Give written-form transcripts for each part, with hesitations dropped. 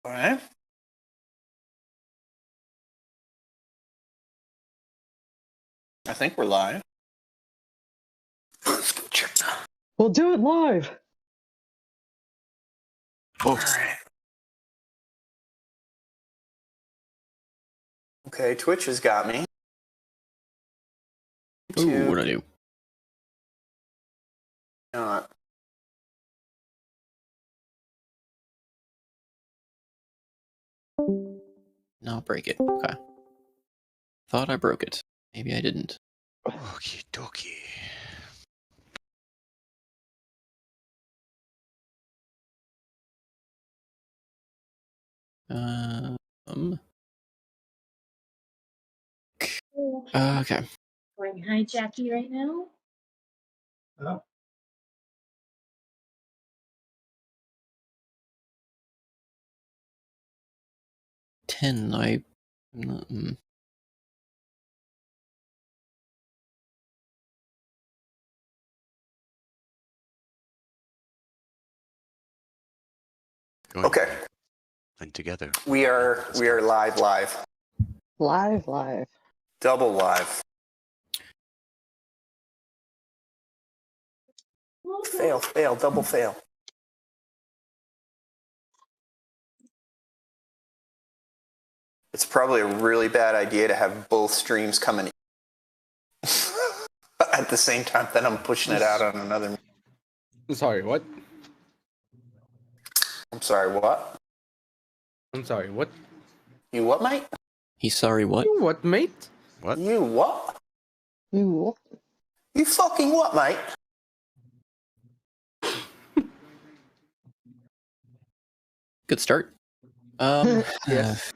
All right. I think we're live. Let's go check now. We'll do it live. All right. Okay, Twitch has got me. Ooh, what do I do? Not. No, break it. Okay. Thought I broke it. Maybe I didn't. Okie dokie. Okay. Hi, Jackie, right now. Oh. Ten. Mm. Going Okay. and together. We are live. Live. Double live. Fail, double fail. It's probably a really bad idea to have both streams coming at the same time. Then I'm pushing it out on another. Sorry, what? I'm sorry, what? I'm sorry, what? You what, mate? He's sorry, what? You what, mate? What? You what? You. You fucking what, mate? Good start. Yes.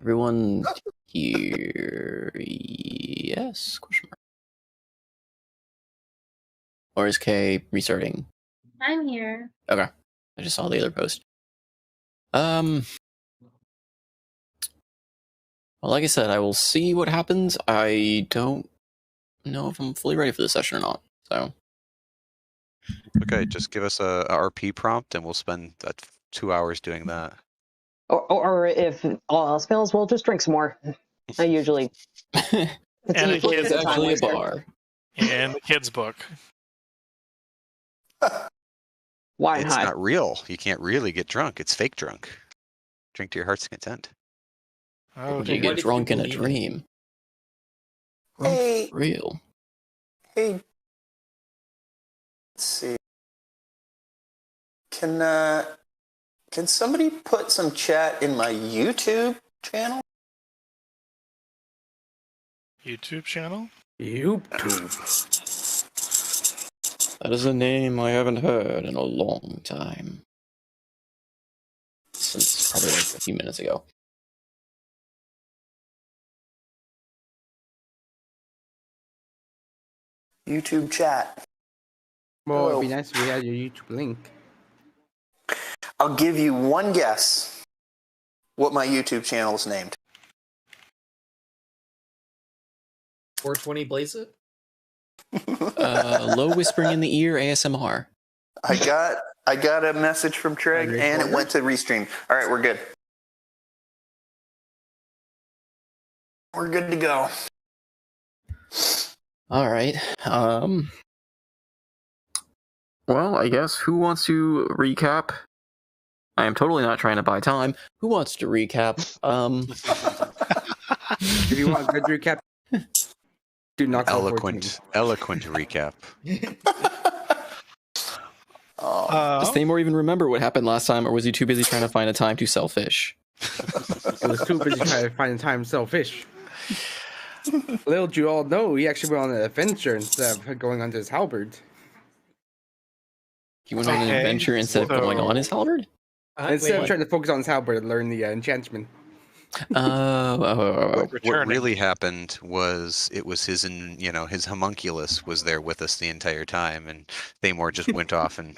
Everyone here? Yes? Question mark. Or is K restarting? I'm here. Okay. I just saw the other post. Well, like I said, I will see what happens. I don't know if I'm fully ready for the session or not. So. Okay, just give us a RP prompt and we'll spend 2 hours doing that. Or if all else fails, we'll just drink some more. I usually. And It's usually it's the time actually a waster. bar. And the kid's book. Why It's not? not real. You can't really get drunk. It's fake drunk. Drink to your heart's content. When you get drunk in a dream. Hey. Real. Hey. Let's see. Can somebody put some chat in my YouTube channel? YouTube channel? YouTube. That is a name I haven't heard in a long time. Since probably like a few minutes ago. YouTube chat. Well, it'd be Hello. nice if we had your YouTube link. I'll give you one guess what my YouTube channel is named. 420 Blaze It? Low whispering in the ear ASMR. I got a message from Treg and it went to restream. All right, we're good. We're good to go. All right. Well, I guess who wants to recap? I am totally not trying to buy time. Who wants to recap? If you want a good recap, do not go Eloquent recap. Does Thamor even remember what happened last time, or was he too busy trying to find a time to sell fish? It was too busy trying to find time to sell fish. Little did you all know, he actually went on an adventure instead of going onto his halberd. He went on an adventure instead of going on his halberd? Instead of trying to focus on his halberd and learn the enchantment. What Returning. really happened was it was his homunculus was there with us the entire time, and Thamor just went off and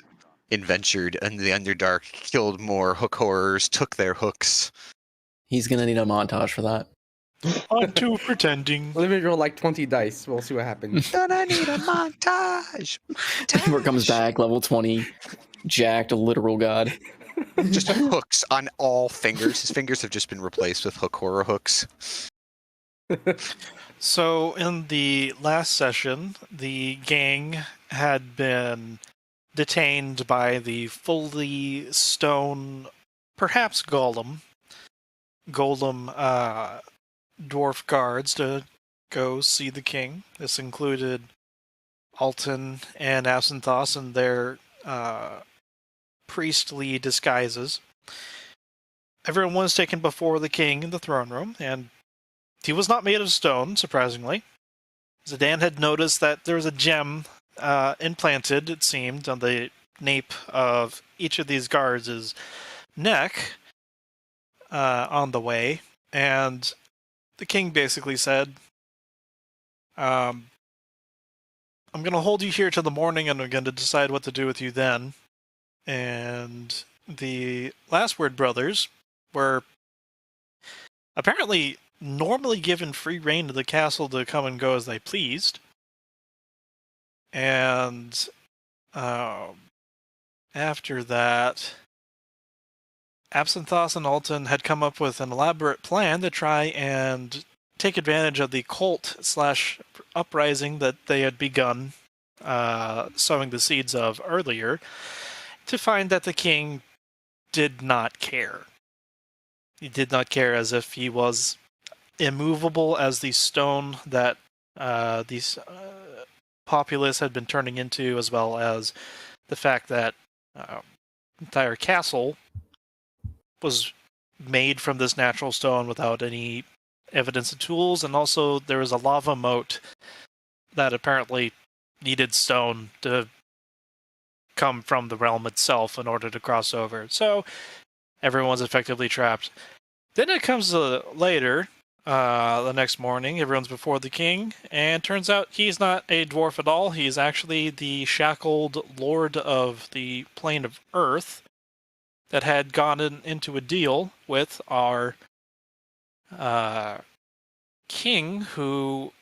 adventured in the Underdark, killed more hook horrors, took their hooks. He's gonna need a montage for that. On to pretending. Let me roll like 20 dice. We'll see what happens. Don't I need a montage? Thamor comes back, level 20, jacked, a literal god. Just hooks on all fingers. His fingers have just been replaced with Hokora hooks. So, in the last session, the gang had been detained by the fully stone, perhaps golem, dwarf guards to go see the king. This included Alton and Absinthos in their priestly disguises. Everyone was taken before the king in the throne room, and he was not made of stone, surprisingly. Zidane had noticed that there was a gem implanted, it seemed, on the nape of each of these guards' neck on the way, and the king basically said, I'm going to hold you here till the morning, and I'm going to decide what to do with you then. And the Last Word brothers were apparently normally given free reign to the castle to come and go as they pleased. And after that, Absinthos and Alton had come up with an elaborate plan to try and take advantage of the cult/uprising that they had begun sowing the seeds of earlier, to find that the king did not care. He did not care, as if he was immovable as the stone that these populace had been turning into, as well as the fact that the entire castle was made from this natural stone without any evidence of tools, and also there was a lava moat that apparently needed stone to come from the realm itself in order to cross over. So everyone's effectively trapped. Then it comes later, the next morning, everyone's before the king, and turns out he's not a dwarf at all. He's actually the shackled lord of the plane of Earth that had gotten into a deal with our king, who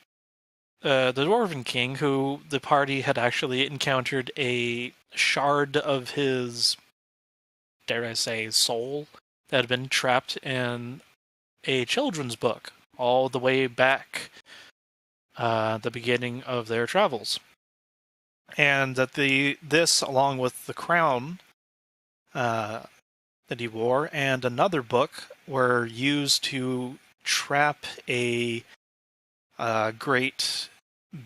the Dwarven king, who the party had actually encountered a shard of his, dare I say, soul that had been trapped in a children's book all the way back the beginning of their travels. And that this, along with the crown that he wore and another book, were used to trap a great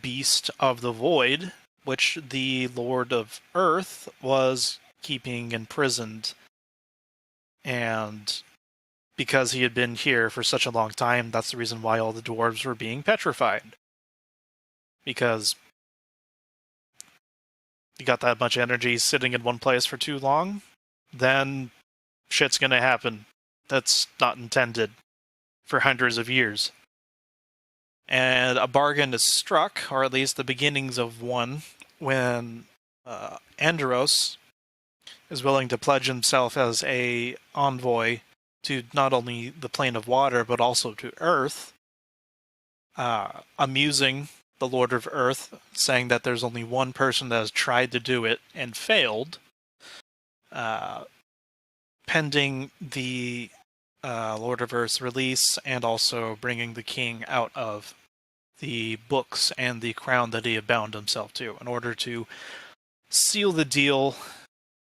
beast of the void, which the Lord of Earth was keeping imprisoned. And because he had been here for such a long time, that's the reason why all the dwarves were being petrified. Because you got that much energy sitting in one place for too long, then shit's gonna happen. That's not intended for hundreds of years. And a bargain is struck, or at least the beginnings of one, when Andros is willing to pledge himself as a envoy to not only the plane of water, but also to Earth, amusing the Lord of Earth, saying that there's only one person that has tried to do it and failed, pending the Lord of Earth's release, and also bringing the king out of the books and the crown that he had bound himself to, in order to seal the deal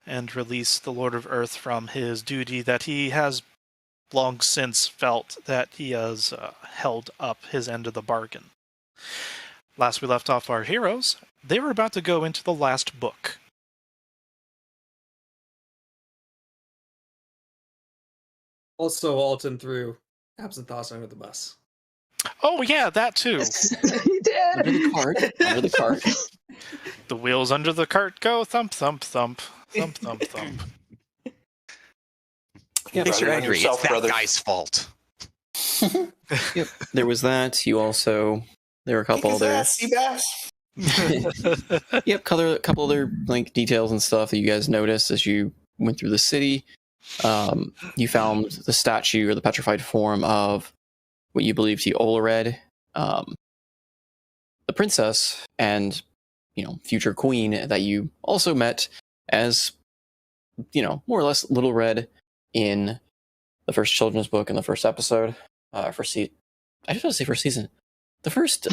and release the Lord of Earth from his duty that he has long since felt that he has held up his end of the bargain. Last we left off our heroes, they were about to go into the last book. Also, Alton threw Absinthos under the bus. Oh yeah, that too. He did. Under the cart. Under the cart. The wheels under the cart go thump, thump, thump. Thump, thump, thump. Yeah, Thanks, brother, Andrew. yourself, It's that brother. guy's fault. Yep. There was that. You also, there were a couple Kick his other. ass, Seabass. Yep, couple other like details and stuff that you guys noticed as you went through the city. You found the statue or the petrified form of what you believe to be Olared, the princess and future queen that you also met as more or less Little Red in the first children's book in the first episode. I just want to say first season. The first,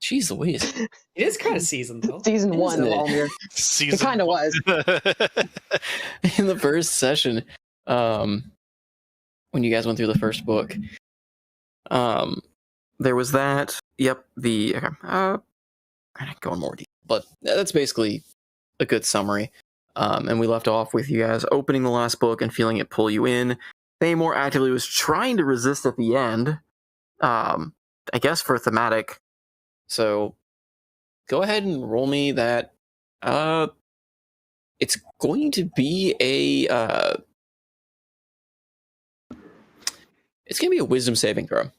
jeez Louise. It is kind of seasoned though. Season 1 Isn't of it? Almir. Season It kind of was. In the first session, when you guys went through the first book, there was that. Yep, I'm not going more deep, but that's basically a good summary. And we left off with you guys opening the last book and feeling it pull you in. Thamor actively was trying to resist at the end, I guess for thematic. So go ahead and roll me that. It's going to be a wisdom saving throw.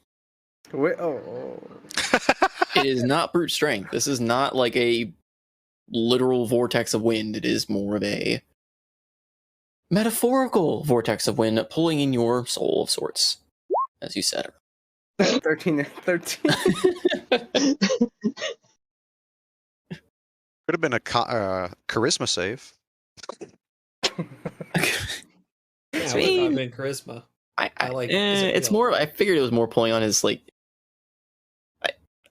Wait, oh. It is not brute strength. This is not like a literal vortex of wind. It is more of a metaphorical vortex of wind pulling in your soul of sorts, as you said. 13. Could have been a charisma save. Yeah, I I mean, would have been charisma. I like his it's appeal. more. I figured it was more pulling on his like.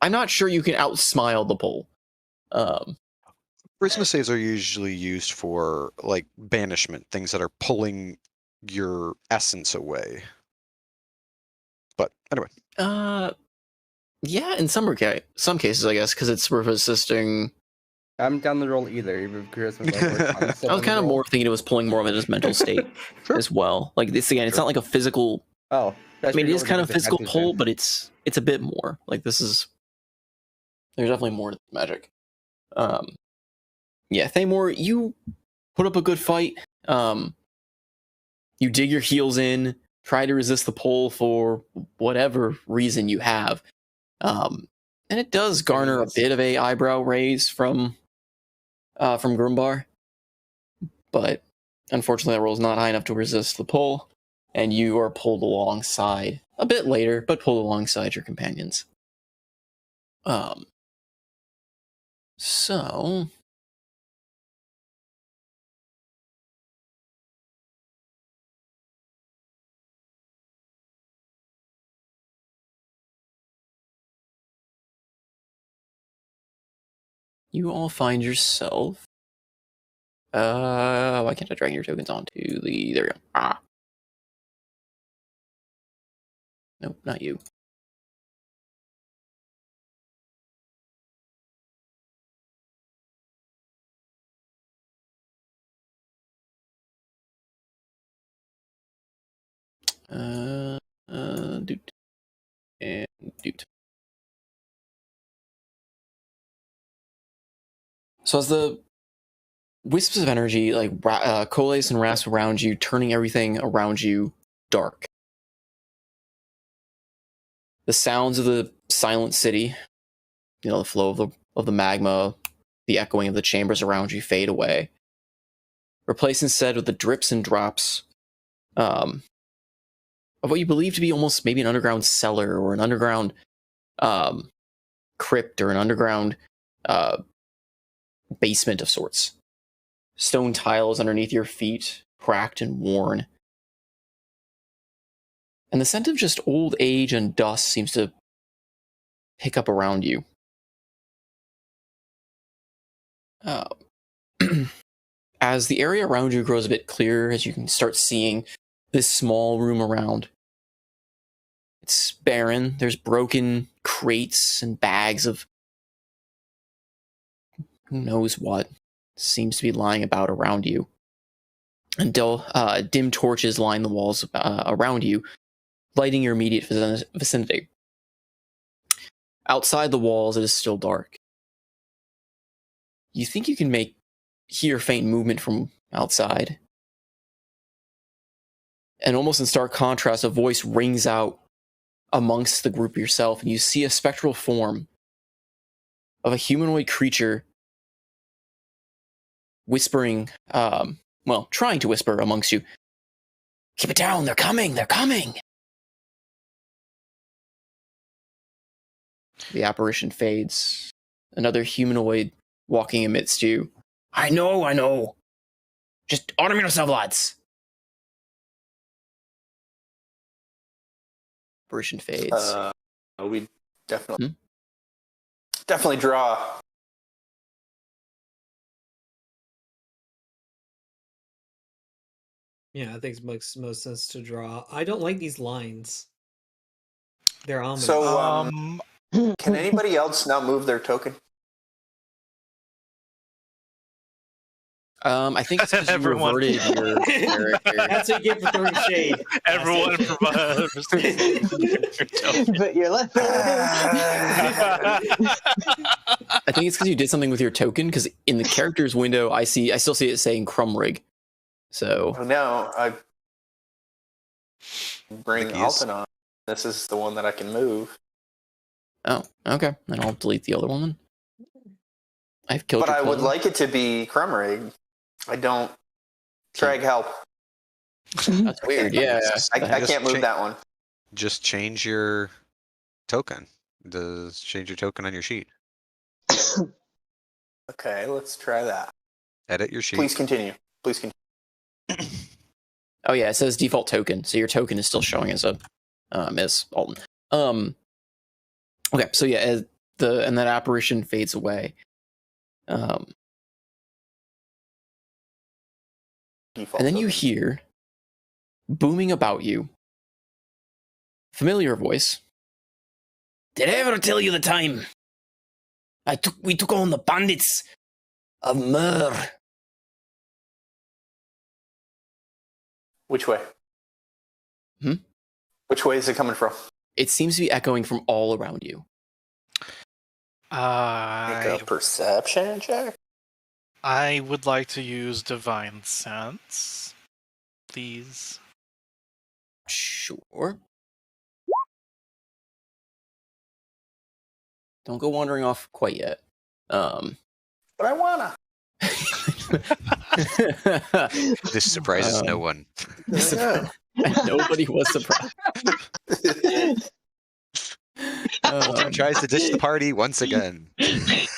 I'm not sure you can outsmile the pull. Charisma saves are usually used for like banishment, things that are pulling your essence away. But anyway, yeah, in some cases, I guess, because it's resisting. I'm down the roll either. Even if charisma. I was kind of more thinking it was pulling more of it as mental state Sure. as well. Like this again, it's not like a physical. Oh, I mean, it is kind of physical pull, but it's a bit more. Like this is. There's definitely more to the magic. Yeah, Thamor, you put up a good fight. You dig your heels in, try to resist the pull for whatever reason you have. And it does garner a bit of a eyebrow raise from Grumbar. But unfortunately that roll is not high enough to resist the pull, and you are pulled alongside a bit later, but pulled alongside your companions. So you all find yourself. Why can't I drag your tokens onto the? There we go. Ah. Nope, not you. Doot. And doot. So as the wisps of energy like coalesce and rasp around you, turning everything around you dark. The sounds of the silent city, the flow of the magma, the echoing of the chambers around you fade away. Replaced instead with the drips and drops of what you believe to be almost maybe an underground cellar or an underground crypt or an underground basement of sorts. Stone tiles underneath your feet, cracked and worn. And the scent of just old age and dust seems to pick up around you. As the area around you grows a bit clearer, as you can start seeing this small room around. It's barren. There's broken crates and bags of who knows what seems to be lying about around you. And dim torches line the walls around you, lighting your immediate vicinity. Outside the walls, it is still dark. You think you can hear faint movement from outside. And almost in stark contrast, a voice rings out amongst the group yourself, and you see a spectral form of a humanoid creature whispering, trying to whisper amongst you. Keep it down, they're coming, they're coming! The apparition fades. Another humanoid walking amidst you. I know. Just arm yourself, lads. Apparition fades. We definitely draw. Yeah, I think it makes most sense to draw. I don't like these lines. They're ominous. So, can anybody else not move their token? I think it's because you Everyone. reverted your character. That's what you get for throwing shade. Everyone But you're left. I think it's because you did something with your token. Because in the characters window, I still see it saying Crumrig. So Oh, no, I bring Like he is- Alton on. This is the one that I can move. oh, okay. Then I'll delete the other one. Then. I've killed. But your I would clone. like it to be Crumrig. I don't. Trag help. That's weird. Yeah, I can't move that one. Just change your token. Change your token on your sheet. Okay, let's try that. Edit your sheet. Please continue. Please continue. Oh yeah, it says default token, so your token is still showing as a as Alton. Okay, so yeah, and that apparition fades away. Default And then you token. hear booming about you, familiar voice. Did I ever tell you the time we took on the bandits of Mir? Which way? Which way is it coming from? It seems to be echoing from all around you. Make a perception check. I would like to use Divine Sense, please. Sure. Don't go wandering off quite yet. But I wanna. This surprises no one. Yeah. Nobody was surprised. Alton tries to ditch the party once again.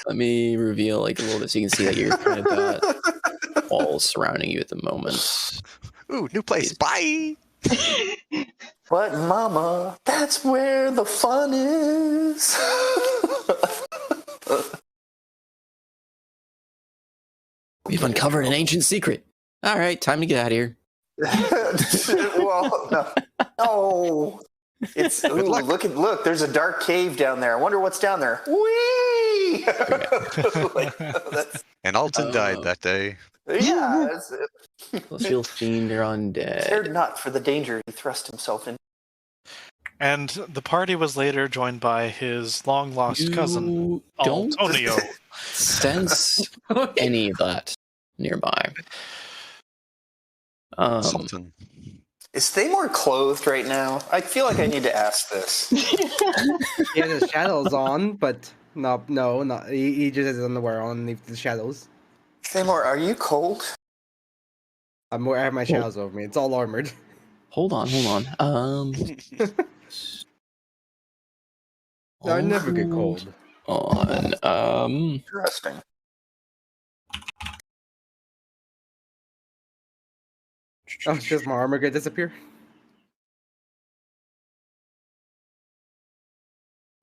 Let me reveal like a little bit so you can see that you're kind of got walls surrounding you at the moment. Ooh, new place. Bye. But mama, that's where the fun is. We've uncovered an ancient secret. All right, time to get out of here. Well, no. It's look. There's a dark cave down there. I wonder what's down there. Whee! And Alton died that day. Yeah. Celestial fiend or undead. Cared not for the danger he thrust himself in. And the party was later joined by his long-lost cousin, You don't Antonio. sense any of that nearby. Sultan. Is Thamor clothed right now? I feel like I need to ask this. He has his shadows on, but no, he just has his underwear on underneath the shadows. Thamor, are you cold? I have my shadows over me. It's all armored. Hold on. I never get cold. On Interesting. Oh, does my armor gonna disappear?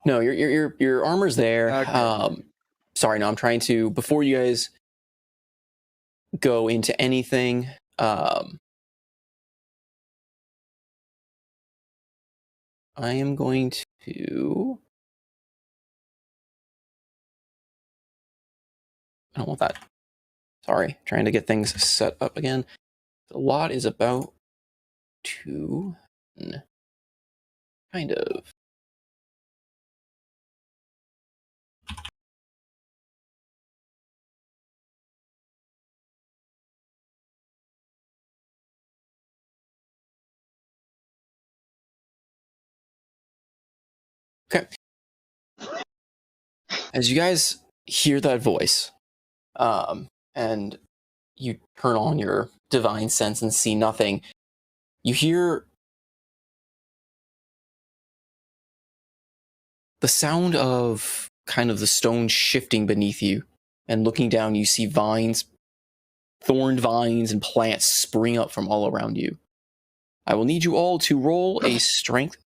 No, your armor's there. Okay. Sorry, no, I'm trying to before you guys go into anything. I am going to. I don't want that. Sorry, trying to get things set up again. The lot is about to kind of. Okay. As you guys hear that voice, and you turn on your divine sense and see nothing, you hear the sound of kind of the stone shifting beneath you, and looking down, you see vines thorned vines and plants spring up from all around you. I will need you all to roll a strength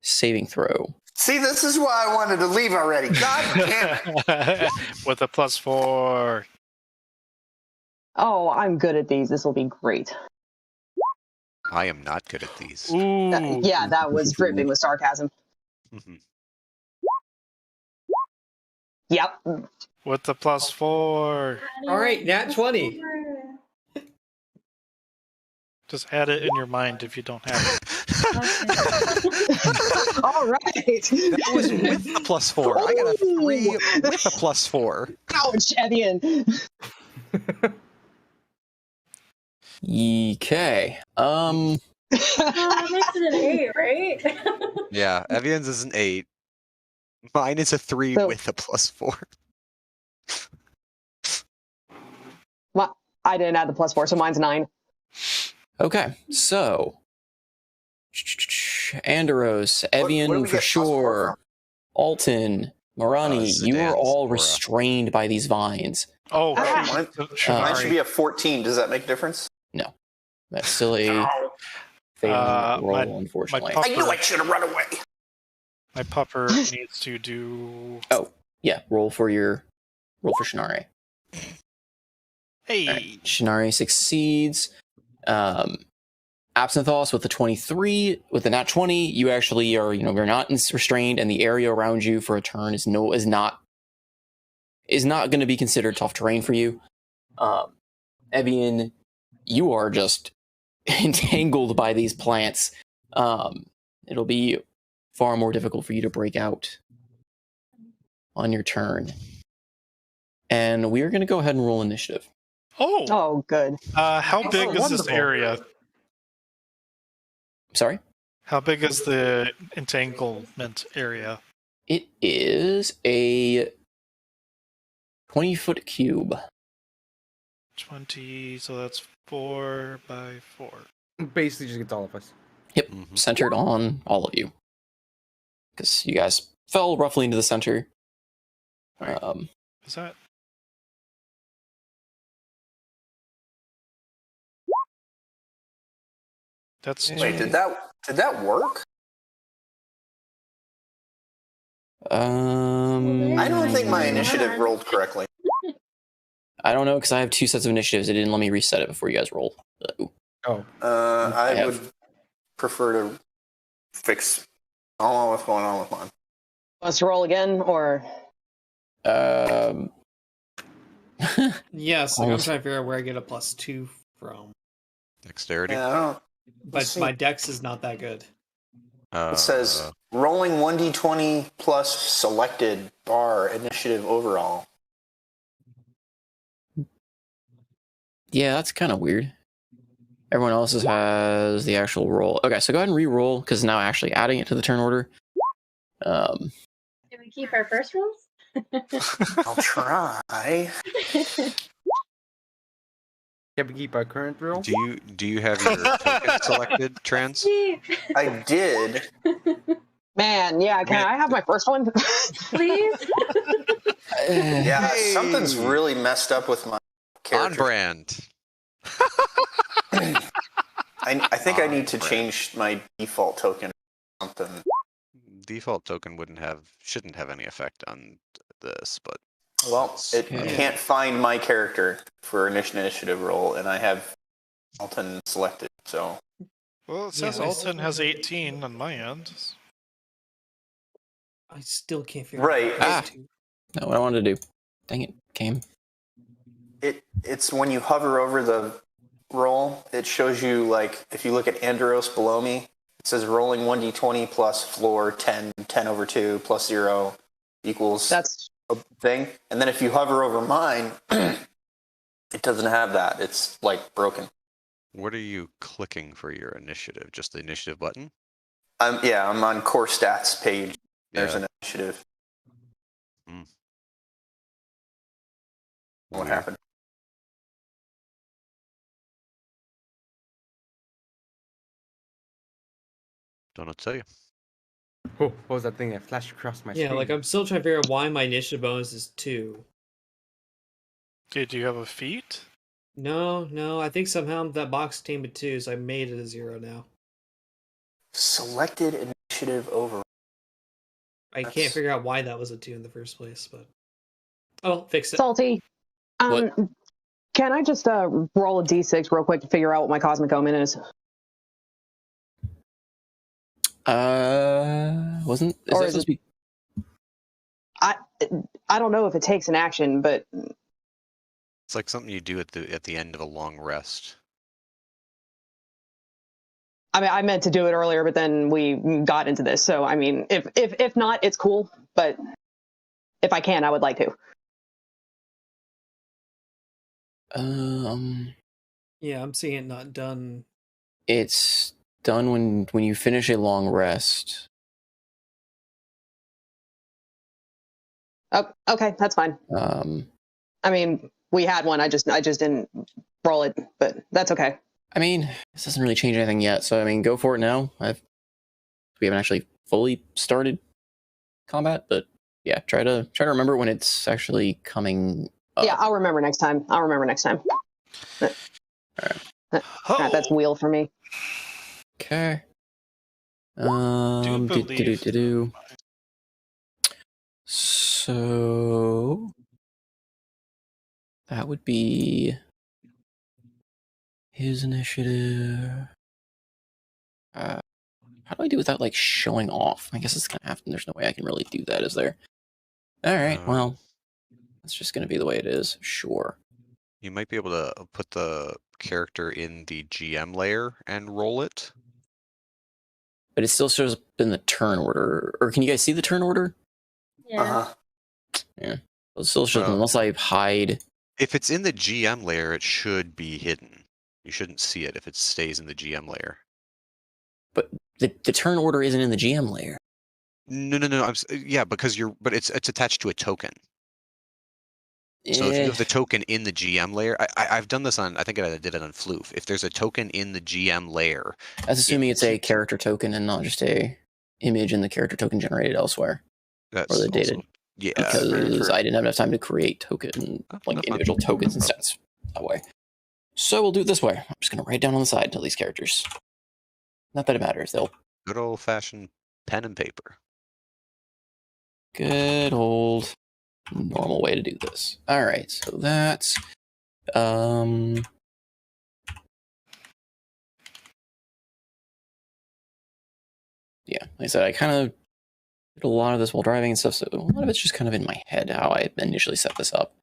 saving throw. See, this is why I wanted to leave already. God damn it. With a +4. Oh, I'm good at these. This will be great. I am not good at these. Ooh. Yeah, that was dripping with sarcasm. Mhm. Yep. With the +4. All right, nat 20. Just add it in your mind if you don't have it. All right. That was with the +4. I got a 3 with a +4. Ouch, Evian. Okay. Oh, that makes it an 8, right? Yeah, Evian's is an 8. Mine is a 3 So- with a +4. I didn't add the +4, so mine's 9. Okay, so Anderos, What do Evian we for get +4 sure, from? Alton, Marani, you are Zidane's all aura. restrained by these vines. Oh, Ah. Mine, shoot. mine should be a 14. Does that make a difference? That's still a failing roll, my unfortunately. pup- I knew I should have run away. My pupper needs to do. Yeah, roll for Shinare. Hey. Alright, Shinare succeeds. Absinthoss with the 23, with the nat 20, you actually are, you're not restrained, and the area around you for a turn is not going to be considered tough terrain for you. Evian, you are just entangled by these plants. It'll be far more difficult for you to break out on your turn. And we are going to go ahead and roll initiative. Oh. Oh, good. How big is this wonderful. area? Sorry? How big is the entanglement area? It is a 20-foot cube. 20, so that's 4 by 4. Basically, just gets all of us. Yep, Mhm. centered on all of you. Because you guys fell roughly into the center. Right. Um, Is that? That's Wait, did that work? I don't think my initiative rolled correctly. I don't know, because I have 2 sets of initiatives. It didn't let me reset it before you guys roll. Oh, I have- would prefer to fix. I don't know what's going on with mine. Let's roll again, or Yes, like I'm Almost. trying to figure out where I get a +2 from. Dexterity. Yeah, I don't. But see. my dex is not that good. It says rolling 1d20 plus selected bar initiative overall. Yeah, that's kind of weird. Everyone else's has the actual roll. Okay, so go ahead and re-roll, because now actually adding it to the turn order. Did we keep our first rolls? I'll try. can we keep our current roll? Do you have your token selected, Trans? I did. man, yeah. Can I have my first one? Please? Yeah, Hey. something's really messed up with my On character. brand. I think I need to On brand. change my default token or something. Default token shouldn't have any effect on this, but Well, it Okay. can't find my character for initiative roll, and I have Alton selected, so Well, it says Yeah, I Alton has 18 on my end. I still can't figure Right. out Ah. +2. Not what I wanted to do. Dang it, came. it's when you hover over the roll, it shows you, like, if you look at Andros below me, it says rolling 1d20 plus floor 10 over 2 plus 0 equals That's a thing. And then if you hover over mine, it doesn't have that. It's like broken. what are you clicking for your initiative? Just the initiative button? I'm on core stats page. There's Yeah. an initiative. What Weird. happened? Don't know what to tell you. Oh, what was that thing that flashed across my Yeah, screen? like I'm still trying to figure out why my initiative bonus is 2. Do you have a feat? No. I think somehow that box came with 2, so I made it a 0 now. Selected initiative over. I That's- can't figure out why that was a 2 in the first place, but oh, fixed it. Salty. What? Can I just roll a d6 real quick to figure out what my cosmic omen is? Wasn't is Or that is supposed to be? I don't know if it takes an action, but It's like something you do at the end of a long rest. I mean, I meant to do it earlier, but then we got into this. So, I mean, if not, it's cool. But if I can, I would like to. Yeah, I'm seeing it not done. It's done when you finish a long rest. Oh, okay, that's fine. I mean, we had one. I just didn't roll it, but that's okay. I mean, this doesn't really change anything yet, so I mean, go for it now. We haven't actually fully started combat, but yeah, try to remember when it's actually coming up. Yeah, I'll remember next time. All right, that's wheel for me. Okay. believe- So that would be his initiative. How do I do without like showing off? I guess it's gonna have to. There's no way I can really do that, is there? All right. Well, it's just gonna be the way it is. Sure. You might be able to put the character in the GM layer and roll it. But it still shows up in the turn order. Or can you guys see the turn order? Yeah. It still shows Well- unless I hide. If it's in the GM layer, it should be hidden. You shouldn't see it if it stays in the GM layer. But the turn order isn't in the GM layer. No. Yeah, because but it's attached to a token. So if you have the token in the GM layer, I've done this on. I think I did it on Floof. If there's a token in the GM layer, That's assuming it's a character token and not just a image in the character token generated elsewhere. that's Or the data. also, yeah. Because I didn't have enough time to create token That's like fine. individual tokens and sets that way. So we'll do it this way. I'm just gonna write down on the side all these characters. Not that it matters. They'll Good old fashioned pen and paper. good old normal way to do this. All right, so that's yeah, like I said, I kind of did a lot of this while driving and stuff, so a lot of it's just kind of in my head how I initially set this up.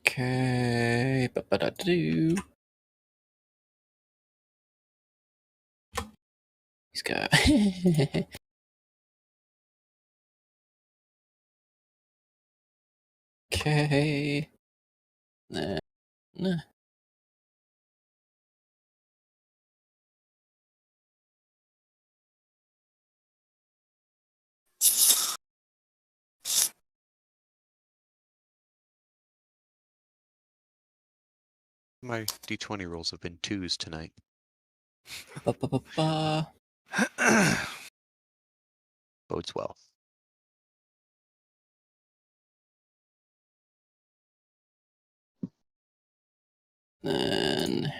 Okay, ba-ba-da-do. He's got. Okay. Nah. My D20 rolls have been 2s tonight. Ba-ba-ba-ba. Bodes well. Then.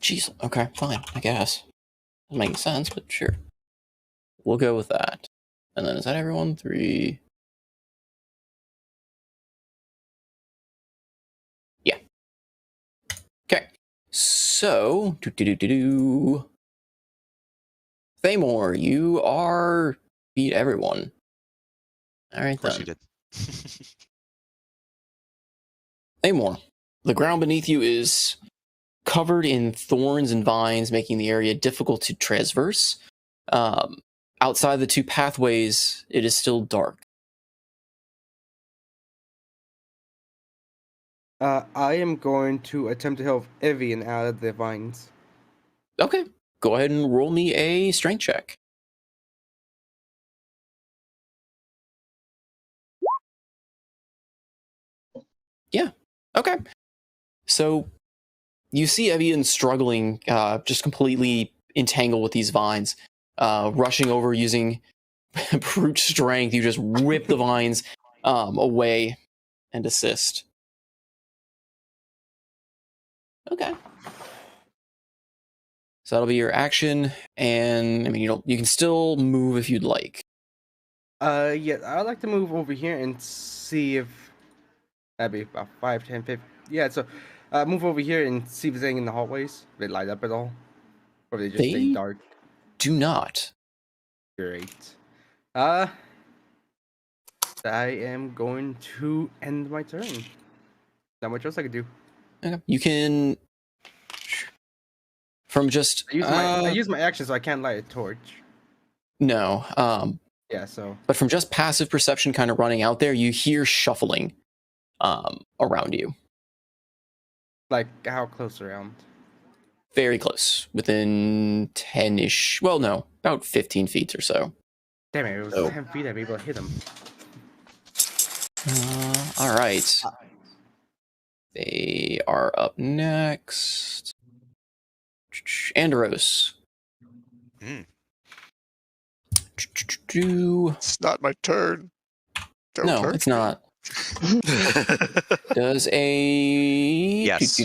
Jeez. Okay, fine. I guess. Doesn't make sense, but sure. We'll go with that. And then is that everyone? 3. Yeah. Okay. So, Thamor, you are beat everyone. All right, Of course then. you did. Thamor, the ground beneath you is covered in thorns and vines, making the area difficult to traverse. Outside the 2 pathways, it is still dark. I am going to attempt to help Evian out of the vines. Okay, go ahead and roll me a strength check. Yeah, okay. So you see Evian struggling, just completely entangle with these vines. Rushing over using brute strength, you just rip the vines away and assist. Okay. So that'll be your action, and I mean you can still move if you'd like. Yeah, I'd like to move over here and see if that'd be about 5, 10, 15. Yeah, so move over here and see if there's anything in the hallways. If they light up at all, or they just stay They dark. do not. Great. I am going to end my turn. Not much else I could do. Okay. You can from just I use my action, so I can't light a torch. no. Yeah, so But from just passive perception, kind of running out there, you hear shuffling around you. like how close around? Very close, within 10-ish. Well, no, about 15 feet or so. Damn it! It was Oh. 10 feet. I'd be able to hit him. All right. They are up next. Andros. Mm. It's not my turn. Don't No, hurt it's me. not. Does a Yes.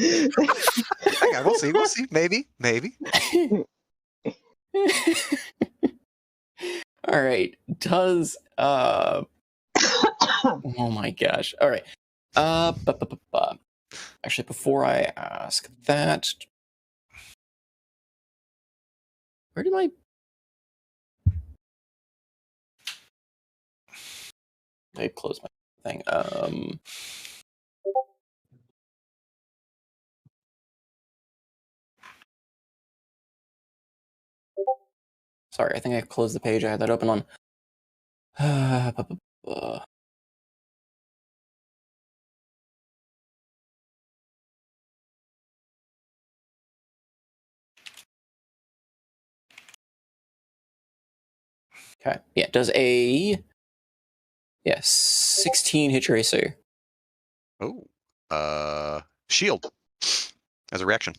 Okay, we'll see. We'll see. Maybe. All right. Does oh my gosh. All right. Actually, before I ask that, where did my I close my thing? Sorry, I think I closed the page. I had that open on. Okay. Yeah, does a 16 hit your AC. Oh, shield as a reaction.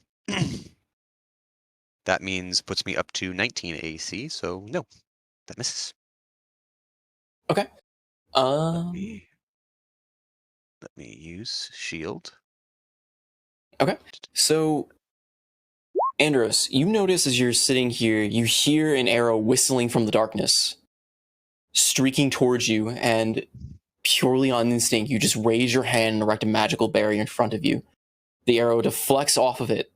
That means puts me up to 19 AC. So no, that misses. Okay. Let me use shield. Okay. So, Andros, you notice as you're sitting here, you hear an arrow whistling from the darkness, streaking towards you, and purely on instinct, you just raise your hand and erect a magical barrier in front of you. The arrow deflects off of it.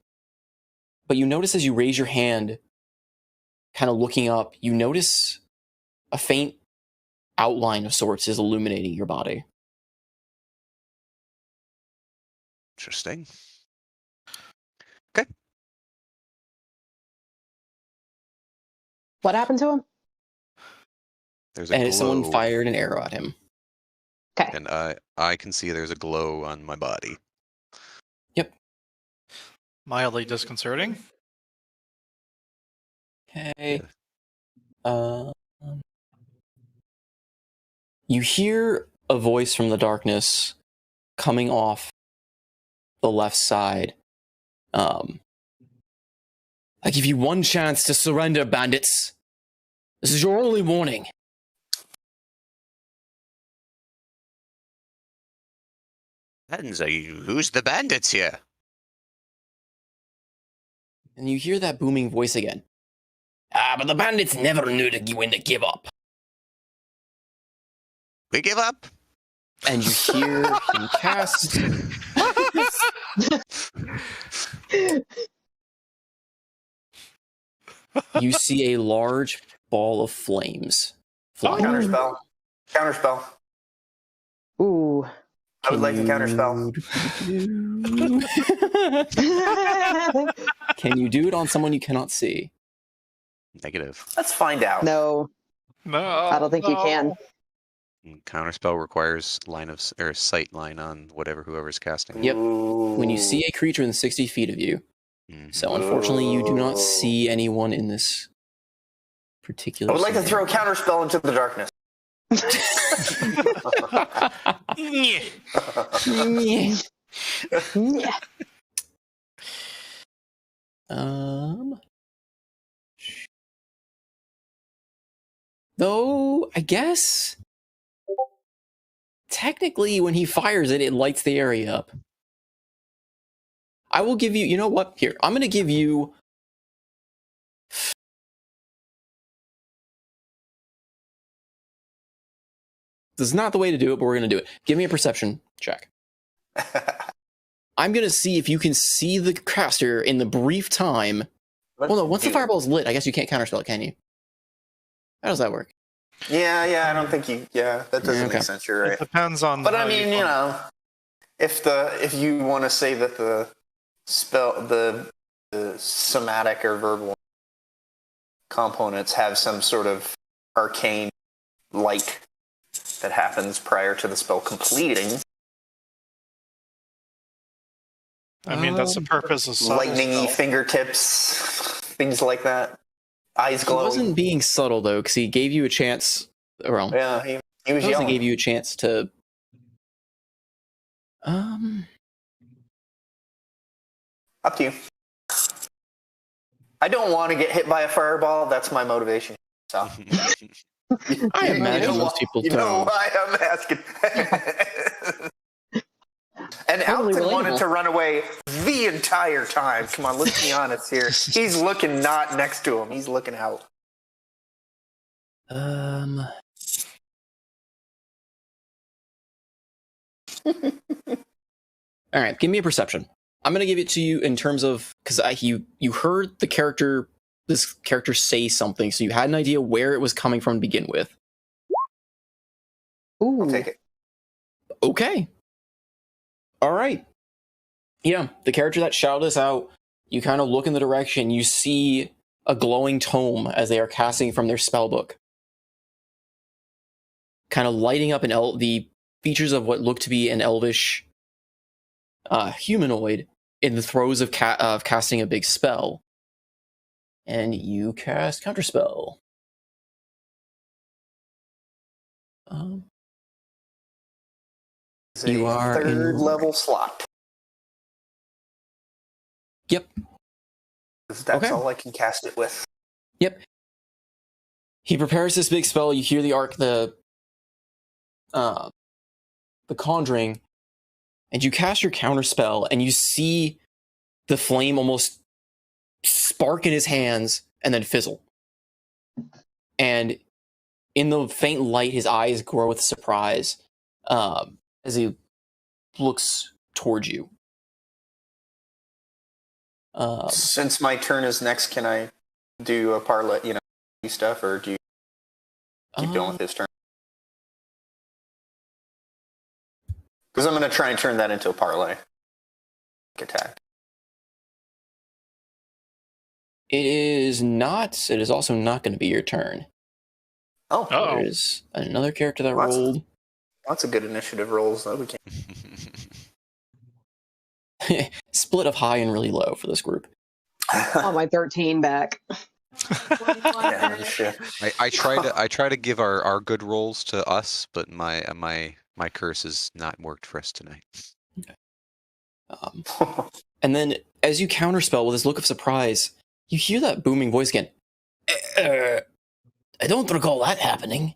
But you notice as you raise your hand, kind of looking up, you notice a faint outline of sorts is illuminating your body. Interesting. Okay. What happened to him? There's a And glow, someone fired an arrow at him. Okay. and I can see there's a glow on my body. Yep. Mildly disconcerting. Okay. You hear a voice from the darkness coming off the left side. I give you one chance to surrender, bandits. This is your only warning. And so who's the bandits here? And you hear that booming voice again. But the bandits never knew when to give up. We give up. And you hear him cast. You see a large ball of flames flying. Counterspell. Counterspell. Ooh. I would like to counterspell. Can you do it on someone you cannot see? Negative. Let's find out. No, No. I don't think you can. Counterspell requires line of or sight line on whoever's casting. Yep. When you see a creature in 60 feet of you. Mhm. So unfortunately, you do not see anyone in this particular. I would like to scenario. throw a counterspell into the darkness. Yeah. Yeah. Though I guess technically when he fires it, it lights the area up. I will give you, you know what? Here, I'm going to give you. This is not the way to do it, but we're going to do it. Give me a perception check. I'm going to see if you can see the caster in the brief time. Well, no, once the fireball is lit, I guess you can't counterspell it, can you? How does that work? Yeah, I don't think you. Yeah, that doesn't Okay. make sense. You're right. It depends on. But how I mean, you know, if you want to say that the spell, the somatic or verbal components have some sort of arcane light that happens prior to the spell completing, I mean, that's the purpose of subtle lightningy spell. fingertips, things like that, eyes He glowing. wasn't being subtle, though, because he gave you a chance. Well, Yeah, he was he yelling. gave you a chance to. Up to you. I don't want to get hit by a fireball. That's my motivation. So. I imagine most people You know don't. why I'm asking. And Totally Alton wanted relatable. to run away the entire time. Come on, let's be honest here. He's looking not next to him. He's looking out. All right, give me a perception. I'm going to give it to you in terms of because you heard this character say something, so you had an idea where it was coming from to begin with. Ooh. I'll take it. Okay. All right. Yeah, the character that shouted us out. You kind of look in the direction. You see a glowing tome as they are casting from their spellbook, kind of lighting up the features of what looked to be an elvish humanoid in the throes of casting a big spell. And you cast Counterspell. It's You a are in third level slot. Yep. That's Okay. all I can cast it with. Yep. He prepares this big spell. You hear the conjuring, and you cast your counterspell, and you see the flame almost spark in his hands and then fizzle. And in the faint light, his eyes grow with surprise as he looks towards you. Since my turn is next, can I do a parlay, stuff, or do you keep going with his turn? Because I'm going to try and turn that into a parlay attack. It is not. It is also not going to be your turn. Oh, There's another character that rolled. Lots of good initiative rolls that we can. Split of high and really low for this group. On my 13 back. Yeah, shit. I try to give our good rolls to us, but my curse has not worked for us tonight. And then as you counterspell with this look of surprise, you hear that booming voice again. I don't recall that happening.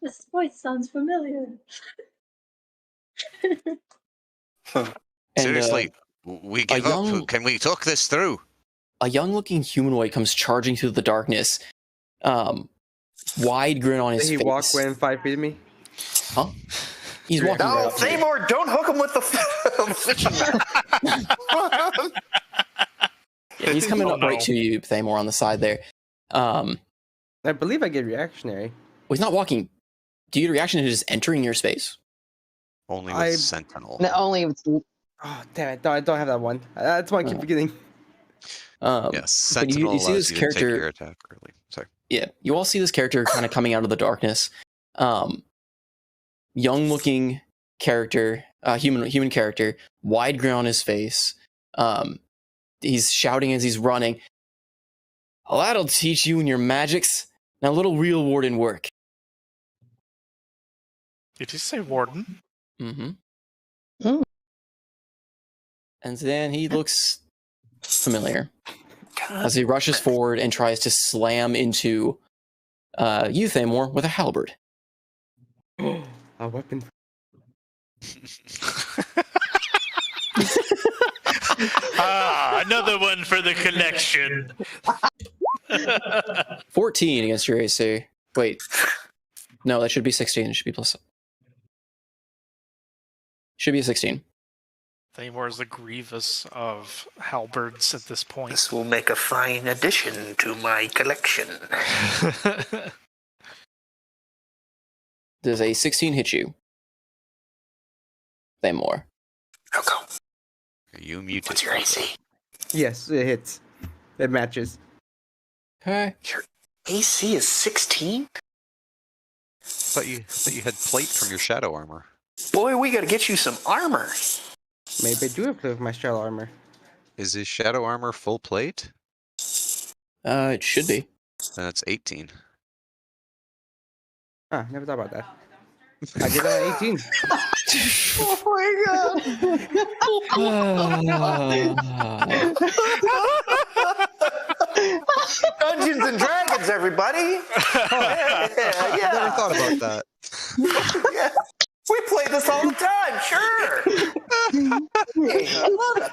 This voice sounds familiar. Seriously, we give up. young- Can we talk this through? A young-looking humanoid comes charging through the darkness. Wide grin on his Did he face. walk within 5 feet of me? Huh? He's walking right No, up to you. Thamor, don't hook him with the fishing net. Yeah, he's coming Oh, up right no. to you, Thamor, on the side there. Well, I believe I get reactionary. he's not walking. Do you get a reaction to just entering your space? Only with Sentinel. No, only Oh, damn it. No, I don't have that one. That's why I keep forgetting. Yes, but Sentinel you see allows this you to take character. your attack early. Sorry. Yeah, you all see this character kind of coming out of the darkness. Young-looking character, human character, wide grin on his face. He's shouting as he's running. "Well, that'll teach you and your magics. Now, a little real warden work. Did you say warden? Mm-hmm. Mm. And then he looks familiar as he rushes forward and tries to slam into you, Thamor, with a halberd. A weapon. Another one for the collection. 14 against your AC. Wait. No, that should be 16. It should be plus. Should be a 16. Thamor is the Grievous of halberds at this point. This will make a fine addition to my collection. Does a 16 hit you? Thamor. Okay. Are you muted? What's your AC? Yes, it hits. It matches. Okay. Your AC is 16? thought you had plate from your shadow armor. Boy, we gotta get you some armor. Maybe I do have to with my shadow armor. Is his shadow armor full plate? It should be. Then that's 18. Ah, never thought about that. I did that at 18. Oh my god! Dungeons and Dragons, everybody! I never thought about that. Yeah. We play this all the time, sure! Hey, I love it.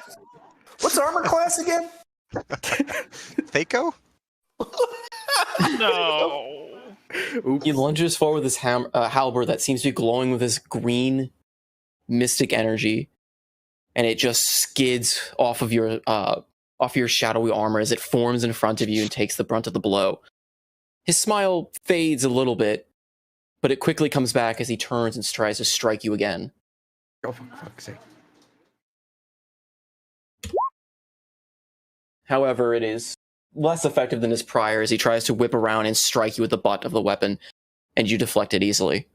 What's armor class again? Thaco? No. Oops. He lunges forward with his halberd that seems to be glowing with this green mystic energy, and it just skids off of your shadowy armor as it forms in front of you and takes the brunt of the blow. His smile fades a little bit, but it quickly comes back as he turns and tries to strike you again. Oh, for fuck's sake. However, it is less effective than his prior as he tries to whip around and strike you with the butt of the weapon, and you deflect it easily.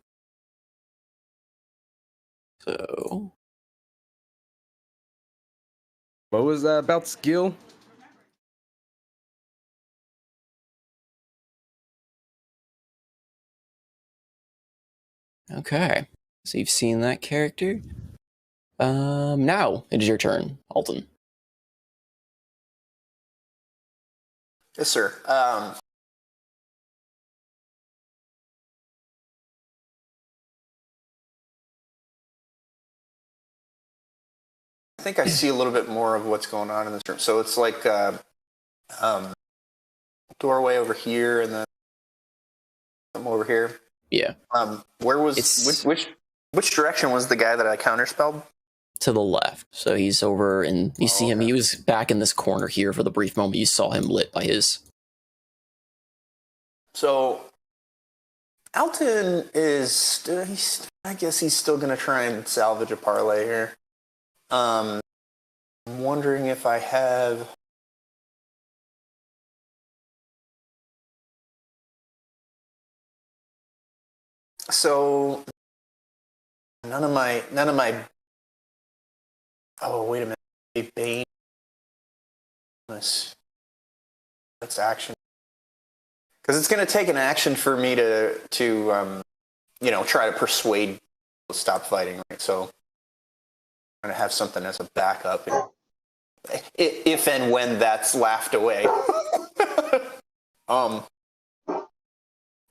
So, What was that about skill? okay. So you've seen that character. Now it is your turn, Alton. Yes, sir. I think I see a little bit more of what's going on in this room. So it's like doorway over here, and then something over here. Yeah. Where was which direction was the guy that I counterspelled? To the left. So he's over, and you see him. Okay. He was back in this corner here for the brief moment you saw him lit by his. So Alton is, I guess he's still going to try and salvage a parlay here. I'm wondering if I have. So none of my. Oh, wait a minute. Bane. That's action. Because it's going to take an action for me to try to persuade people to stop fighting, right? So I'm going to have something as a backup, if and when that's laughed away.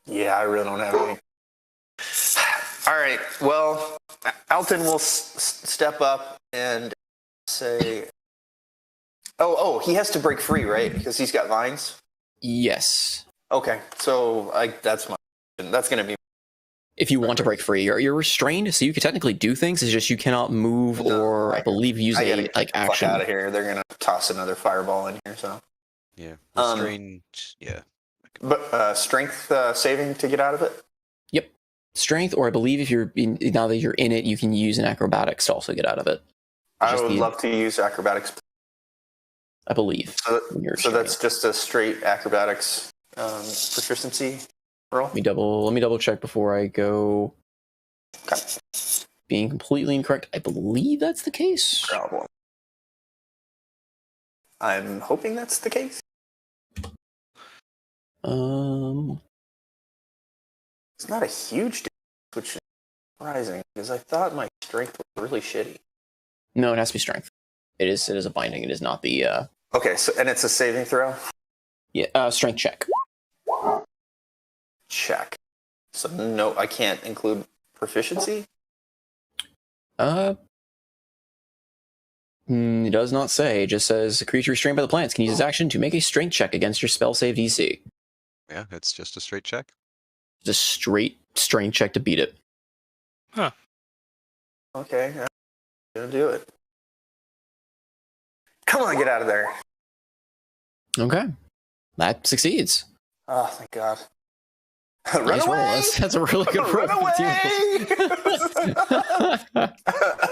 Yeah, I really don't have any. All right, well, Alton will step up and say, oh, he has to break free, right? Because he's got vines? Yes. Okay, so that's going to be. If you want to break free, you're restrained, so you can technically do things. It's just you cannot move or, I believe, use a action. Fuck out of here. They're going to toss another fireball in here, so. Yeah. Restrained. Yeah. But strength saving to get out of it? Yep. Strength, or I believe now that you're in it, you can use an acrobatics to also get out of it. I would love to use acrobatics. I believe. So that's just a straight acrobatics proficiency roll? Let me double check before I go. Okay. Being completely incorrect, I believe that's the case. Problem. I'm hoping that's the case. It's not a huge difference, which is surprising because I thought my strength was really shitty. No, it has to be strength. It is a binding. It is not the Okay, so and it's a saving throw. strength check. Check. So no, I can't include proficiency. It does not say. It just says a creature restrained by the plants can use its action to make a strength check against your spell save DC. Yeah, it's just a straight check. It's a straight strength check to beat it. Huh. Okay, I'm gonna do it. Come on, get out of there. Okay. That succeeds. Oh, thank God. Run Nice roll. away! That's a really good roll. Run away!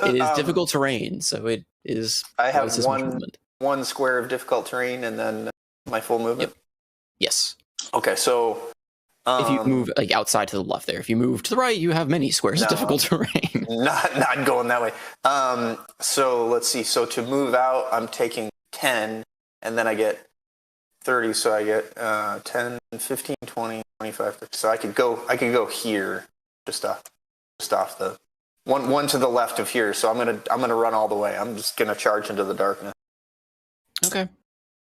It is difficult terrain, so it is. I have twice as much movement. one square of difficult terrain and then my full movement. Yep. Yes. Okay, so If you move like outside to the left there, if you move to the right, you have many squares of difficult terrain. not going that way. So let's see. So to move out, I'm taking 10, and then I get 30. So I get 10, 15, 20, 25. 30. So I could go here, just off the one to the left of here. So I'm gonna run all the way. I'm just gonna charge into the darkness. Okay.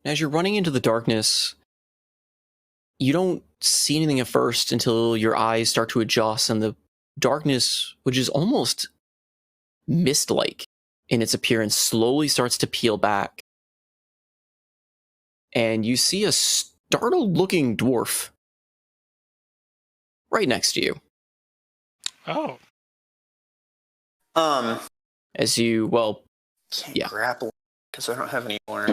As you're running into the darkness, you don't see anything at first until your eyes start to adjust and the darkness, which is almost mist-like in its appearance, slowly starts to peel back. And you see a startled-looking dwarf right next to you. Oh. As you, Can't grapple because I don't have any more.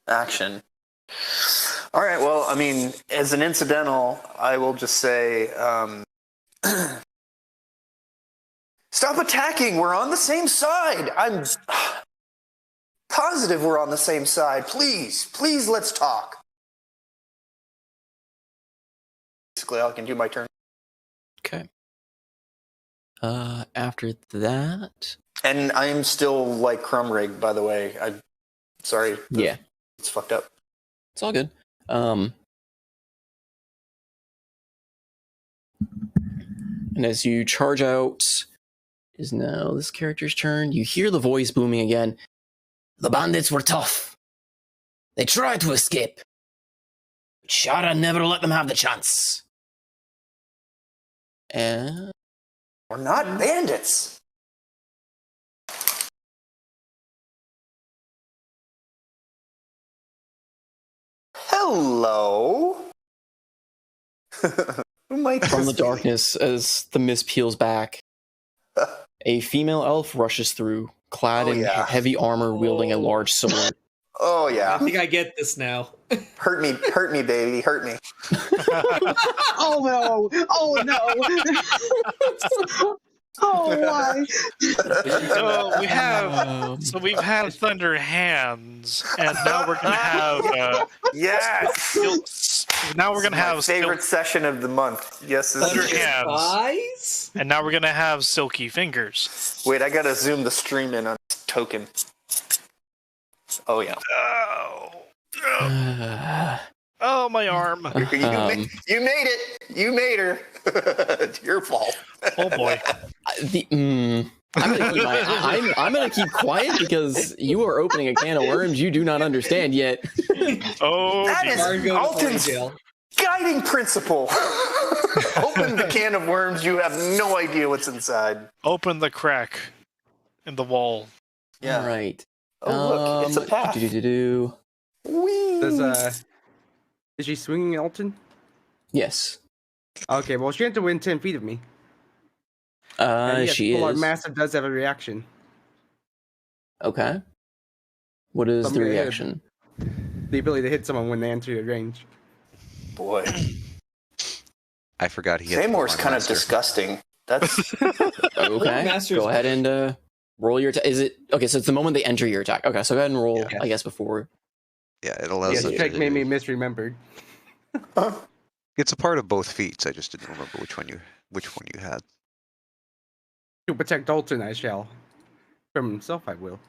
Action. All right. Well, I mean, as an incidental, I will just say, stop attacking. We're on the same side. I'm positive we're on the same side. Please, let's talk. Basically, I can do my turn. Okay. After that... And I'm still like crumb rigged, by the way. I'm sorry. Yeah. It's fucked up. It's all good. And as you charge out, is now this character's turn. You hear the voice booming again. The bandits were tough. They tried to escape. But Shara never let them have the chance. And We're not bandits. Hello. Who might from the this be? darkness, as the mist peels back, a female elf rushes through, clad in heavy armor, wielding a large sword. Oh I yeah. think I get this now. Hurt me, baby, hurt me. Oh no! Oh no! Oh why? So we've had Thunder Hands, and now we're gonna have Yes. now we're gonna have favorite session of the month. Yes, this Thunder is Hands, Spies? and now we're gonna have Silky Fingers. Wait, I gotta zoom the stream in on this token. Oh yeah. Oh, my arm. You made it. You made her. It's your fault. Oh boy. I'm gonna keep quiet because you are opening a can of worms you do not understand yet. Oh, That is Darn go to Alton's jail. guiding principle. Open the can of worms. You have no idea what's inside. open the crack in the wall. Yeah. All right. Oh look, it's a path. Whee! Is she swinging Elton? Yes. Okay, well, she had to win 10 feet of me. And yes, She Full Art is. Massive does have a reaction. Okay. What is I'm the gonna hit reaction? The ability to hit someone when they enter your range. Boy, I forgot he had Seymour's Full Art kind of Master. disgusting. That's Okay. Master's Go ahead and roll your attack. Is it okay? So it's the moment they enter your attack. Okay, so go ahead and roll. Yeah. I guess before. Yeah, it allows Yes, them the check made me to. misremembered. It's a part of both feats. I just didn't remember which one you had. To protect Dalton, I shall. From himself, I will.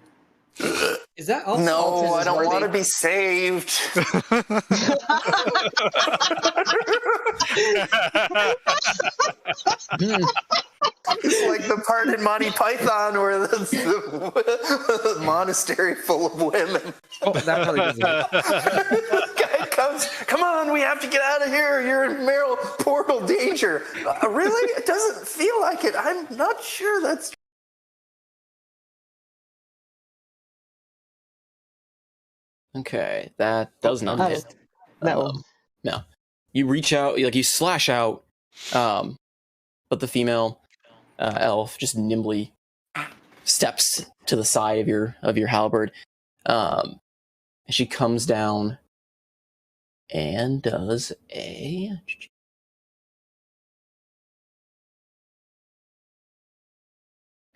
Is that also No, Altus I is don't worthy? want to be saved. It's like the part in Monty Python where the monastery full of women. Oh, that probably doesn't. Guy comes, come on, we have to get out of here. You're in mortal danger. Really? It doesn't feel like it. I'm not sure that's. Okay, that does not hit. No. No. You reach out, like you slash out, but the female elf just nimbly steps to the side of your halberd. She comes down and does a.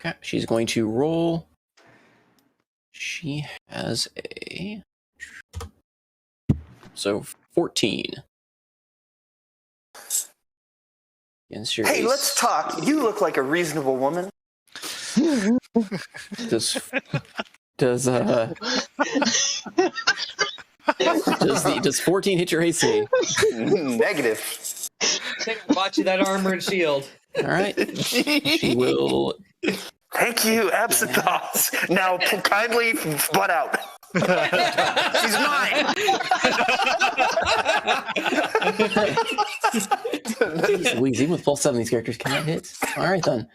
Okay, she's going to roll. She has a. So 14. Against your Hey, AC. let's talk. You look like a reasonable woman. Does does 14 hit your AC? Negative. Bought you that armor and shield. All right. She will. Thank you, Absinthoth. Now, kindly butt out. She's mine. Jeez Louise, even with plus 7, these characters cannot hit. All right then.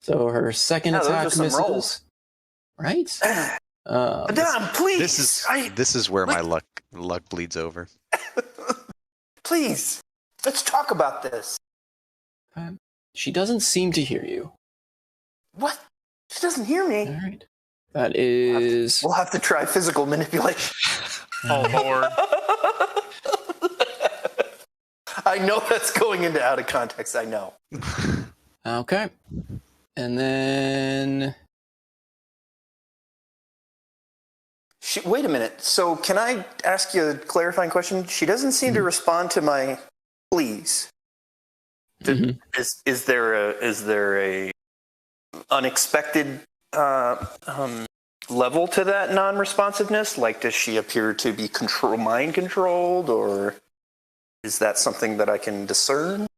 So her second Yeah, those attack are some misses. rolls. Right. Madame, please. This is where my luck bleeds over. Please, let's talk about this. She doesn't seem to hear you. What? She doesn't hear me. All right. That is. We'll have to try physical manipulation. Oh, Lord. I know that's going into out of context. I know. Okay. And then. Wait a minute. So, can I ask you a clarifying question? She doesn't seem to respond to my pleas. Mhm. Is there a unexpected level to that non-responsiveness? Like, does she appear to be mind controlled, or is that something that I can discern?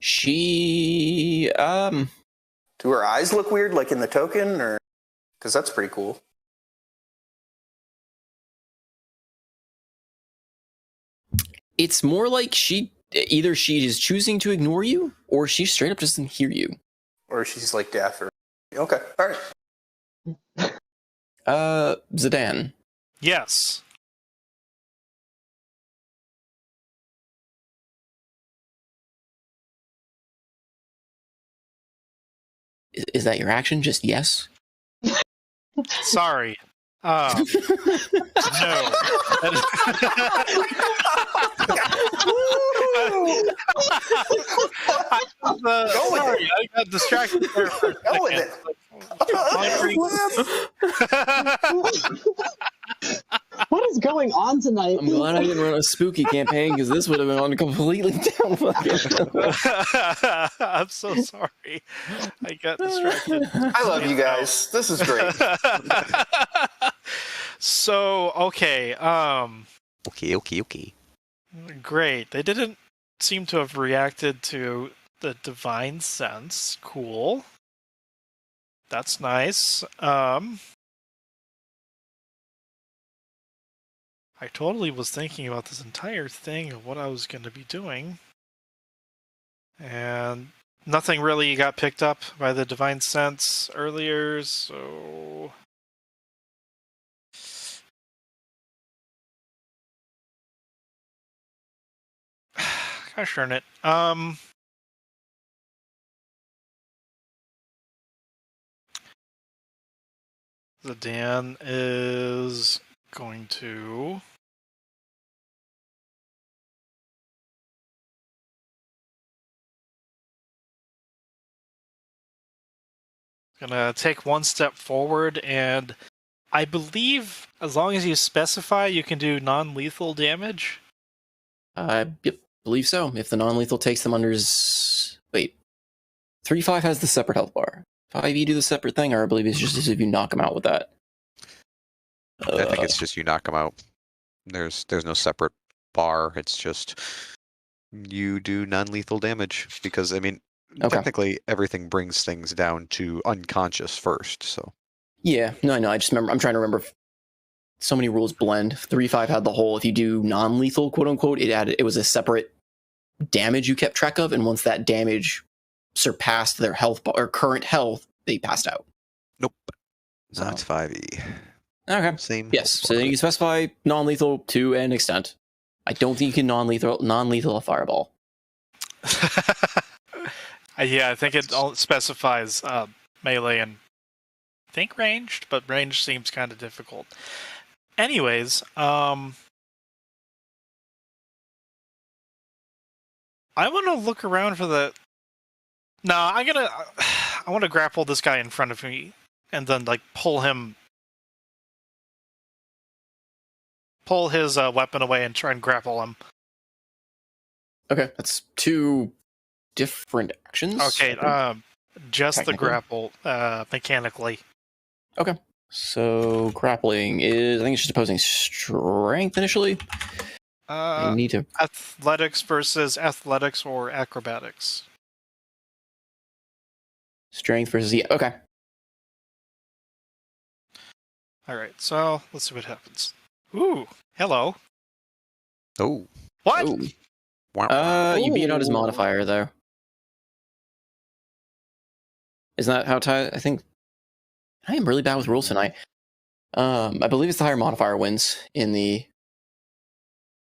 She. Do her eyes look weird, like in the token, or because that's pretty cool? It's more like either she is choosing to ignore you, or she straight up doesn't hear you. Or she's like deaf, or okay, all right. Zidane. Yes. Is that your action? Just yes? Sorry. No. Sorry, I got distracted there for a Go with second. What is going on tonight? I'm glad I didn't run a spooky campaign because this would have been on completely down. I'm so sorry. I got distracted. I love you guys. This is great. So, okay. Okay. Great. They didn't seem to have reacted to the divine sense. Cool. That's nice. I totally was thinking about this entire thing of what I was going to be doing. And nothing really got picked up by the divine sense earlier, so gosh darn it. The Dan is going to take one step forward, and I believe as long as you specify, you can do non-lethal damage. Yep, believe so. If the non-lethal takes them under... Wait. 3-5 has the separate health bar. 5e do the separate thing, or I believe it's just as if you knock him out with that. I think it's just you knock them out. There's no separate bar. It's just you do non-lethal damage because I mean technically everything brings things down to unconscious first. So yeah, no, I know. I just remember. I'm trying to remember. So many rules blend. 3.5 had the whole. If you do non-lethal, quote unquote, it was a separate damage you kept track of, and once that damage surpassed their health bar, or current health, they passed out. nope, So- not 5e. Okay. Same. Yes. So then you can specify non-lethal to an extent. I don't think you can non-lethal a fireball. Yeah, I think it all specifies melee and I think ranged, but range seems kind of difficult. Anyways, I want to look around for the. No, I want to grapple this guy in front of me, and then like pull his weapon away and try and grapple him. Okay, that's 2 different actions. Okay, just the Technically. grapple, mechanically. Okay. So grappling is, I think it's just opposing strength initially. I need to. Athletics versus athletics or acrobatics. Strength versus, yeah. Okay. Alright, so let's see what happens. Ooh, hello. Oh. What? Ooh. Wow. You beat out his Ooh. modifier though. Isn't that how tie? I think I am really bad with rules tonight. I believe it's the higher modifier wins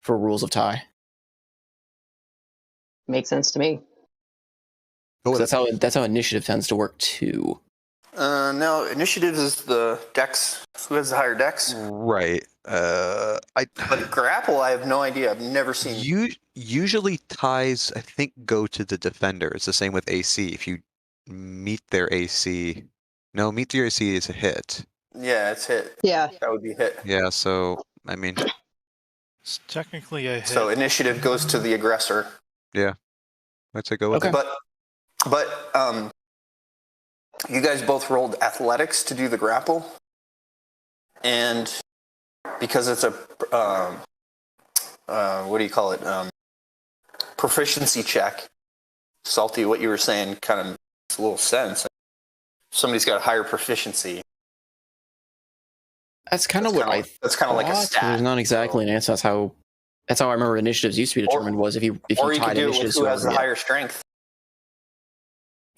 for rules of tie. Makes sense to me. Go 'Cause with that's how initiative tends to work too. No, initiative is the dex. Who has the higher dex? right. But grapple, I have no idea. I've never seen. Usually ties, I think, go to the defender. It's the same with AC. If you meet their AC, no, meet their AC is a hit. Yeah, it's hit. Yeah. That would be hit. Yeah. So I mean, It's technically a hit. So initiative goes to the aggressor. I'd say go with Okay. it. But you guys both rolled athletics to do the grapple, and because it's a what do you call it? Proficiency check. Salty, what you were saying kind of makes a little sense. Somebody's got a higher proficiency. That's kind of That's kind of like a thought. stat. There's not exactly an answer. That's how I remember initiatives used to be determined. Was if you Or you tied could do it with initiatives who to has the whoever- higher strength.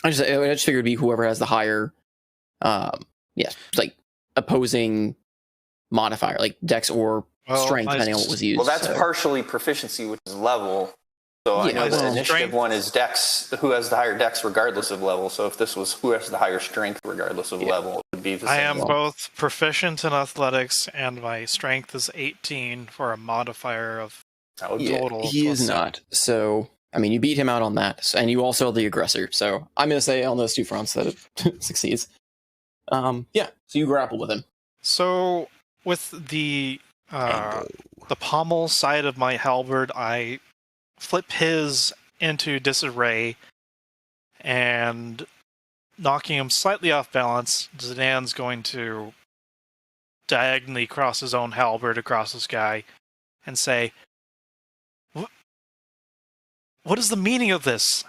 I just figured it'd be whoever has the higher, like opposing modifier, like dex or Well, strength, I depending on what was used. Well, that's so. partially proficiency, which is level. So I Yeah, know the well, initiative strength- one is dex, who has the higher dex regardless of level. So if this was who has the higher strength regardless of level, it would be the same. I am level. both proficient in athletics, and my strength is 18 for a modifier of That would be Yeah, total he plus is not. So, I mean, you beat him out on that, and you also are the aggressor. So, I'm going to say on those 2 fronts that it succeeds. Yeah, so you grapple with him. So with the pommel side of my halberd, I flip his into disarray and knocking him slightly off balance. Zidane's going to diagonally cross his own halberd across the sky and say, "What is the meaning of this?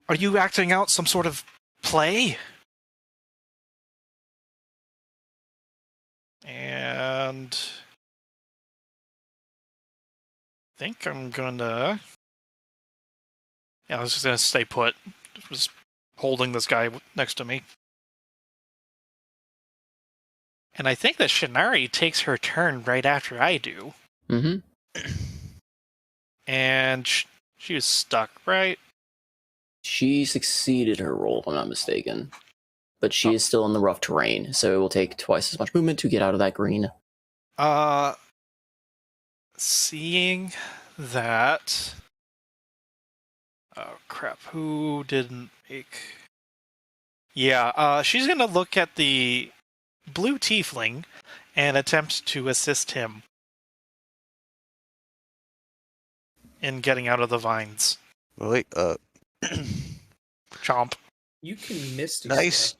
Are you acting out some sort of play?" And I think I'm gonna. Yeah, I was just gonna stay put. Just holding this guy next to me. And I think that Shinari takes her turn right after I do. Mm-hmm. And she was stuck, right? She succeeded her roll, if I'm not mistaken. But she is still in the rough terrain, so it will take twice as much movement to get out of that green. Seeing that. Oh crap! Who didn't make? Yeah, she's gonna look at the blue tiefling and attempt to assist him in getting out of the vines. Wait, Chomp. You can misty Nice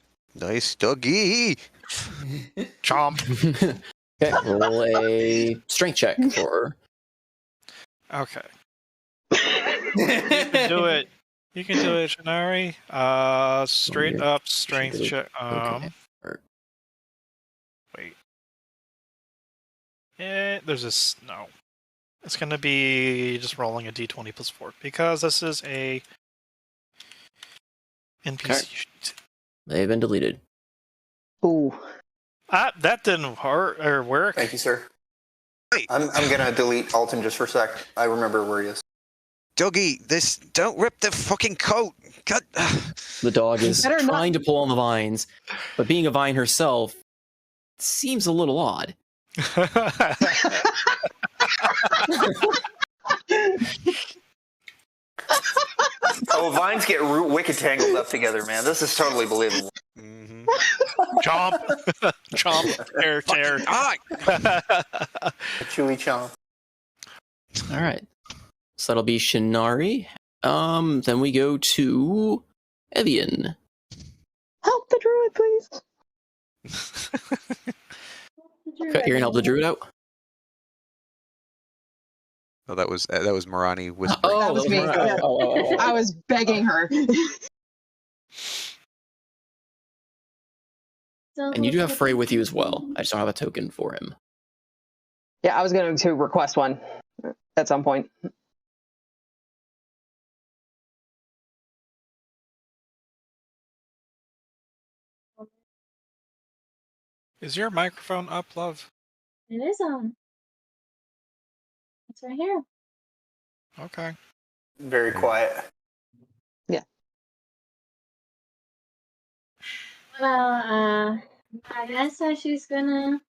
doggy. Chomp. Okay, roll a strength check for. Okay. stuff. You can do it. You can do it, Shinari. Straight Weird. up strength do it. check. Okay. Wait. There's this. No. It's going to be just rolling a d20 plus 4 because this is a NPC Okay. sheet. They've been deleted. Ooh. That didn't hurt or work. Thank you, sir. Wait. I'm gonna delete Alton just for a sec. I remember where he is. Doggy, don't rip the fucking coat. God. The dog is Better not- trying to pull on the vines, but being a vine herself seems a little odd. Oh, vines get wicked tangled up together, man. This is totally believable. Mhm. Chomp. Chomp. Tear. Ah! A chewy chomp. All right. So that'll be Shinari. Then we go to Evian. Help the druid, please. Okay, you're gonna help the druid out? Oh, that was Marani whispering. Oh, That was me. right. Oh. I was begging her. And you do have Frey with you as well. I just don't have a token for him. Yeah, I was going to request one at some point. Is your microphone up, love? It is on. It's right here. Okay. Very quiet. Well, I guess that she's gonna.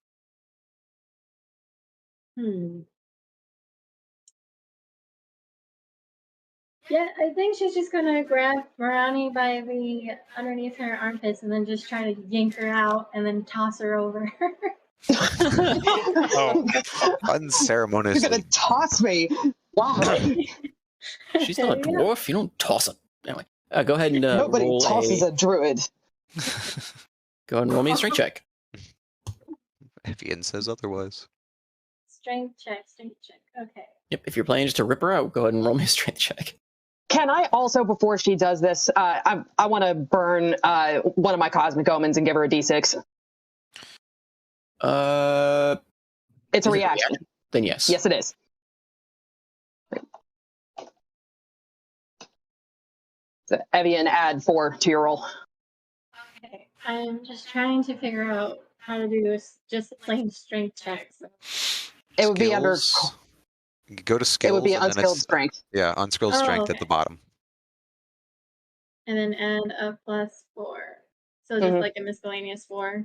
Yeah, I think she's just gonna grab Marani by the underneath her armpits and then just try to yank her out and then toss her over. Oh. You're Unceremoniously. going to toss me. Why? She's not a dwarf. You don't toss her. Anyway, go ahead and Nobody roll tosses a druid. Go ahead and roll me a strength check. Evian says otherwise. Strength check. Okay. Yep, if you're planning just to rip her out, go ahead and roll me a strength check. Can I also, before she does this, I want to burn one of my cosmic omens and give her a d6. It's a Is it reaction. Then yes. Yes, it is. So, Evian, add 4 to your roll. Okay. I'm just trying to figure out how to do just plain strength checks. It would be under. Skills. Go to skills. It would be and then unskilled it's- strength. Yeah, unskilled strength at the bottom. And then add a plus 4. So just like a miscellaneous 4.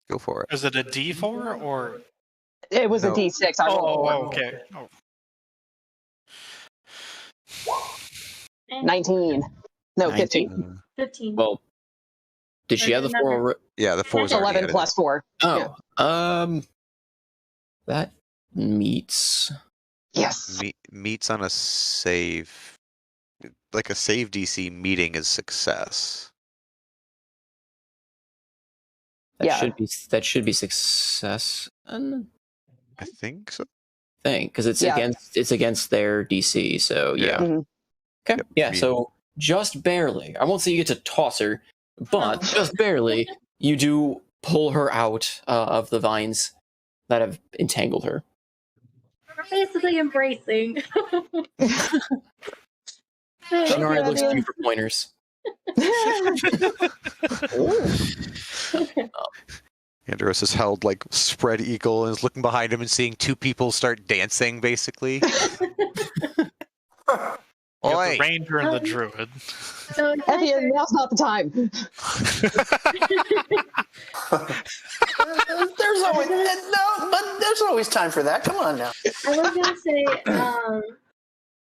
Go for it. Is it a D4 or? It was No. a d6. I rolled a 4. Okay. Oh. 19. No, 15. 19. 15. Well, did she have the 4? Yeah, the 4 is That's already 11 added. plus 4. Oh, that meets. Yes. Meets on a save. Like a save DC meeting is success. That should be success. I think so. Thing because it's Yeah. against their DC. So yeah. Mhm. Okay. Yep. Yeah. So just barely. I won't say you get to toss her, but just barely, you do pull her out of the vines that have entangled her. We're basically embracing. Shinari looks to you for pointers. Andros is held like spread eagle and is looking behind him and seeing 2 people start dancing, basically. You have Oi! the ranger and the druid. So Evian, now's not the time. There's always time for that. Come on now. I was gonna say,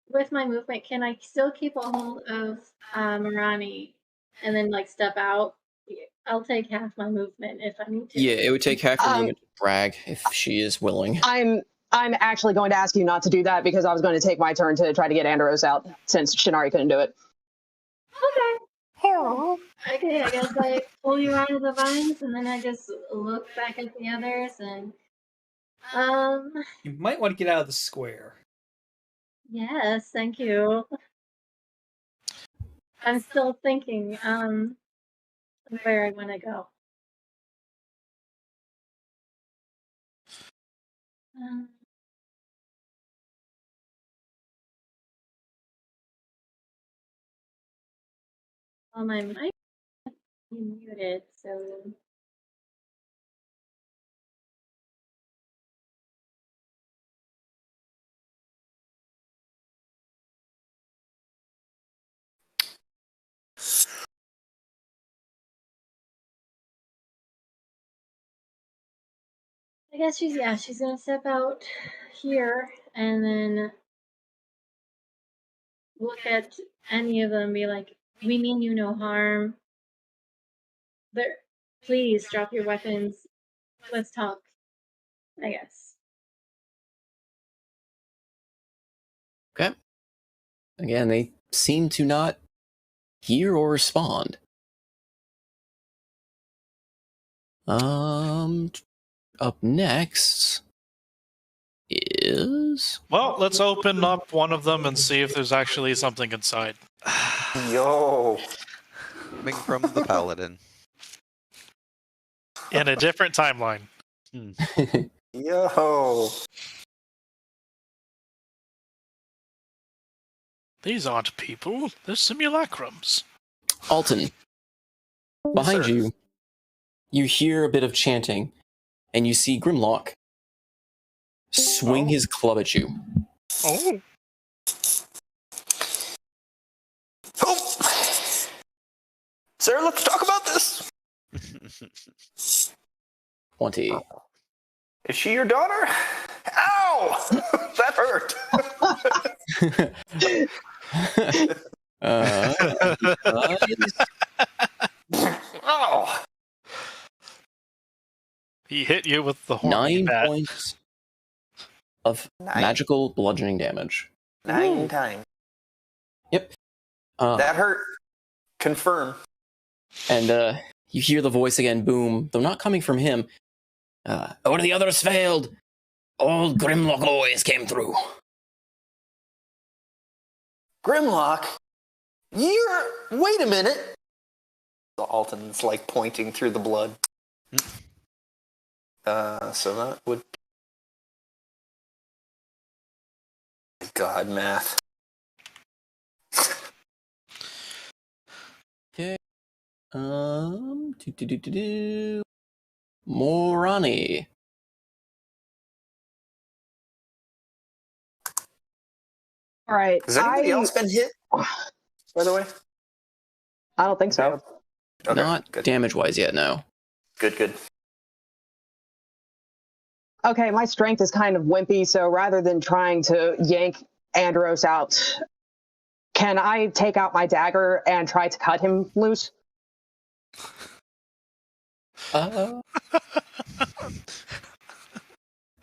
with my movement, can I still keep a hold of Marani and then like step out? I'll take half my movement if I need to. Yeah, it would take half your movement to brag if she is willing. I'm actually going to ask you not to do that because I was going to take my turn to try to get Andros out since Shinari couldn't do it. Okay. Okay, I guess I pull you out of the vines, and then I just look back at the others, and You might want to get out of the square. yes, thank you. I'm still thinking where I want to go. My mic is muted, so I guess she's gonna step out here and then look at any of them and be like, we mean you no harm. There, please drop your weapons. Let's talk, I guess. Okay. Again, they seem to not hear or respond. Up next is... Well, let's open up one of them and see if there's actually something inside. Yo. Coming from the paladin. In a different timeline. Yo. These aren't people, they're simulacrums. Alton, behind Sir. you hear a bit of chanting, and you see Grimlock swing his club at you. Oh. Oh. Sir, let's talk about this. 20. Is she your daughter? Ow! That hurt. Oh. He hit you with the horn. 9 points of magical bludgeoning damage. 9 times. Yep. That hurt. Confirm. And you hear the voice again boom, though not coming from him. Or the others failed. Old Grimlock always came through. Grimlock? Wait a minute. Alton's like pointing through the blood. So that would... God, math. Okay. Morani. All right. Has anybody else been hit, by the way? I don't think so. Okay, Not good. damage-wise yet, no. Good. Okay, my strength is kind of wimpy, so rather than trying to yank Andros out, can I take out my dagger and try to cut him loose? I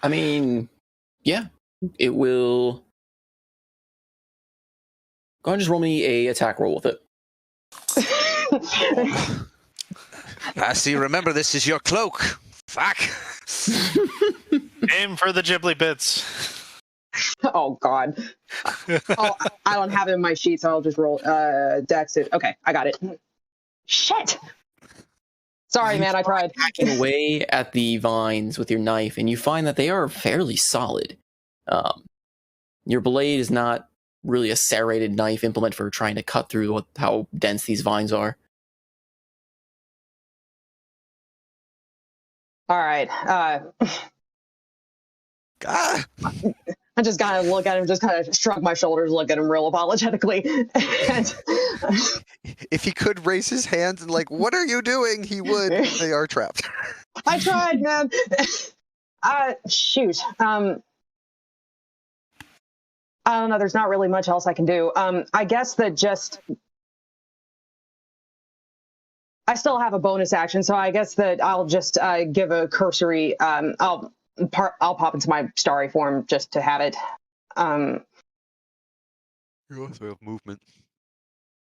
mean, yeah. It will... Go ahead and just roll me a attack roll with it. I see. Remember, this is your cloak. Fuck. Aim for the Ghibli bits. Oh, God. Oh, I don't have it in my sheet, so I'll just roll dex it. Okay, I got it. Shit! Sorry, man, I tried. Hacking away at the vines with your knife, and you find that they are fairly solid. Your blade is not really a serrated knife implement for trying to cut through how dense these vines are. All right. Ah. I just kind of look at him, just kind of shrug my shoulders, look at him real apologetically. And If he could raise his hands and like, what are you doing? He would. They are trapped. I tried, man. Shoot. I don't know. There's not really much else I can do. I guess that just... I still have a bonus action, so I guess that I'll just give a cursory... I'll pop into my starry form just to have it. You also have movement.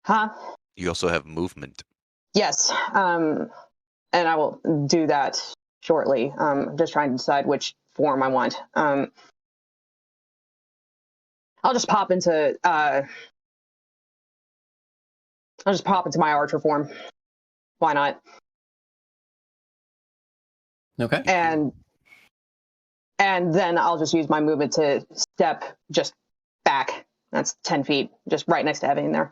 Huh? You also have movement. Yes, and I will do that shortly. I'm just trying to decide which form I want. I'll just pop into my archer form. Why not? Okay. And then I'll just use my movement to step just back. That's 10 feet, just right next to Evan there.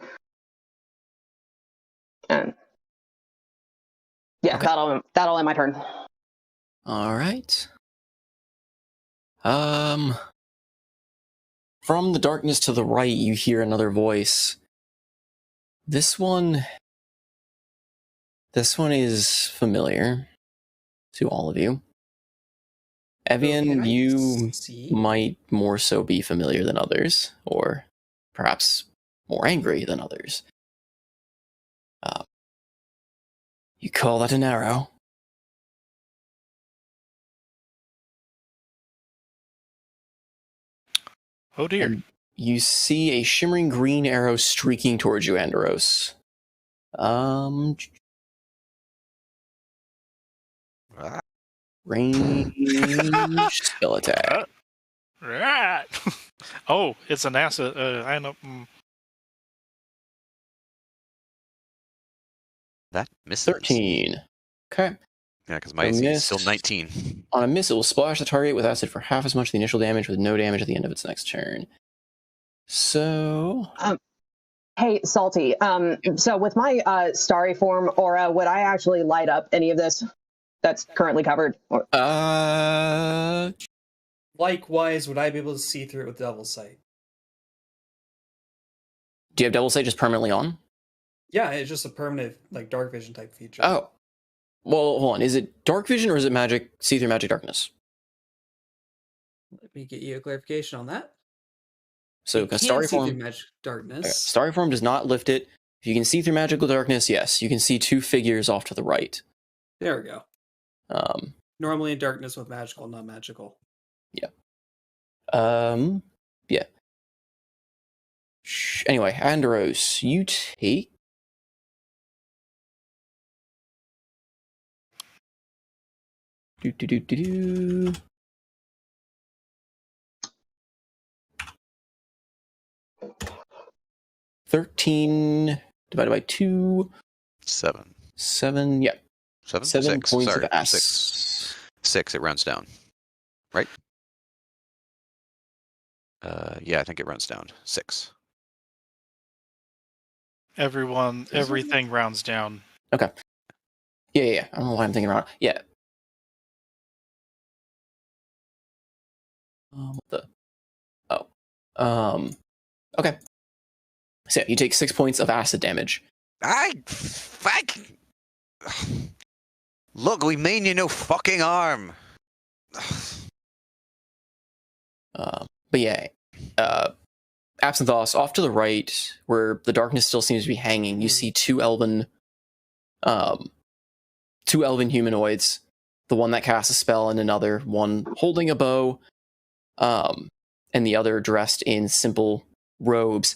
And yeah, Okay. that'll end my turn. All right. From the darkness to the right, you hear another voice. This one is familiar to all of you. Evian, can I you see? might more so be familiar than others, or perhaps more angry than others. You call that an arrow? Oh dear. And you see a shimmering green arrow streaking towards you, Andros. Range skill attack. Right. Oh, it's an acid. I know. That misses. 13. Okay. Yeah, because my AC is still miss. 19. On a miss, it will splash the target with acid for half as much of the initial damage with no damage at the end of its next turn. So... Hey, Salty. So with my starry form aura, would I actually light up any of this that's currently covered? Or... Likewise, would I be able to see through it with Devil Sight? Do you have Devil Sight just permanently on? Yeah, it's just a permanent, like, dark vision type feature. Oh. Well, hold on. Is it dark vision or is it magic, see through magic darkness? Let me get you a clarification on that. So, You because can't starry see through form... magic darkness. Okay. Starry form does not lift it. If you can see through magical darkness, yes. You can see two figures off to the right. There we go. Um... Normally in darkness with magical, not magical. Yeah. Yeah. Anyway, Andros, you take... Do. 13 divided by 2. 7. 7, yeah. 7? 7 6. points Sorry, of acid. 6, it rounds down. Right? Yeah, I think it rounds down. 6. Everything rounds down. Okay. Yeah. I don't know why I'm thinking around. Yeah. Okay. So yeah, you take 6 points of acid damage. Look, we mean you no fucking harm. But yeah, Absinthos, off to the right, where the darkness still seems to be hanging, you see two elven humanoids. The one that casts a spell and another one holding a bow, and the other dressed in simple robes.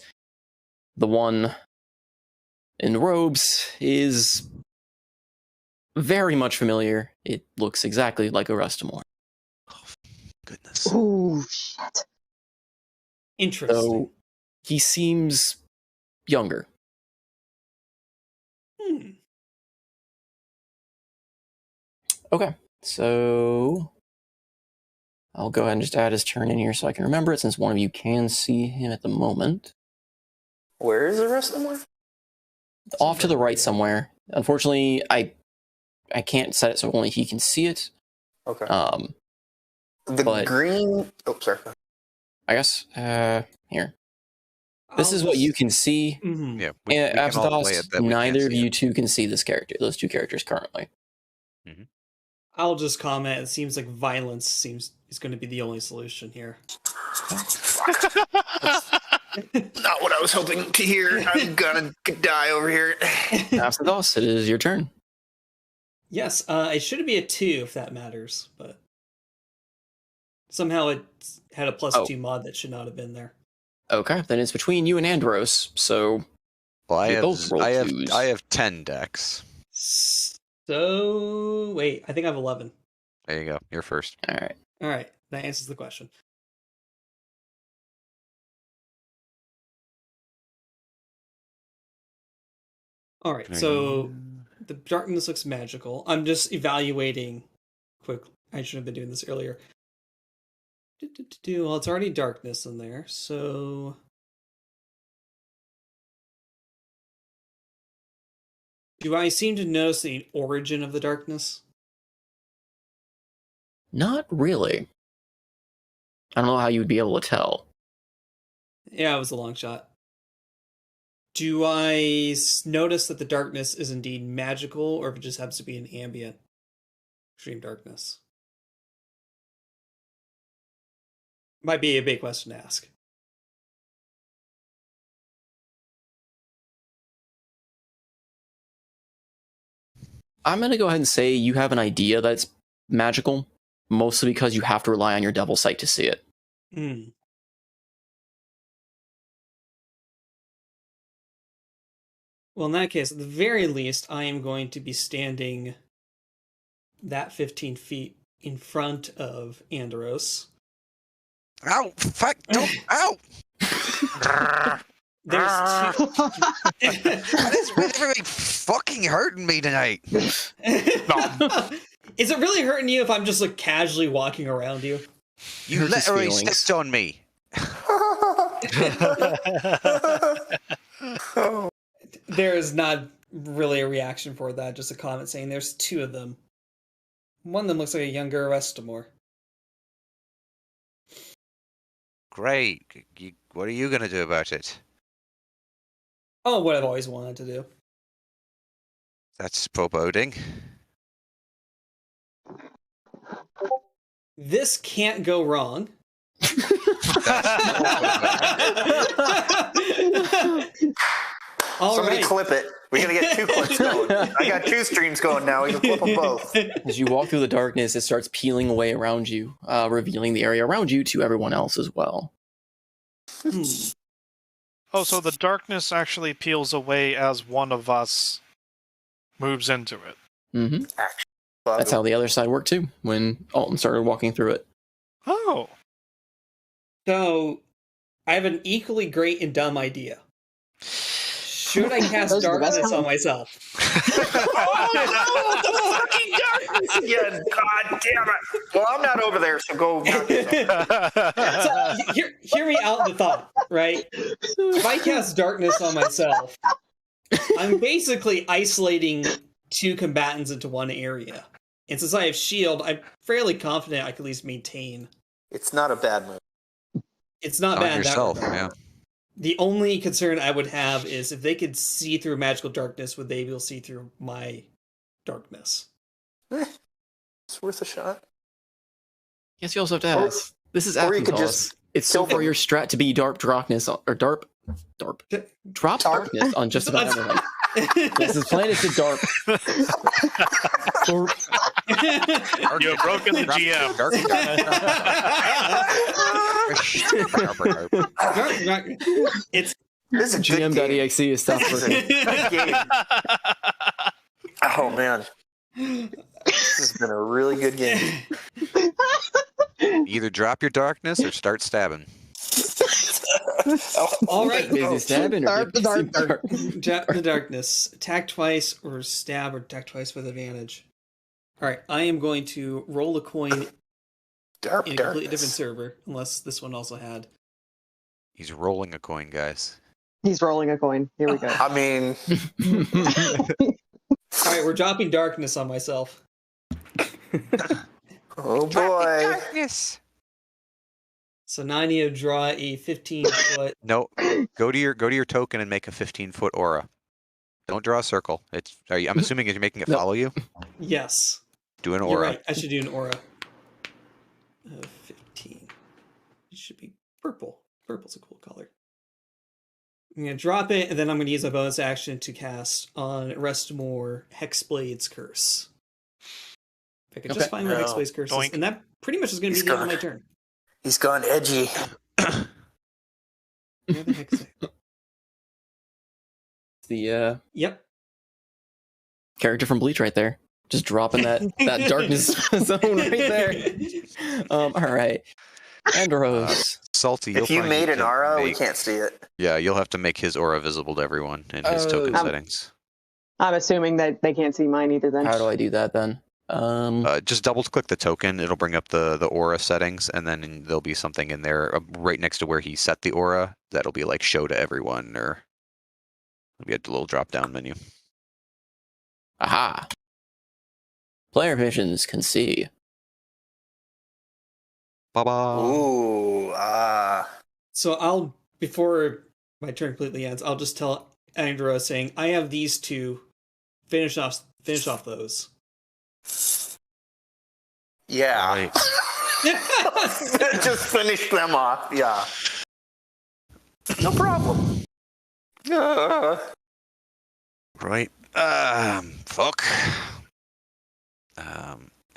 The one in robes is very much familiar. It looks exactly like Orestamore. Oh, goodness. Ooh, shit. Interesting. So he seems younger. Okay, so I'll go ahead and just add his turn in here so I can remember it, since one of you can see him at the moment. Where is the rest of them? Off to the right somewhere. Unfortunately, I can't set it so only he can see it. Okay. But green... Oh, sorry. I guess, here. This is what you can see. Mm-hmm. Yeah, we can all play it. That we Neither can't of see you it. two can see this character, those two characters currently. Mm-hmm. I'll just comment. It seems like violence is going to be the only solution here. Not what I was hoping to hear. I'm gonna die over here. Absinthos, it is your turn. Yes, it should be a 2 if that matters, but somehow it had a +2 mod that should not have been there. Okay, then it's between you and Andros, so Well, They both roll twos. I have 10 decks. So wait, I think I have 11. There you go. You're first. All right. All right, that answers the question. All right, so the darkness looks magical. I'm just evaluating quick. I should have been doing this earlier. Well, it's already darkness in there, so do I seem to notice the origin of the darkness? Not really. I don't know how you would be able to tell. Yeah, it was a long shot. Do I notice that the darkness is indeed magical, or if it just happens to be an ambient extreme darkness? Might be a big question to ask. I'm going to go ahead and say you have an idea that's magical, mostly because you have to rely on your devil sight to see it. Hmm. Well, in that case, at the very least, I am going to be standing that 15 feet in front of Andros. Ow! Fuck! Don't! Ow! There's two... That is really fucking hurting me tonight. Is it really hurting you if I'm just like casually walking around you? You Hurts his literally feelings. stepped on me. There is not really a reaction for that, just a comment saying there's two of them. One of them looks like a younger Restamore. Great. What are you gonna do about it? Oh, what I've always wanted to do. That's foreboding. This can't go wrong. All Somebody right. clip it. We're going to get 2 clips going. I got 2 streams going now. We can clip them both. As you walk through the darkness, it starts peeling away around you, revealing the area around you to everyone else as well. Oh, so the darkness actually peels away as one of us moves into it. Mm-hmm. That's how the other side worked too, when Alton started walking through it. Oh. So, I have an equally great and dumb idea. Should I cast Those are the best darkness on myself? Oh, no! The fucking darkness again! God damn it! Well, I'm not over there, so go. So, hear me out the thought, right? If I cast darkness on myself, I'm basically isolating 2 combatants into one area. And since I have shield, I'm fairly confident I can at least maintain. It's not a bad move. It's not On bad. in that yourself, regard. yeah. The only concern I would have is if they could see through magical darkness, would they be able to see through my darkness? It's worth a shot. Yes, you also have to ask. This is or you could Appentos. just It's so kill for them. your strat to be dark darkness or drop darkness on just about everything. Yes, his plan is to dark. You have broken the GM. It's This is a good game. GM.exe is tough for him. Good game. Oh, man. This has been a really good game. Either drop your darkness or start stabbing. all right. Busy stabbing or Dark. Drop the darkness. Attack twice or stab or attack twice with advantage. All right. I am going to roll a coin Dark in a completely different darkness. server, unless this one also had. He's rolling a coin, guys. He's rolling a coin. Here we go. I mean, All right, we're dropping darkness on myself. oh boy. Darkness. So now I need to draw a 15-foot. No, go to your token and make a 15-foot aura. Don't draw a circle. I'm assuming you're making it No. follow you. Yes, Do an you're aura. right. I should do an aura. 15. It should be purple. Purple's a cool color. I'm gonna drop it, and then I'm gonna use a bonus action to cast on Restamore Hexblade's Curse. If I could just Okay. find where No. Hexblade's Curse is, Doink. and that pretty much is gonna be He's the end of gone. my turn. He's gone edgy. Where the heck is it? The Yep. character from Bleach right there. Just dropping that darkness zone right there. All right. Andros. Salty, you'll If you find made an can aura, we make- can't see it. Yeah, you'll have to make his aura visible to everyone in his token Oh. settings. I'm assuming that they can't see mine either then. How do I do that then? Just double click the token. It'll bring up the aura settings, and then there'll be something in there right next to where he set the aura that'll be like show to everyone, or it'll be a little drop down menu. Aha. Player visions can see. Ba-ba. Ooh, So I'll, before my turn completely ends, I'll just tell Andros saying, I have these two. Finish off those. yeah. Right. Just finish them off. Yeah. No problem. Right. Fuck.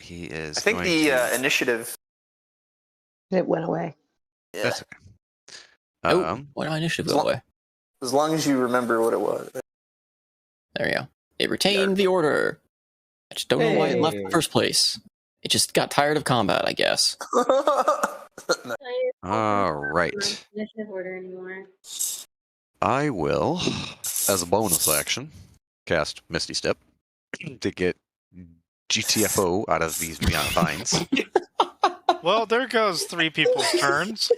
He is. I think going the to... initiative. It went away. Yeah, That's okay. Oh, why did my initiative go As lo- away? as long as you remember what it was. There we go. It retained the order. I just don't know why it left in the Hey. first place. It just got tired of combat, I guess. All right. Initiative order anymore. I will, as a bonus action, cast Misty Step to get GTFO out of these vines. Well, there goes 3 people's turns.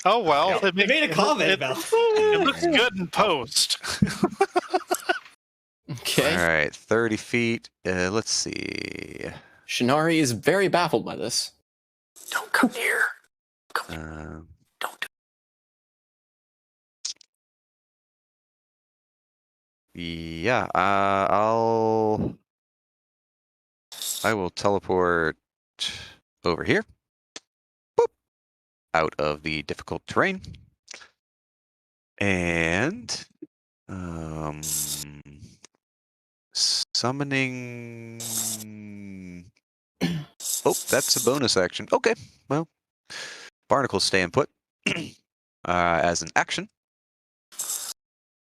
Oh well, They made a comment about it looks good in post. Okay. All right, 30 feet. Let's see. Shinari is very baffled by this. Don't come near. Um, Don't. yeah, I will teleport over here. Boop. Out of the difficult terrain. And summoning. Oh, that's a bonus action. Okay, well, barnacles stay in put. As an action,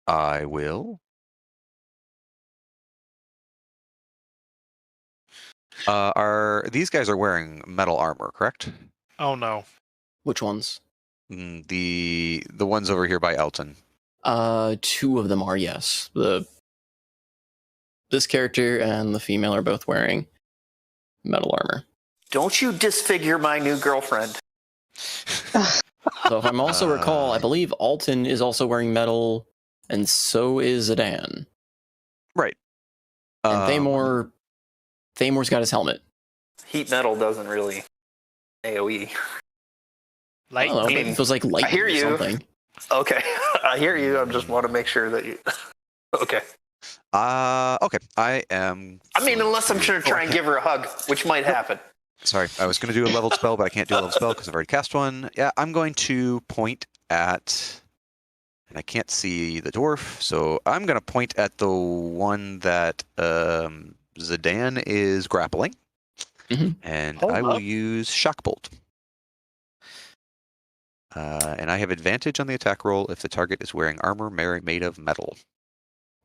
I will. These guys are wearing metal armor, correct? Oh no. Which ones? The ones over here by Elton. 2 of them are, yes. This character and the female are both wearing metal armor. Don't you disfigure my new girlfriend. So if I'm also recall, I believe Alton is also wearing metal, and so is Zidane. Right. And Thamor's got his helmet. Heat metal doesn't really AoE. Light. I don't know, mean, maybe it feels like lightning hear or you. something. Okay, I hear you. I just want to make sure that you. Okay. Okay. I am. I mean, unless I'm going to try and give her a hug, which might happen. Sorry, I was going to do a leveled spell, but I can't do a leveled spell because I've already cast one. Yeah, I'm going to point at, and I can't see the dwarf, so I'm going to point at the one that Zidane is grappling, and Hold I will up. use Shock Bolt. And I have advantage on the attack roll if the target is wearing armor made of metal.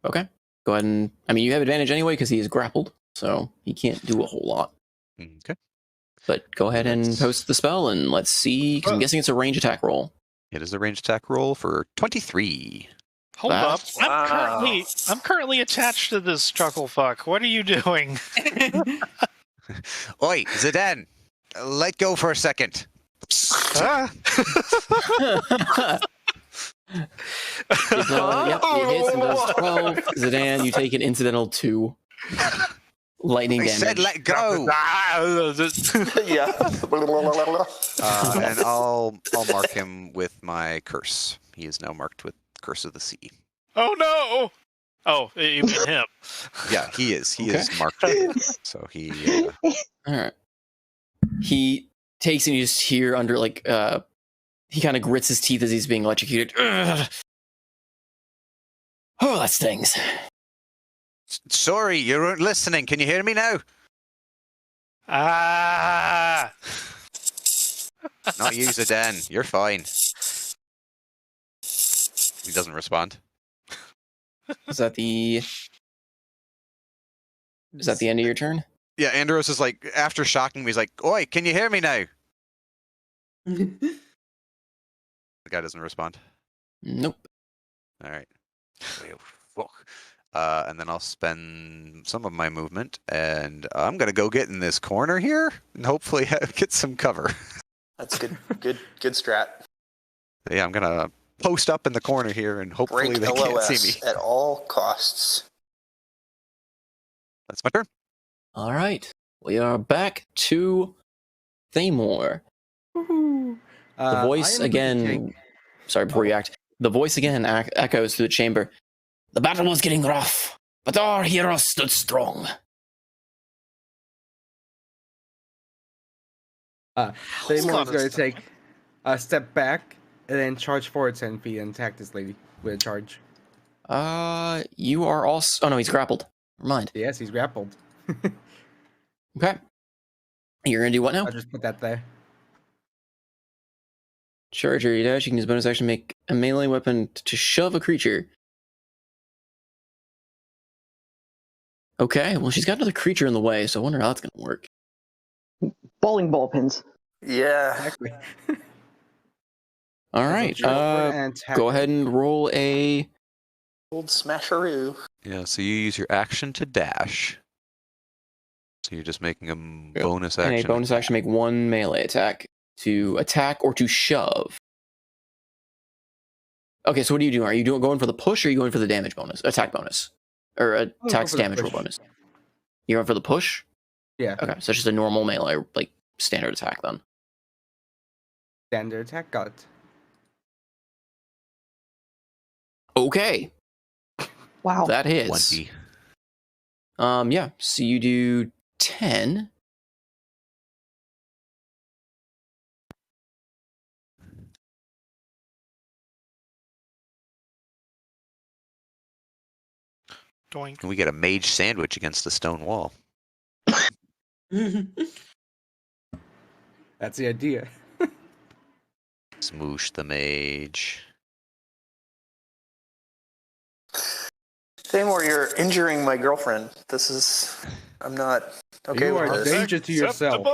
Okay. Go ahead and... I mean, you have advantage anyway because he is grappled, so he can't do a whole lot. Okay. But go ahead and post the spell, and let's see, because I'm guessing it's a range attack roll. It is a ranged attack roll for 23. Hold up. Wow. I'm currently attached to this chuckle fuck. What are you doing? Oi, Zidane, let go for a second. Ah. Yep, it hits and does 12. Zidane, you take an incidental 2 lightning I damage. said let go. Yeah. And I'll mark him with my curse. He is now marked with Curse of the Sea. Oh no! Oh, you mean him? Yeah, he is. He is marked. So he. All right. He takes and you just hear under like he kind of grits his teeth as he's being electrocuted. Ugh. Oh, that stings. Sorry, you weren't listening. Can you hear me now? Ah! Not you, Zidane. You're fine. He doesn't respond. Is that the end of your turn? Yeah, Andros is like, after shocking me, he's like, "Oi, can you hear me now?" The guy doesn't respond. Nope. All right. Well, fuck. And then I'll spend some of my movement, and I'm gonna go get in this corner here, and hopefully get some cover. That's good. Good strat. Yeah, I'm gonna post up in the corner here, and hopefully Break they can't see me. LOS at all costs. That's my turn. All right. We are back to Thamor. The voice again. Sorry, before you act. The voice again echoes through the chamber. The battle was getting rough, but our heroes stood strong. Thamor is going to take a step back and then charge forward 10 feet and attack this lady with a charge. You are also. Oh no, he's grappled. Never mind. Yes, he's grappled. Okay. You're gonna do what now? I'll just put that there. Charge or dash. You can use bonus action to make a melee weapon to shove a creature. Okay, well, she's got another creature in the way, so I wonder how that's going to work. Bowling ball pins. Yeah. Exactly. All right, go ahead and roll a... Old smasheroo. Yeah, so you use your action to dash. So you're just making a bonus action. And a bonus action, make one melee attack to attack or to shove. Okay, so what are you doing? Are you going for the push, or are you going for the damage bonus, attack bonus, or attack's damage roll bonus? You're going for the push? Yeah. Okay, so it's just a normal melee, like standard attack then. Standard attack, got it. Okay. Wow. That hits. 20. Yeah, so you do 10. Doink. Can we get a mage sandwich against the stone wall? That's the idea. Smoosh the mage. Thamor, you're injuring my girlfriend. I'm not okay You with are a this. danger to yourself.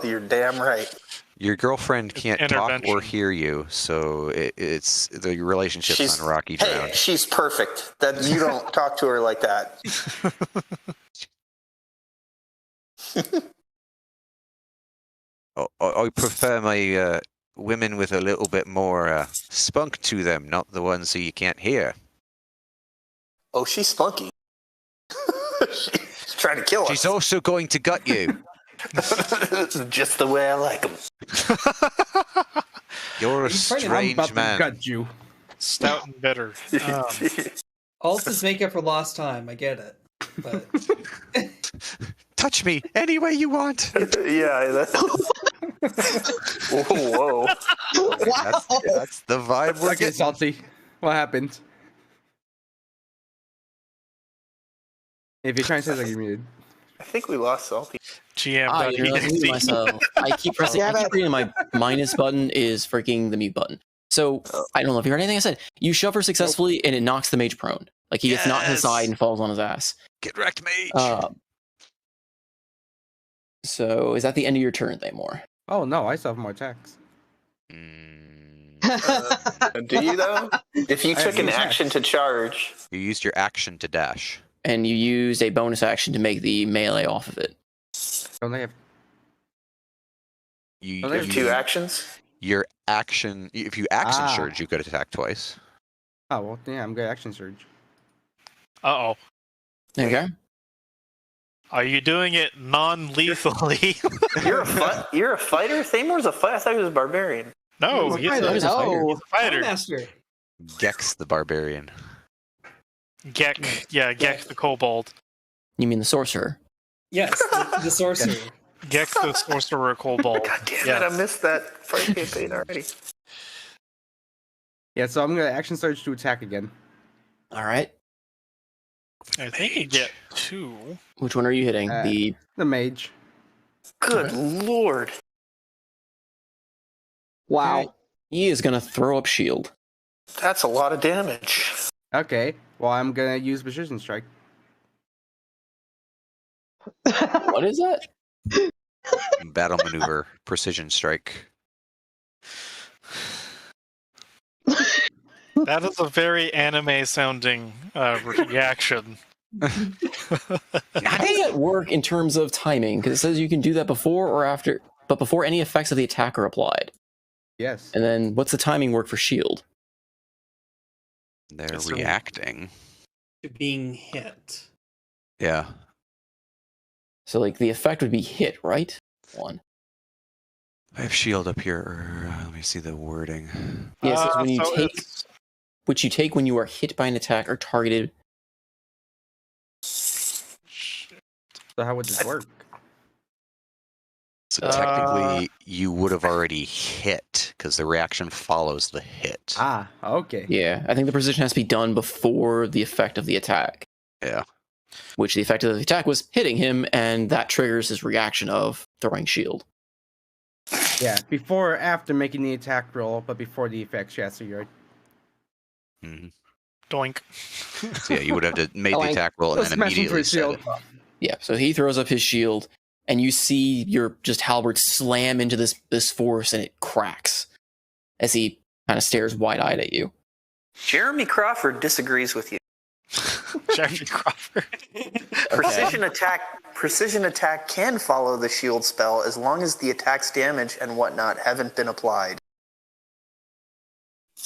You're damn right. Your girlfriend can't talk or intervention. hear you, so it's the relationship's on rocky ground. Hey, she's perfect. That you don't talk to her like that. I prefer my women with a little bit more spunk to them, not the ones who you can't hear. Oh, she's spunky. She's trying to kill us. She's also going to gut you. This is just the way I like them. You're a I'm strange about to man. gut you. Stout and bitter. Alt is make up for lost time. I get it. But Touch me any way you want. Yeah. Whoa. That's the vibe we're Okay, getting. Salty. What happened? If you're trying to say that, you're muted. I think we lost Salty. GM. You know, I muted myself. I keep pressing. I keep reading my minus button is freaking the mute button. So I don't know if you heard anything I said. You shove her successfully, and it knocks the mage prone. Like he gets knocked to the side and falls on his ass. Get wrecked, mage. So is that the end of your turn, Thamor? Oh no, I still have more attacks. Do you though? If you took an action to charge, You used your action to dash. And you used a bonus action to make the melee off of it. Don't I have? You Oh, you have two actions. Your action. If you action Ah. surge, you could attack twice. Oh well, yeah, I'm good. Action surge. Uh-oh. Okay. Are you doing it non-lethally? You're a fighter. Thamor's a fighter. I thought he was a barbarian. No, he's That a is a fighter. No. fighter. Master. Gex the barbarian. Gek, yeah, Gek the kobold. You mean the sorcerer? Yes, the sorcerer. Gek the sorcerer kobold. God damn Yeah. it! I missed that fight campaign already. Yeah, so I'm gonna action surge to attack again. All right. I think you get two. Which one are you hitting? The The mage. Good lord. Wow. he is gonna throw up shield. That's a lot of damage. Okay. Well, I'm gonna use precision strike. What is that? Battle maneuver, precision strike. That is a very anime sounding reaction. How does that work in terms of timing? Because it says you can do that before or after, but before any effects of the attack are applied. Yes. And then what's the timing work for shield? They're It's a- reacting. To being hit. Yeah. So like the effect would be hit, right? One. I have shield up here. Let me see the wording. Yeah, it says when you so take, it's- which you take when you are hit by an attack or targeted. So how would this work? So technically, you would have already hit because the reaction follows the hit. Ah, okay. Yeah, I think the precision has to be done before the effect of the attack. Yeah. Which the effect of the attack was hitting him, and that triggers his reaction of throwing shield. Yeah, before or after making the attack roll, but before the effects. Yeah, so you're right. Mhm. Doink. So yeah, you would have to make the Like, attack roll and let's then smash him for immediately his set shield. it. Yeah, so he throws up his shield, and you see your just halberd slam into this force, and it cracks as he kind of stares wide-eyed at you. Jeremy Crawford disagrees with you. Jeremy Crawford. Precision attack can follow the shield spell as long as the attack's damage and whatnot haven't been applied.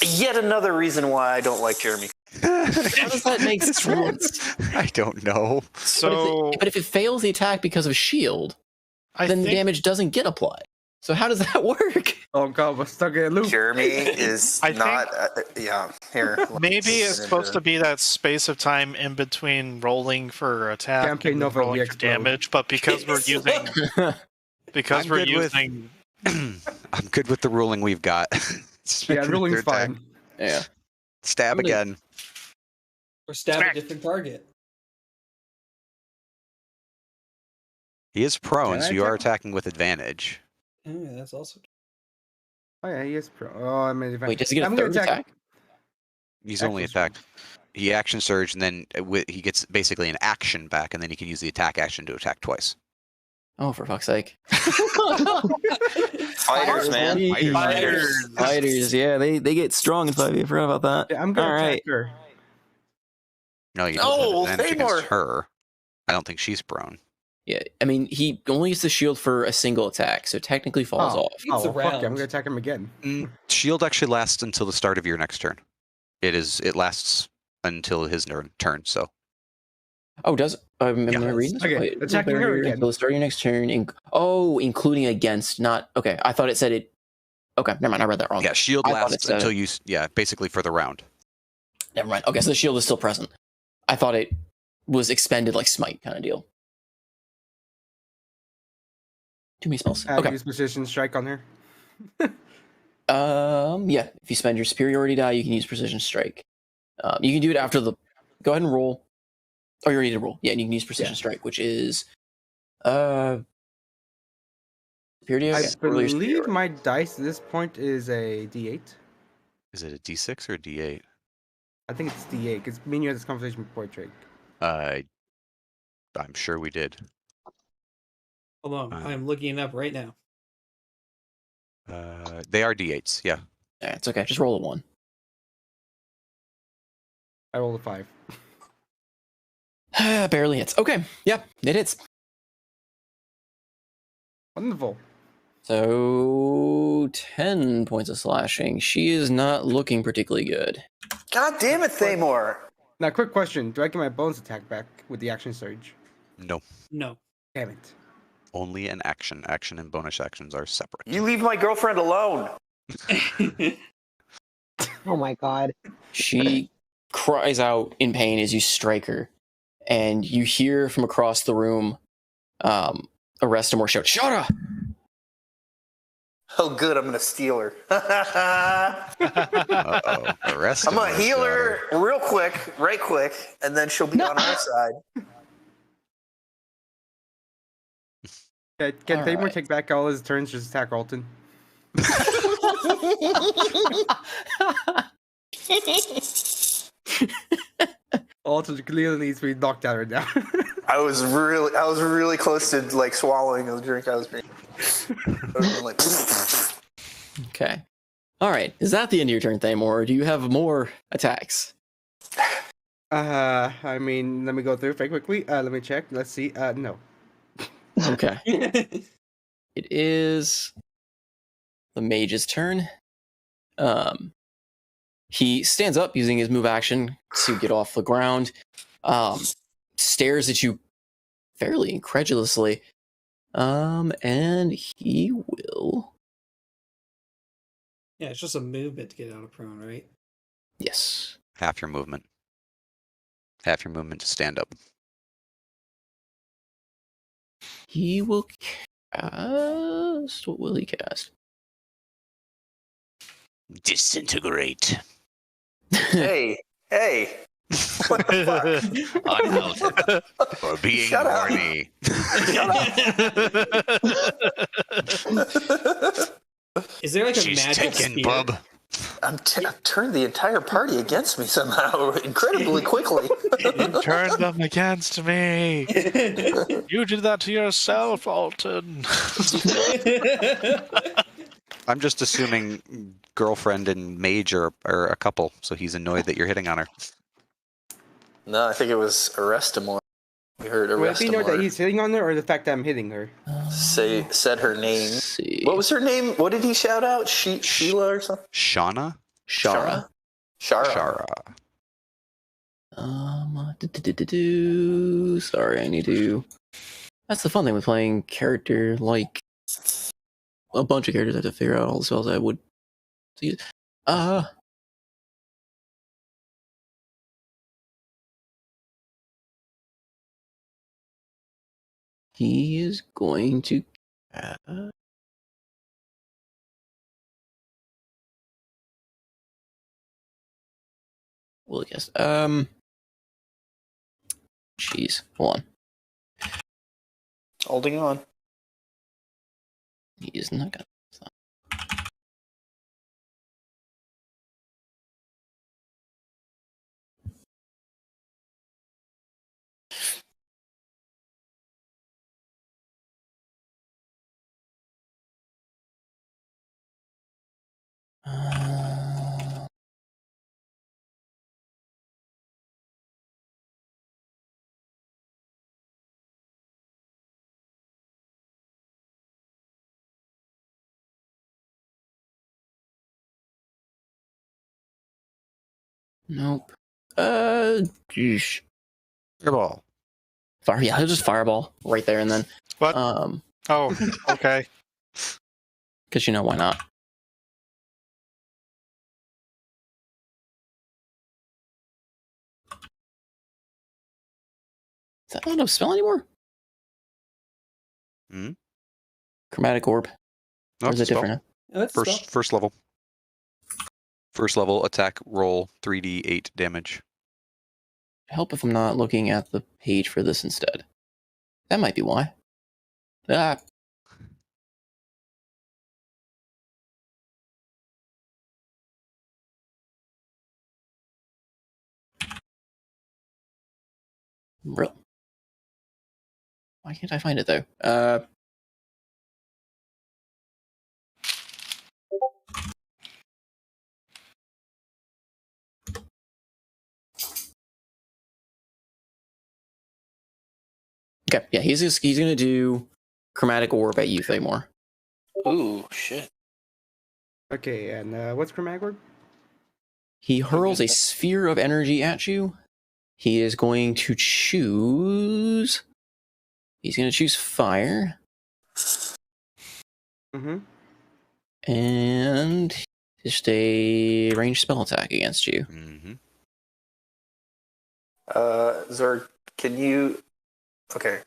Yet another reason why I don't like Jeremy. How does that make sense? I don't know. So But if it fails the attack because of shield, I then the think damage doesn't get applied. So how does that work? Oh god, we're stuck in a loop. Jeremy is I not. Yeah, here. maybe it's supposed to be that space of time in between rolling for attack Campaign and then Nova, we rolling for explode. damage, but because we're using I'm good with- using I'm good with the ruling we've got. Yeah, ruling's Third attack. fine. Yeah. Stab I'm gonna- again. Or stab Smack. a different target. He is prone, Can I so you are attack? attacking with advantage. Oh, yeah, that's also. Oh yeah, he is pro. Oh, I made it. Wait, does he get a I'm gonna third attack? He's only Action attacked. He action surge, and then he gets basically an action back, and then he can use the attack action to attack twice. Oh, for fuck's sake. Fighters, man. Fighters, yeah, they get strong in 5e. I forgot about that. Yeah, I'm gonna All attack right. her. No, you Oh, don't have advantage against Seymour. her. I don't think she's prone. Yeah, I mean, he only uses the shield for a single attack, so it technically falls Oh. off. It's Oh, a well, fuck round. it, I'm gonna attack him again. Shield actually lasts until the start of your next turn. It lasts until his turn. So Oh, does am Yeah. I reading this? Okay, Wait, attacking her barrier again. Until the start of your next turn. Including against, not... Okay, I thought it said it... Okay, never mind, I read that wrong. yeah, shield I thought it lasts said- until you. Yeah, basically for the round. Never mind. Okay, so the shield is still present. I thought it was expended like smite kind of deal. Too many spells. I Okay. use precision strike on her. Yeah. If you spend your superiority die, you can use precision strike. You can do it after the. Go ahead and roll. Oh, you already did roll. Yeah, and you can use precision strike, which is superiority. I Okay, roll your believe superiority. my dice at this point is a D8. Is it a D6 or a D8? I think it's D8 because me and you had this conversation before, Drake. I'm sure we did. Hold on, I'm looking it up right now. They are D8s. Yeah. Yeah, it's okay. Just roll a 1. I rolled a 5. Barely hits. Okay. Yeah, it hits. Wonderful. So 10 points of slashing. She is not looking particularly good. God damn it, Thamor. Now, quick question: do I get my bonus attack back with the action surge? No. No. Damn it! Only an action. Action and bonus actions are separate. You leave my girlfriend alone. Oh my god. She cries out in pain as you strike her, and you hear from across the room Arestamore shout, "Shara!" Oh, good. I'm gonna steal her. Uh-oh. Arrest I'm gonna heal her real quick, right quick, and then she'll be on our side. Can All Thamor right. take back all his turns just attack Alton? Walter clearly needs to be knocked out right now. I was really close to like swallowing the drink I was drinking. I was like, Okay. All right. Is that the end of your turn, Thamor, or do you have more attacks? I mean, let me go through very quickly. Let me check. Let's see. No. Okay. It is the mage's turn. He stands up using his move action to get off the ground. Stares at you fairly incredulously. And he will. Yeah, it's just a movement to get out of prone, right? Yes. Half your movement. Half your movement to stand up. He will cast. What will he cast? Disintegrate. hey. What the fuck? Unmelted. For being Shut up. horny. Is there like a She's magic taken, spear? bub. I've turned the entire party against me somehow, incredibly quickly. You turned them against me. You did that to yourself, Alton. I'm just assuming girlfriend and mage are a couple, so he's annoyed that you're hitting on her. No, I think it was Arrestamore. We heard Would it be know that Arrestamore he's hitting on her, or the fact that I'm hitting her? said her name. Let's see. What was her name? What did he shout out? Sheila or something? Shauna? Shara. Shara. Sorry, I need to. That's the fun thing with playing character, like a bunch of characters. I have to figure out all the spells I would use. He is going to. Well, yes. Jeez. Hold on. Holding on. He is not gonna. Nope. Geesh. Fireball. Yeah, he'll just fireball right there and then. What? Oh, okay. Because you know why not? Is that not a spell anymore? Hmm? Chromatic orb. No, Or is it it's a spell. different? Oh, that's a spell. First level. First level attack roll 3d8 damage. Help if I'm not looking at the page for this instead. That might be why. Ah. Real. Why can't I find it though? Okay, yeah, he's gonna do chromatic orb at you, Thamor. Ooh, shit. Okay, and what's chromatic orb? He hurls a sphere of energy at you. He is going to choose. He's going to choose fire, Mm-hmm. and just a ranged spell attack against you. Mm-hmm. Zorg, can you? Okay.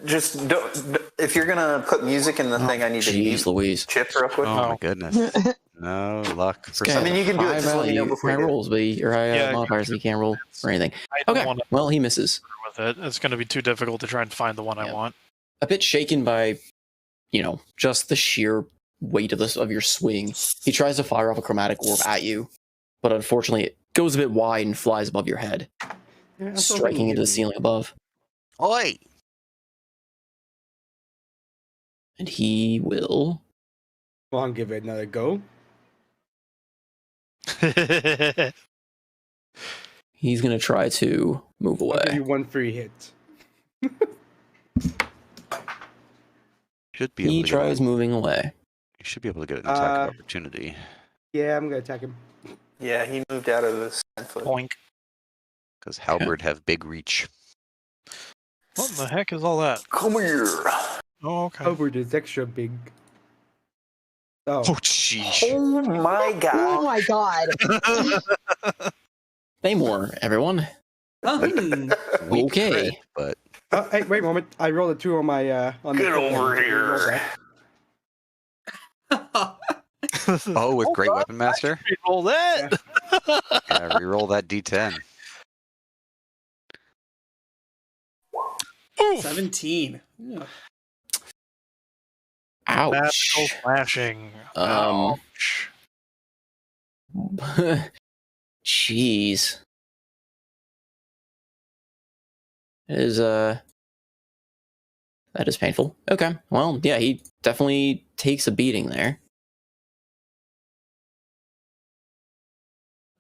Just don't. If you're gonna put music in the thing, I need to Jeez, mute Louise. Chip real quick. Oh my Oh. goodness. No luck for Okay. I mean, you can do it. High Just let me know value, before high you do it. rolls, but or high Yeah, modifiers, you can't roll or anything. I don't Okay, want to well, he misses. with it. It's going to be too difficult to try and find the one I Yeah. want. A bit shaken by, just the sheer weight of your swing. He tries to fire off a chromatic orb at you, but unfortunately it goes a bit wide and flies above your head, Yeah, I still striking think into the you- ceiling above. Oi! And he will. Go on, give it another go. He's gonna try to move I'll give away. you 1 free hit. Should be He able to get tries moving away. you should be able to get an attack Uh, of opportunity. Yeah, I'm gonna attack him. Yeah, he moved out of this 10-foot. Boink. Because Halberd have big reach. What the heck is all that? Come here. Oh, okay. Albert is extra big. Oh, Oh, sheesh. Oh my Oh god. my god. Namor, everyone. Hmm. Weak Okay. crit, but hey, wait a moment. I rolled a 2 on my on the Get crit over one. here. oh, with Great Weapon Master? Roll that. Yeah, reroll that D10. Oof. 17. Yeah. Ouch. Magical flashing. Ouch. Jeez. It is that is painful. Okay. Well, yeah, he definitely takes a beating there.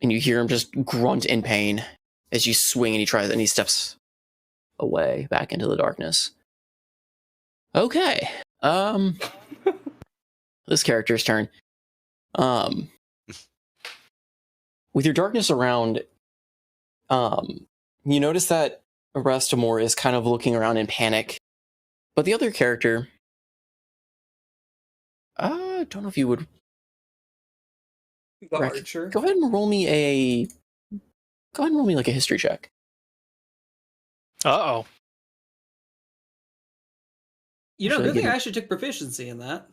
And you hear him just grunt in pain as you swing and he steps away back into the darkness. Okay. This character's turn. With your darkness around, you notice that Arestamore is kind of looking around in panic. But the other character, I don't know if you would. The Rick, archer. Go ahead and roll me like a history check. Uh-oh. You know, Should I good give thing it- I actually took proficiency in that.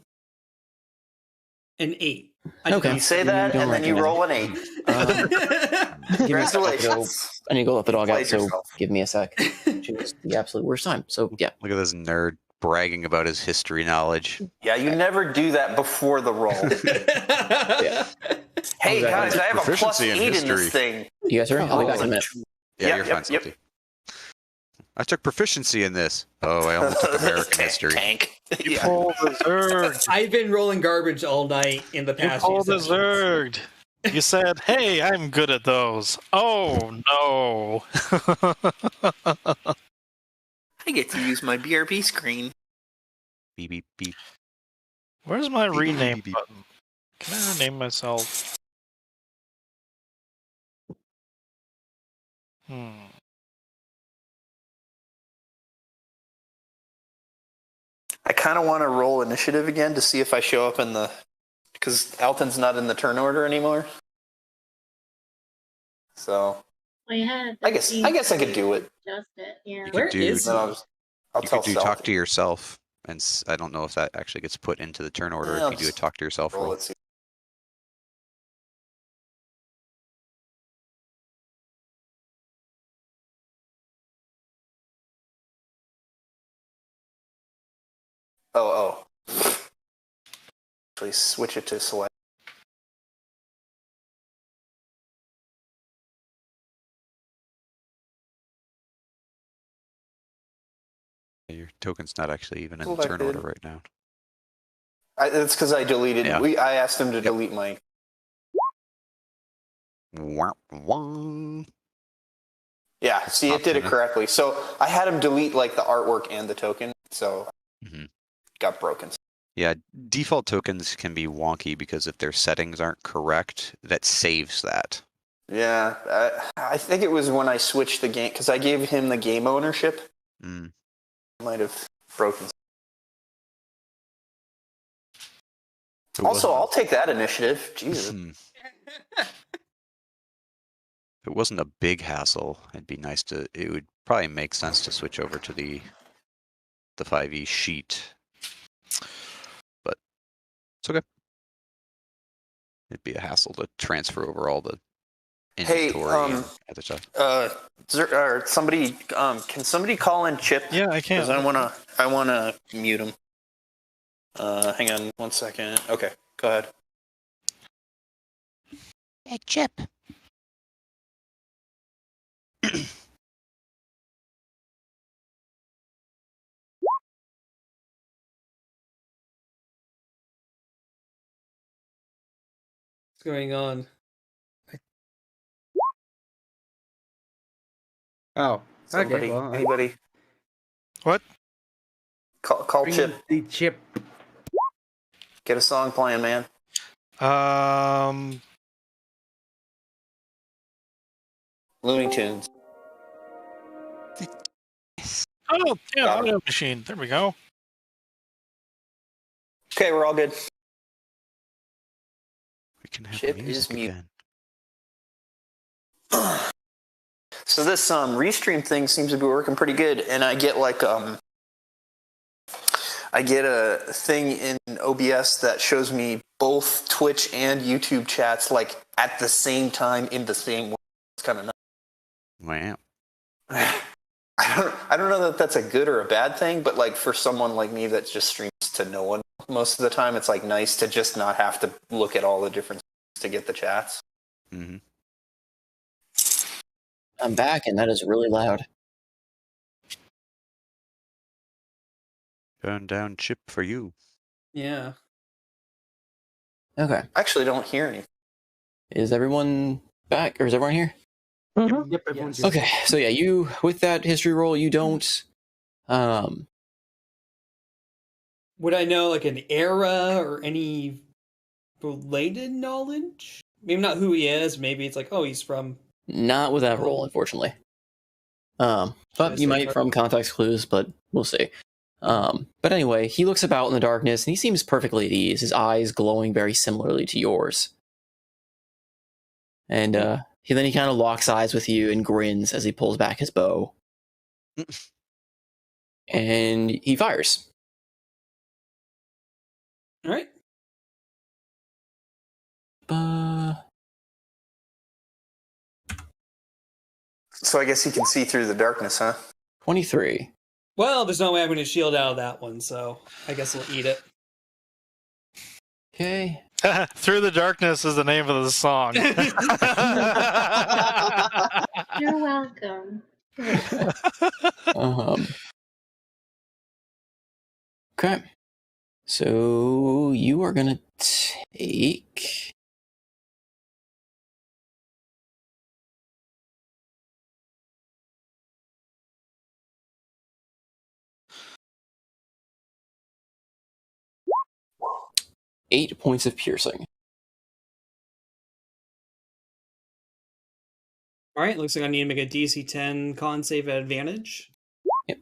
An 8. Okay. You say that, don't and then you recognize roll an 8. Give me a sec. Congratulations. I need to go let the dog out, Played so yourself. give me a sec. Choose the absolute worst time. So yeah. Look at this nerd bragging about his history knowledge. Yeah, you never do that before the roll. Yeah. Hey Exactly. guys, I have a plus Proficiency in 8 in history. this thing. You guys ready? I'll be back in a minute. Yeah, Yep, you're yep, fine, Salty. I took proficiency in this. Oh, I only took American history. Tank. You Yeah. pulled the Zerg. I've been rolling garbage all night in the You past few pulled the sessions. Zerg. You said, hey, I'm good at those. Oh, no. I get to use my BRB screen. Beep, beep, beep. Where's my Beep, beep, rename beep, beep. button? Can I rename myself? I kind of want to roll initiative again to see if I show up in the... Because Alton's not in the turn order anymore. So, I had. I guess I could do it. Adjust it. Yeah. You Where could do, is Then I'll you tell could do Sal. talk to yourself, and I don't know if that actually gets put into the turn order Yeah, if you do a just talk to yourself roll roll. it. See. Oh. Actually, switch it to select. Your token's not actually even in the Selected. turn order right now. It's because I deleted. Yeah. I asked him to delete my. Wah, wah. Yeah, see, it did it Optimist. correctly. So I had him delete like the artwork and the token, so Mhm. got broken. Yeah, default tokens can be wonky because if their settings aren't correct, that saves that. Yeah, I think it was when I switched the game because I gave him the game ownership. Mm. Might have broken. If it Also, wasn't- I'll take that initiative. Jesus. If it wasn't a big hassle, it'd be nice to. It would probably make sense to switch over to the 5e sheet, but it's okay. It'd be a hassle to transfer over all the Hey, inventory and other stuff. Somebody, can somebody call in Chip? Yeah, I Because can. I wanna mute him. Hang on 1 second. Okay, go ahead. Hey, Chip. What's going on? Oh, Somebody, okay. Well, anybody, What? call bring Chip. the chip. Get a song playing, man. Oh, Looney Tunes. yeah, Got 'em. audio machine. There we go. Okay, we're all good. We can have Chip music is mute. again. So this restream thing seems to be working pretty good, and I get like I get a thing in OBS that shows me both Twitch and YouTube chats like at the same time in the same way. It's kind of Wow. I don't know that that's a good or a bad thing, but like for someone like me that just streams to no one most of the time, it's like nice to just not have to look at all the different to get the chats. Mm-hmm. I'm back, and that is really loud. Turn down chip for you. Yeah. Okay. I actually don't hear anything. Is everyone back, or is everyone here? Mhm. Yep, everyone's Yes. here. Okay, so yeah, you with that history roll, you don't. Would I know like an era or any related knowledge? Maybe not who he is. Maybe it's like, oh, he's from. Not with that roll, unfortunately. Should I But you say might from context clues, but we'll see. But anyway, he looks about in the darkness, and he seems perfectly at ease. His eyes glowing very similarly to yours. And he kind of locks eyes with you and grins as he pulls back his bow. And he fires. All right. So I guess he can see through the darkness, huh? 23. Well, there's no way I'm going to shield out of that one, so I guess we'll eat it. Okay. Through the Darkness is the name of the song. You're welcome. Okay. So you are going to take... Eight points of piercing. All right. Looks like I need to make a DC 10 con save at advantage. Yep.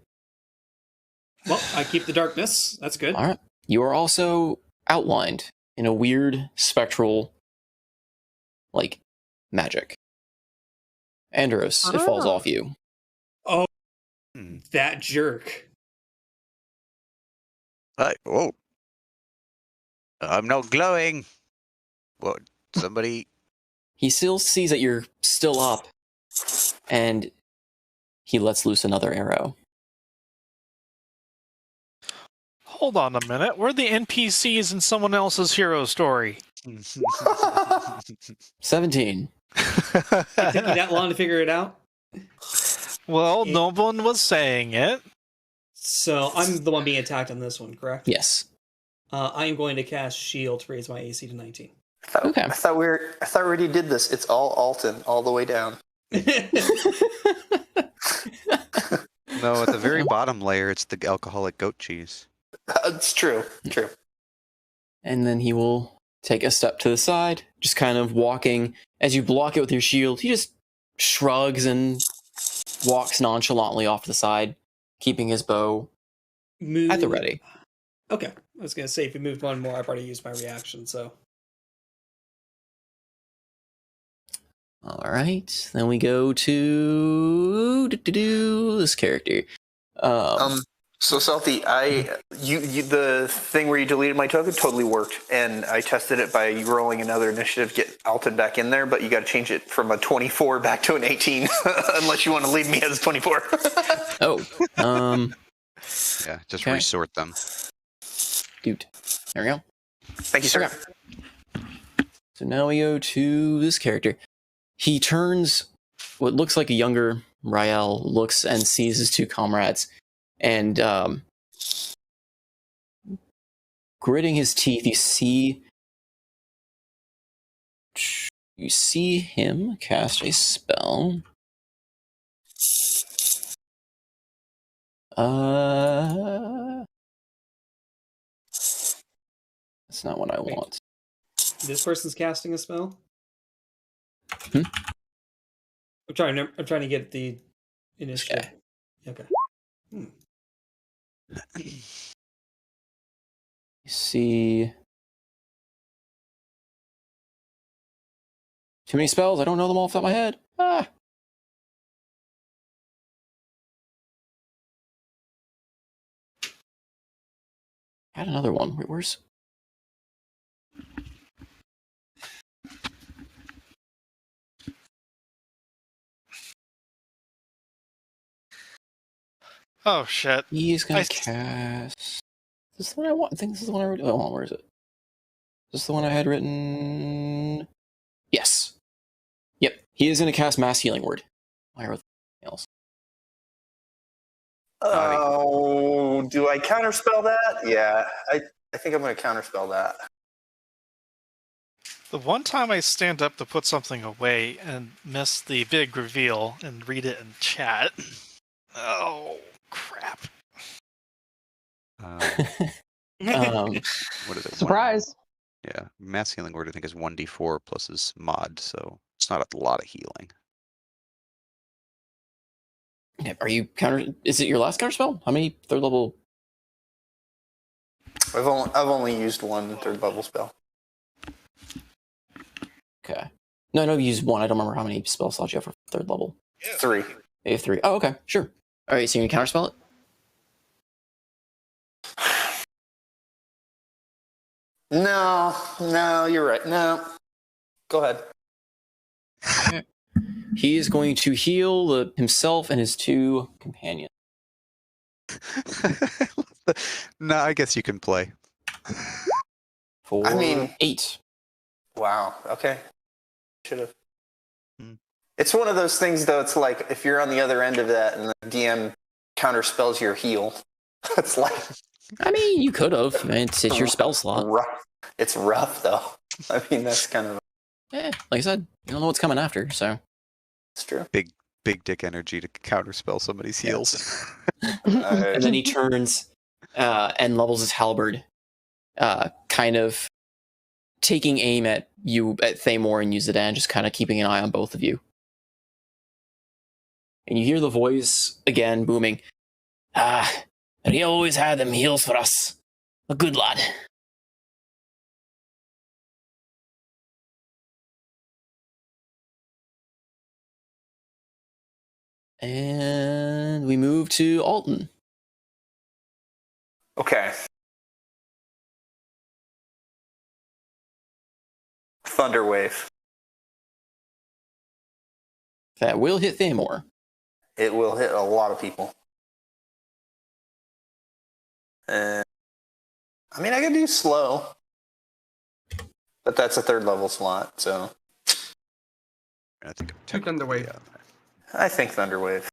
Well, I keep the darkness. That's good. All right. You are also outlined in a weird spectral, like, magic. Andros, it falls off you. Oh, Hmm. that jerk. Whoa. I'm not glowing. What? Somebody. He still sees that you're still up, and he lets loose another arrow. Hold on a minute. We're the NPCs in someone else's hero story. 17. It took you that long to figure it out? Well, no one was saying it. So I'm the one being attacked on this one, correct? Yes. I am going to cast Shield to raise my AC to 19. Okay. I thought we already did this. It's all Alton, all the way down. No, at the very bottom layer, it's the alcoholic goat cheese. It's true. True. And then he will take a step to the side, just kind of walking. As you block it with your shield, he just shrugs and walks nonchalantly off to the side, keeping his bow at the ready. Okay. I was going to say, if you moved one more, I've already used my reaction, so. All right. Then we go to this character. So Salty, the thing where you deleted my token totally worked, and I tested it by rolling another initiative to get Alton back in there, but you got to change it from a 24 back to an 18, unless you want to leave me as 24. Oh. Yeah, just Okay. resort them. Dude. There we go. Thank you, sir. Okay. So now we go to this character. He turns what looks like a younger Rael looks and sees his two comrades, and gritting his teeth, you see him cast a spell. That's not what I want. This person's casting a spell. Hmm? I'm trying to get the initiative. Okay. You see too many spells. I don't know them all off the top of my head. Ah. I had another one. Wait, where's? Oh shit! He's gonna cast. Is this the one I want? I think this is the one I wrote. Oh, hold on, where is it? Is this the one I had written? Yes. Yep. He is gonna cast Mass Healing Word. I wrote something else. Oh, do I counterspell that? Yeah, I think I'm going to counterspell that. The one time I stand up to put something away and miss the big reveal and read it in chat. Oh crap! What is it? Surprise. Yeah, Mass Healing Word I think is 1d4 plus his mod, so it's not a lot of healing. Are you counter? Is it your last counter spell? How many third level? I've only used one third level spell. Okay. No, you used one. I don't remember how many spell slots you have for third level. 3. You have 3. Oh, okay, sure. All right, so you can counterspell it. No, you're right. No, go ahead. Okay. He is going to heal himself and his 2 companions. No, I guess you can play. For 8. Wow. Okay. Should have. Hmm. It's one of those things, though. It's like if you're on the other end of that, and the DM counterspells your heal. It's like. I mean, you could have. It's your spell slot. Rough. It's rough, though. I mean, that's kind of. Like I said, you don't know what's coming after, so. It's true. Big dick energy to counterspell somebody's heals. And then he turns and levels his halberd, kind of taking aim at you, at Thamor and Yuzadan, just kind of keeping an eye on both of you. And you hear the voice again booming. He always had them heals for us. A good lad. And we move to Alton. Okay. Thunderwave. That will hit Thamor. It will hit a lot of people. I mean, I could do slow. But that's a third level slot, so. I think Thunderwave. Yeah. I think Thunderwave.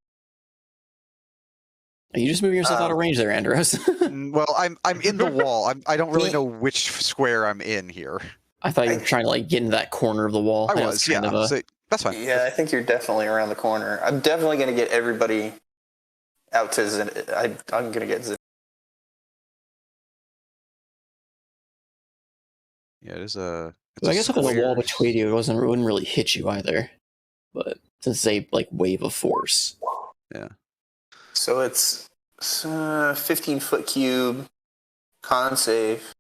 Are you just moving yourself out of range there, Andros? Well, I'm in the wall. I don't really know which square I'm in here. I thought you were trying to get into that corner of the wall. I was, yeah. So that's fine. Yeah, I think you're definitely around the corner. I'm definitely going to get everybody out to Zen. I'm going to get Zen. Yeah, it is a. I guess if there's a wall between you, it wouldn't really hit you either. But since it's a wave of force. Yeah. So it's 15-foot cube, con save.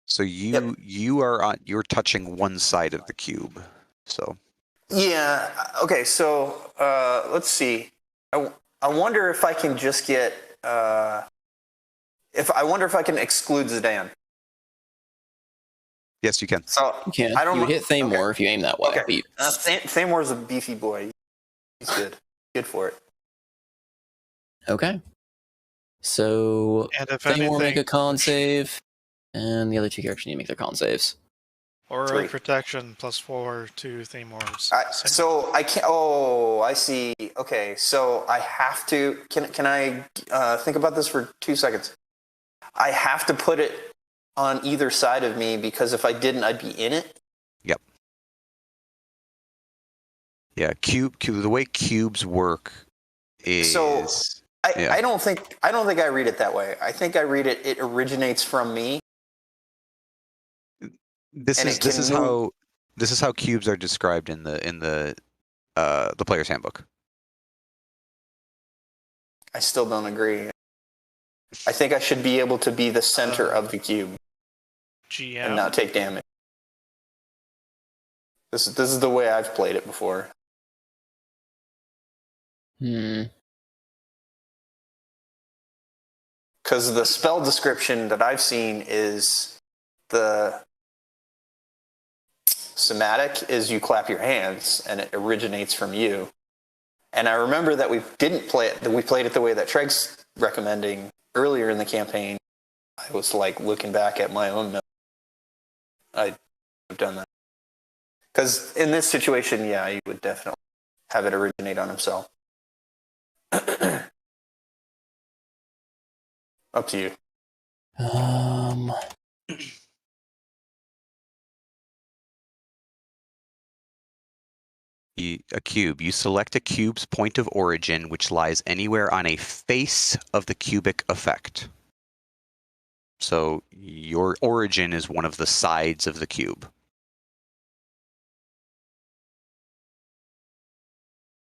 So you're touching one side of the cube. So. Yeah. Okay. So let's see. I wonder if I can just get. I wonder if I can exclude Zidane. Yes, you can. So you can. You hit Thamor if you aim that way. Okay. Thamor's a beefy boy. He's good. Good for it. Okay. So And if Thamor anything, make a con save, and the other 2 characters need to make their con saves. Aura 3. protection +4 to Thamor's. So I can't. Oh, I see. Okay, so I have to. Can I think about this for 2 seconds? I have to put it on either side of me because if I didn't, I'd be in it. Yep. Yeah, the way cubes work is. So I don't think I read it that way. I think I read it. It originates from me. This is how cubes are described in the player's handbook. I still don't agree. I think I should be able to be the center of the cube GM. and not take damage. This is the way I've played it before. Because the spell description that I've seen is the somatic is you clap your hands and it originates from you. And I remember that we didn't play it, that we played it the way that Treg's recommending earlier in the campaign. I was like looking back at my own notes. I'd have done that. Because in this situation, yeah, you would definitely have it originate on himself. Up to you. A cube. You select a cube's point of origin, which lies anywhere on a face of the cubic effect. So your origin is one of the sides of the cube.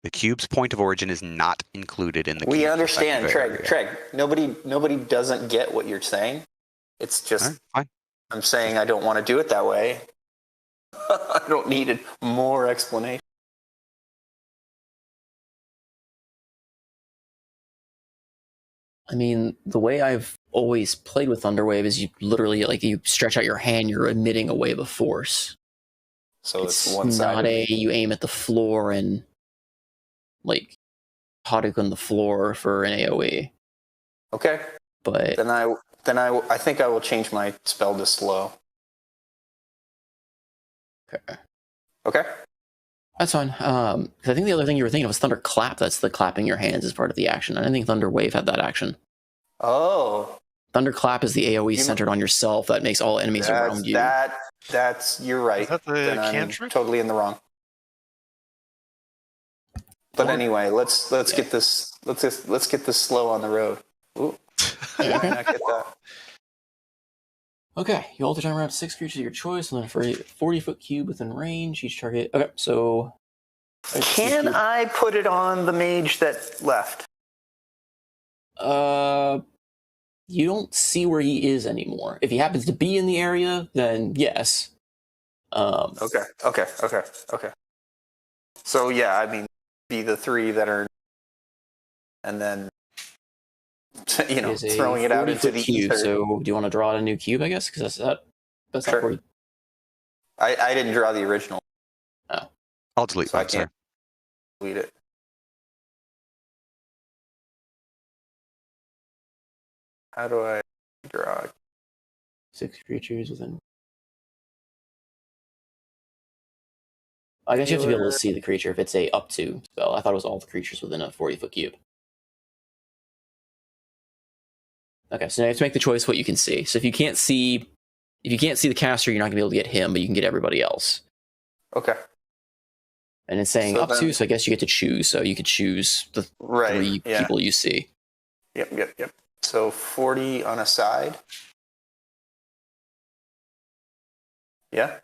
The cube's point of origin is not included in the We cube's understand, effective area. Treg. Nobody doesn't get what you're saying. It's just All right, fine. I'm saying I don't want to do it that way. I don't need more explanation. I mean, the way I've always played with Thunderwave is you literally, like, you stretch out your hand, you're emitting a wave of force. So it's Not one-sided. you aim at the floor and, like, Hadouken the floor for an AoE. Okay. But Then I think I will change my spell to slow. okay. Okay. That's fine. 'Cause I think the other thing you were thinking of was Thunderclap. That's the clapping your hands as part of the action. I didn't think Thunderwave had that action. Oh. Thunderclap is the AoE centered on yourself that makes all enemies around you. That's you're right. Is that the Then I'm cantrip? totally in the wrong. But anyway, let's get this let's get this slow on the road. Ooh. Why not get that? Okay, you alter time around 6 creatures of your choice, and then for a 40-foot cube within range, each target. Okay, so. Can I put it on the mage that left? You don't see where he is anymore. If he happens to be in the area, then yes. Okay. So yeah, I mean, be the 3 that are, and then throwing it out into the cube. ether. So do you want to draw a new cube? I guess because that's Sure. not where. I didn't draw the original, I'll delete so I that, can't sir. delete it. How do I draw? 6 creatures within. I guess you have to be able to see the creature if it's a up to spell. I thought it was all the creatures within a 40-foot cube. Okay, so now you have to make the choice what you can see. So if you can't see the caster, you're not gonna be able to get him, but you can get everybody else. Okay. And it's saying So up then- to, so I guess you get to choose. So you could choose the Right. 3 Yeah. people you see. Yep. So 40 on a side. Yeah.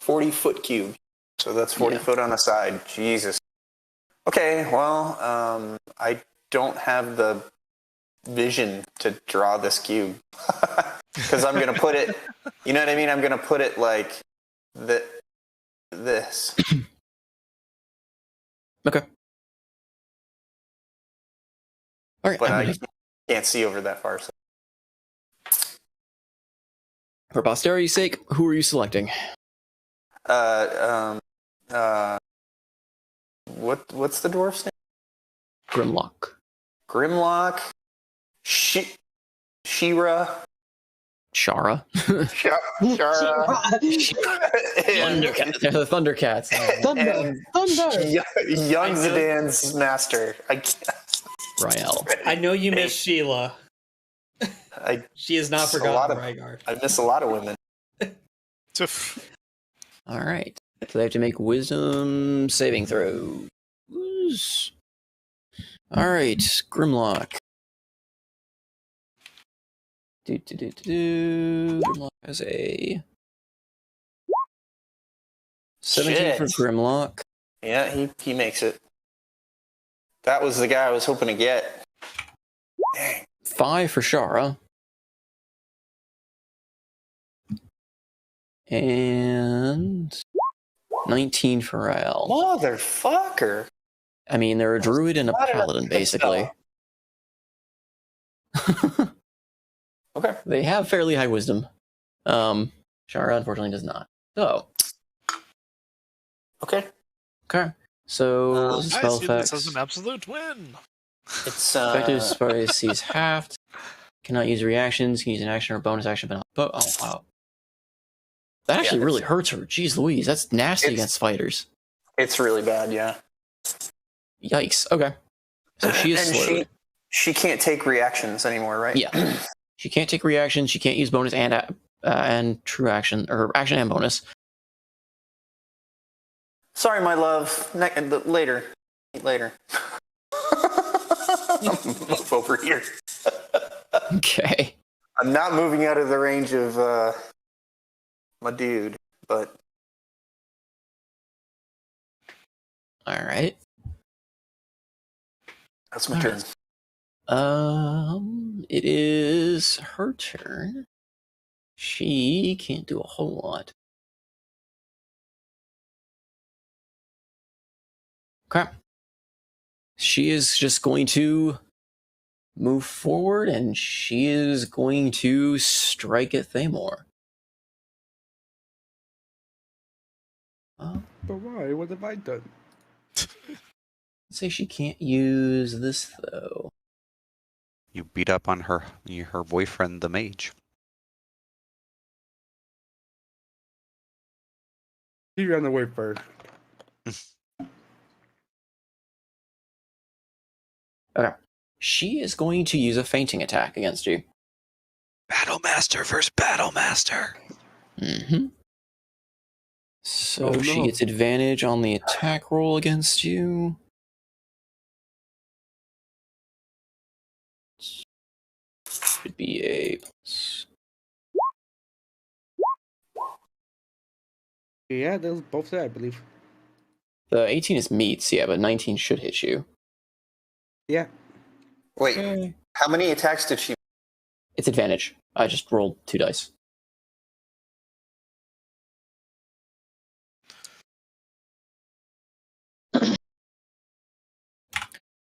40-foot cube. So that's 40 Yeah. foot on a side. Jesus. Okay, well, I don't have the vision to draw this cube. Because I'm going to put it, you know what I mean? I'm going to put it like this. Okay. All right. But I can't see over that far. So. For posterity's sake, who are you selecting? What's the dwarf's name? Grimlock. Grimlock, Shira, Shara. Shara. Thundercat. They're the Thundercats. Thunder, And thunder. Young Zidane's master. Rael. I know you miss Sheila. I She is not miss a forgotten, lot of- Rygard. I miss a lot of women. All right. So they have to make wisdom saving throws. All right, Grimlock. Grimlock has a 17 for Shit. Grimlock. Yeah, he makes it. That was the guy I was hoping to get. Dang. 5 for Shara. And 19 for Rael. Motherfucker. I mean, they're a druid and a Not enough paladin, to basically. Okay. They have fairly high wisdom. Shara, unfortunately, does not. So, Okay. okay. So, what's the I spell see this as effects? an absolute win. It's Effective spell sees halved. Cannot use reactions. Can use an action or bonus action. But oh wow, that actually really hurts her. Jeez Louise, that's nasty against fighters. it's really bad, yeah. Yikes. Okay. So she is And slowed. she can't take reactions anymore, right? Yeah. She can't take reactions. She can't use bonus and true action or action and bonus. Sorry, my love. Later. Later. Move over here. Okay. I'm not moving out of the range of my dude, but All right. that's my All turn. right. It is her turn. She can't do a whole lot. Okay. She is just going to move forward and she is going to strike at Thamor. But why? What have I done? Let's say she can't use this though. You beat up on her boyfriend, the mage. He ran away first. Okay. She is going to use a fainting attack against you. Battlemaster versus Battlemaster. Mm-hmm. So Oh, no. she gets advantage on the attack roll against you. Should be a plus. Yeah, those both there, I believe. The 18 is meets, yeah, but 19 should hit you. Yeah. Wait, Okay. how many attacks did she? It's advantage. I just rolled 2 dice.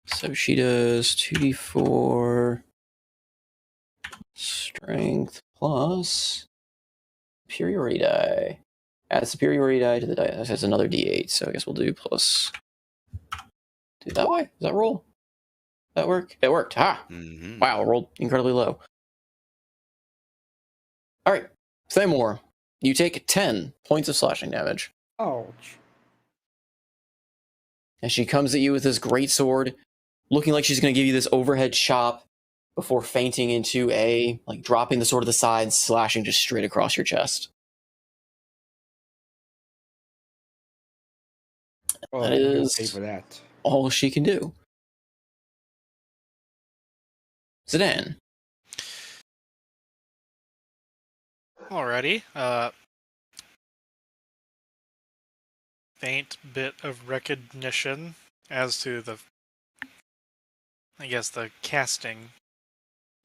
So she does 2d4 strength plus superiority die. Add superiority die to the die. That has another d8, so I guess we'll do plus. Do it that way? Does that roll? That work? It worked. Ha! Mm-hmm. Wow, it rolled incredibly low. Alright, Thamor, you take 10 points of slashing damage. Ouch. And she comes at you with this great sword, looking like she's going to give you this overhead chop before fainting into dropping the sword to the side, slashing just straight across your chest. Oh, That I'm gonna is- pay for that. All she can do. Zidane. Alrighty. Faint bit of recognition as to the, I guess, the casting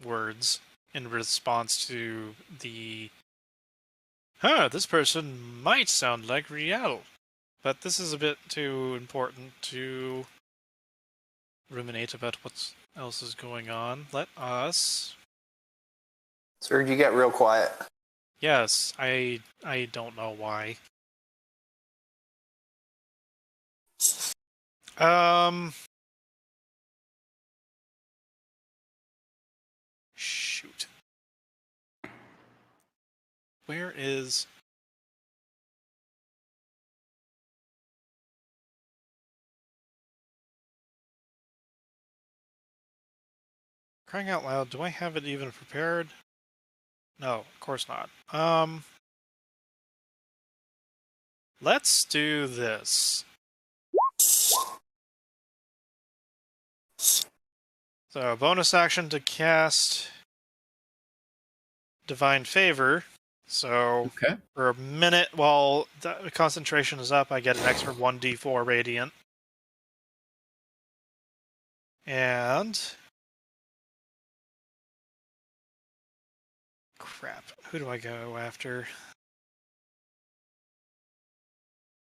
words in response to the, this person might sound like Riel, but this is a bit too important to ruminate about what else is going on. Let us... Sir, you got real quiet. Yes, I don't know why. Shoot. Where is... Crying out loud, do I have it even prepared? No, of course not. Let's do this. So, bonus action to cast Divine Favor. So, Okay. for a minute while the concentration is up, I get an extra 1d4 radiant. And... crap. Who do I go after?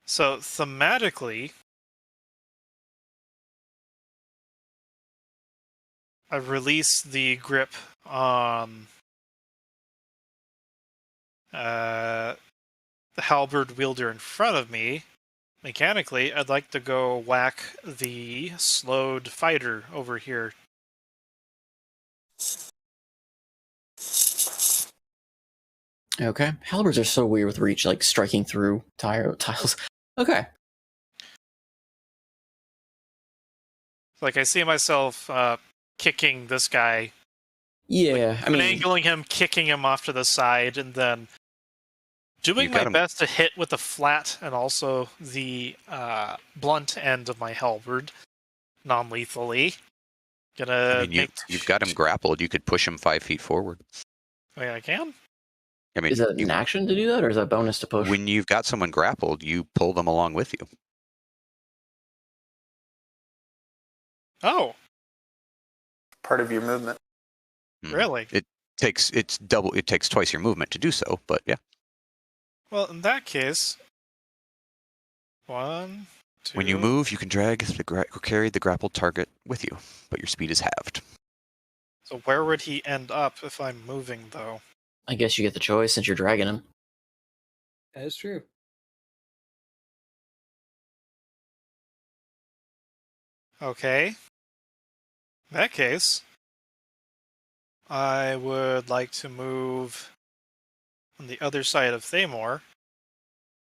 So, thematically, I release the grip on the halberd wielder in front of me. Mechanically, I'd like to go whack the slowed fighter over here. Okay. Halberds are so weird with reach, like striking through tiles. Okay. Like, I see myself kicking this guy. Yeah, I mean, Angling him, kicking him off to the side, and then doing You've got my him- best to hit with the flat and also the blunt end of my halberd, non-lethally. I mean, you've got him grappled. You could push him 5 feet forward. Wait, I can? I mean, is that an action to do that, or is that a bonus to push? when you've got someone grappled, you pull them along with you. Oh, Part of your movement. Mhm. really? It takes twice your movement to do so, but yeah. Well, in that case, 1, 2... When you move, you can carry the grappled target with you, but your speed is halved. So where would he end up if I'm moving, though? I guess you get the choice since you're dragging him. That is true. Okay. In that case, I would like to move on the other side of Thamor,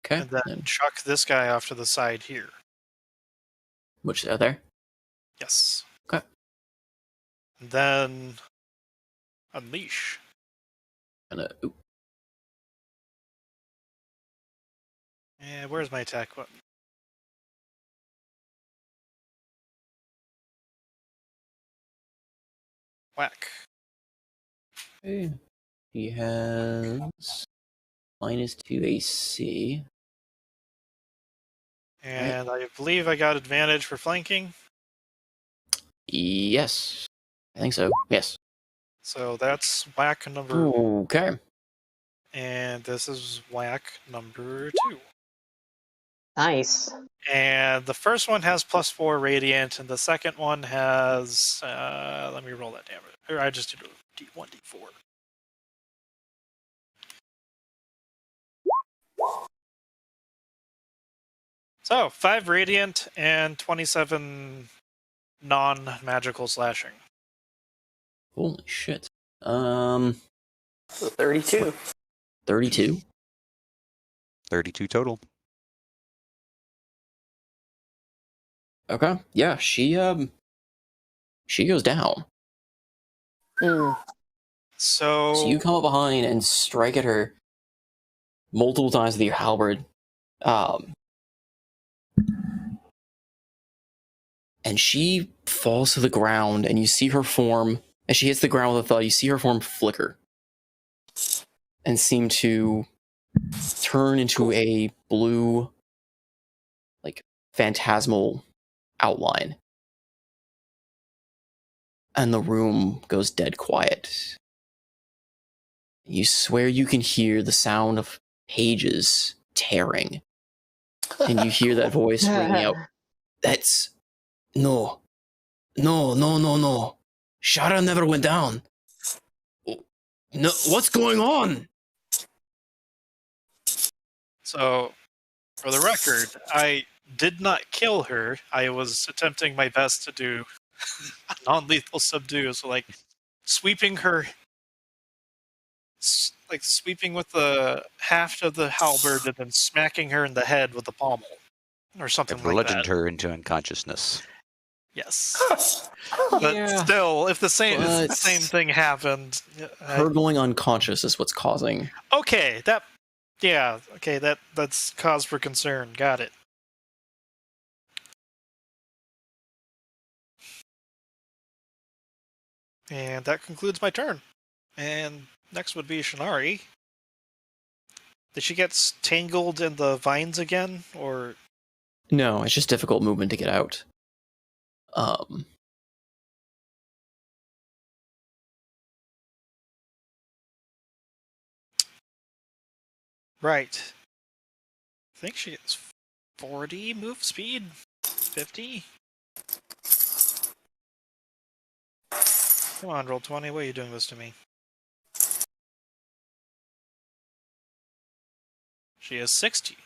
Okay. and then chuck this guy off to the side here. Which there? Yes. Okay. And then unleash. Ooh. And where's my attack button? Whack. Okay. He has -2 AC. And I believe I got advantage for flanking. Yes. I think so. Yes. So that's whack number... Okay. And this is whack number 2. Nice. And the first one has +4 radiant, and the second one has... let me roll that damage. Or I just did a D1, D4. So, 5 radiant and 27 non-magical slashing. Holy shit. So 32. 32. 32 total. Okay. Yeah, she goes down. So you come up behind and strike at her multiple times with your halberd. And she falls to the ground, and you see her form, as she hits the ground with a thud, you see her form flicker and seem to turn into a blue, like, phantasmal outline. And the room goes dead quiet. You swear you can hear the sound of pages tearing. And you hear that voice ringing out. That's... No. Shara never went down. No, what's going on? So, for the record, I did not kill her. I was attempting my best to do a non-lethal subdue, so like sweeping her like sweeping with the haft of the halberd and then smacking her in the head with the pommel, or something I've like bludgeoned that. her into unconsciousness. Yes. But still, if the same thing happened, Her going unconscious is what's causing. okay, that's cause for concern. Got it. And that concludes my turn. And next would be Shinari. Did she get tangled in the vines again, or? No, it's just difficult movement to get out. Right. I think she gets 40 move speed, 50. Come on, roll 20. Why are you doing this to me? She has 60.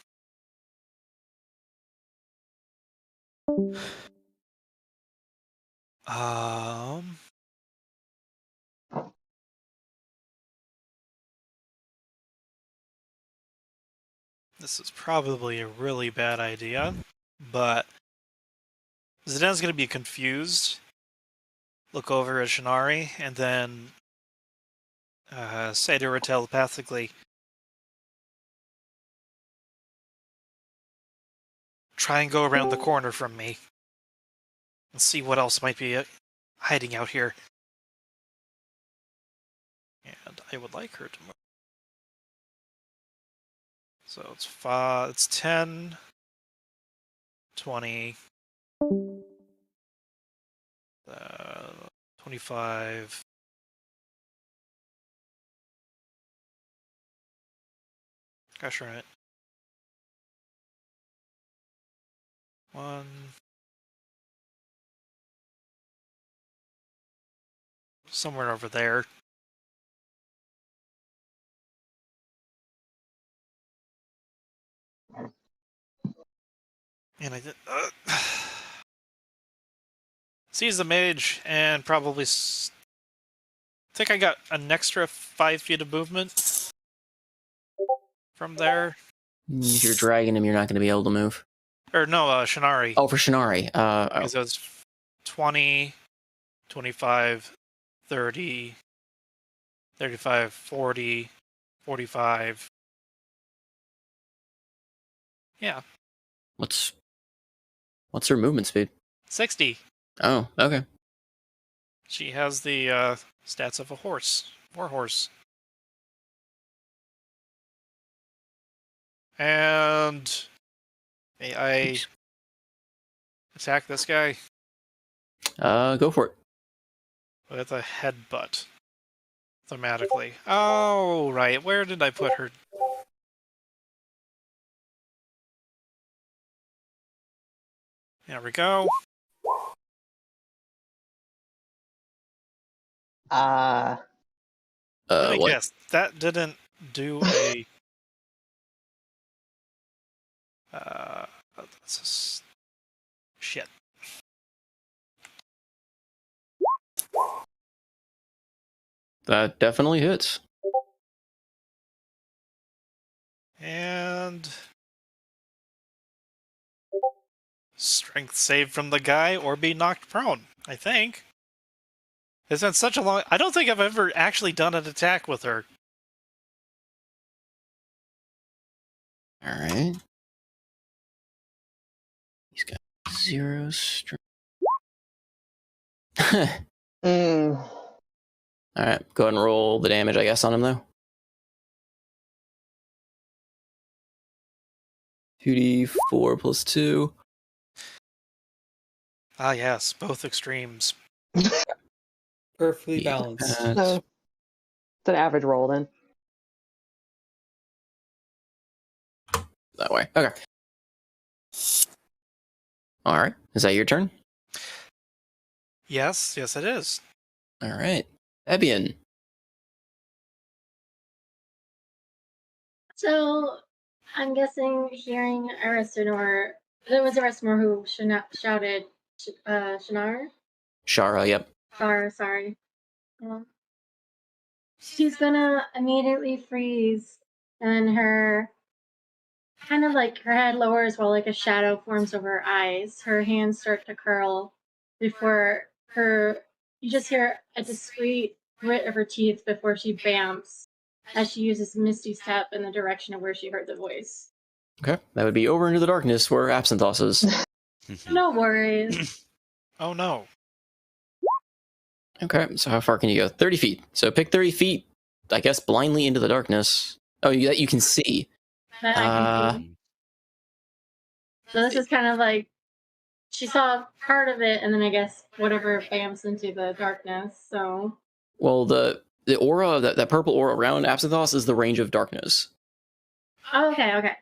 This is probably a really bad idea, but Zidane's going to be confused, look over at Shinari, and then say to her telepathically, try and go around the corner from me and see what else might be hiding out here. And I would like her to move. So it's 10, 20, 25. Gosh darn it. 1. Somewhere over there. And I did. Sees the mage and probably. Think I got an extra 5 feet of movement from there. If you're dragging him, you're not going to be able to move. Or no, Shinari. Oh, for Shinari. Because it was 20, 25, 30, 35, 40, 45. Yeah. What's her movement speed? 60. Oh, okay. She has the stats of a horse. Warhorse. And may I attack this guy Go for it. with a headbutt. Thematically. Oh, right. Where did I put her? There we go. Uh, Let me What? guess. That didn't do a. Shit. That definitely hits. And strength save from the guy or be knocked prone, I think. It's been such a long. I don't think I've ever actually done an attack with her. All right. He's got 0 strength. mm, All right, go ahead and roll the damage, I guess, on him though. 2d4 plus 2. Ah, yes, both extremes. Perfectly balanced. so it's an average roll then. That way. Okay. All right. Is that your turn? Yes, it is. All right. Ebian. So I'm guessing hearing Aristanor, it was Aristanor who shouted Shinar? Shara, yep. Sorry. she's gonna immediately freeze, and her kind of like her head lowers while like a shadow forms over her eyes. Her hands start to curl before her. You just hear a discreet grit of her teeth before she bamps as she uses Misty Step in the direction of where she heard the voice. Okay, that would be over into the darkness where Absinthoss is. No worries. Oh no. Okay, so how far can you go? 30 feet. So pick 30 feet, I guess, blindly into the darkness. Oh, that you can see. That I can see. So this is kind of like she saw part of it, and then I guess whatever bamps into the darkness. So Well, the aura, that purple aura around Absinthoss is the range of darkness. oh, okay.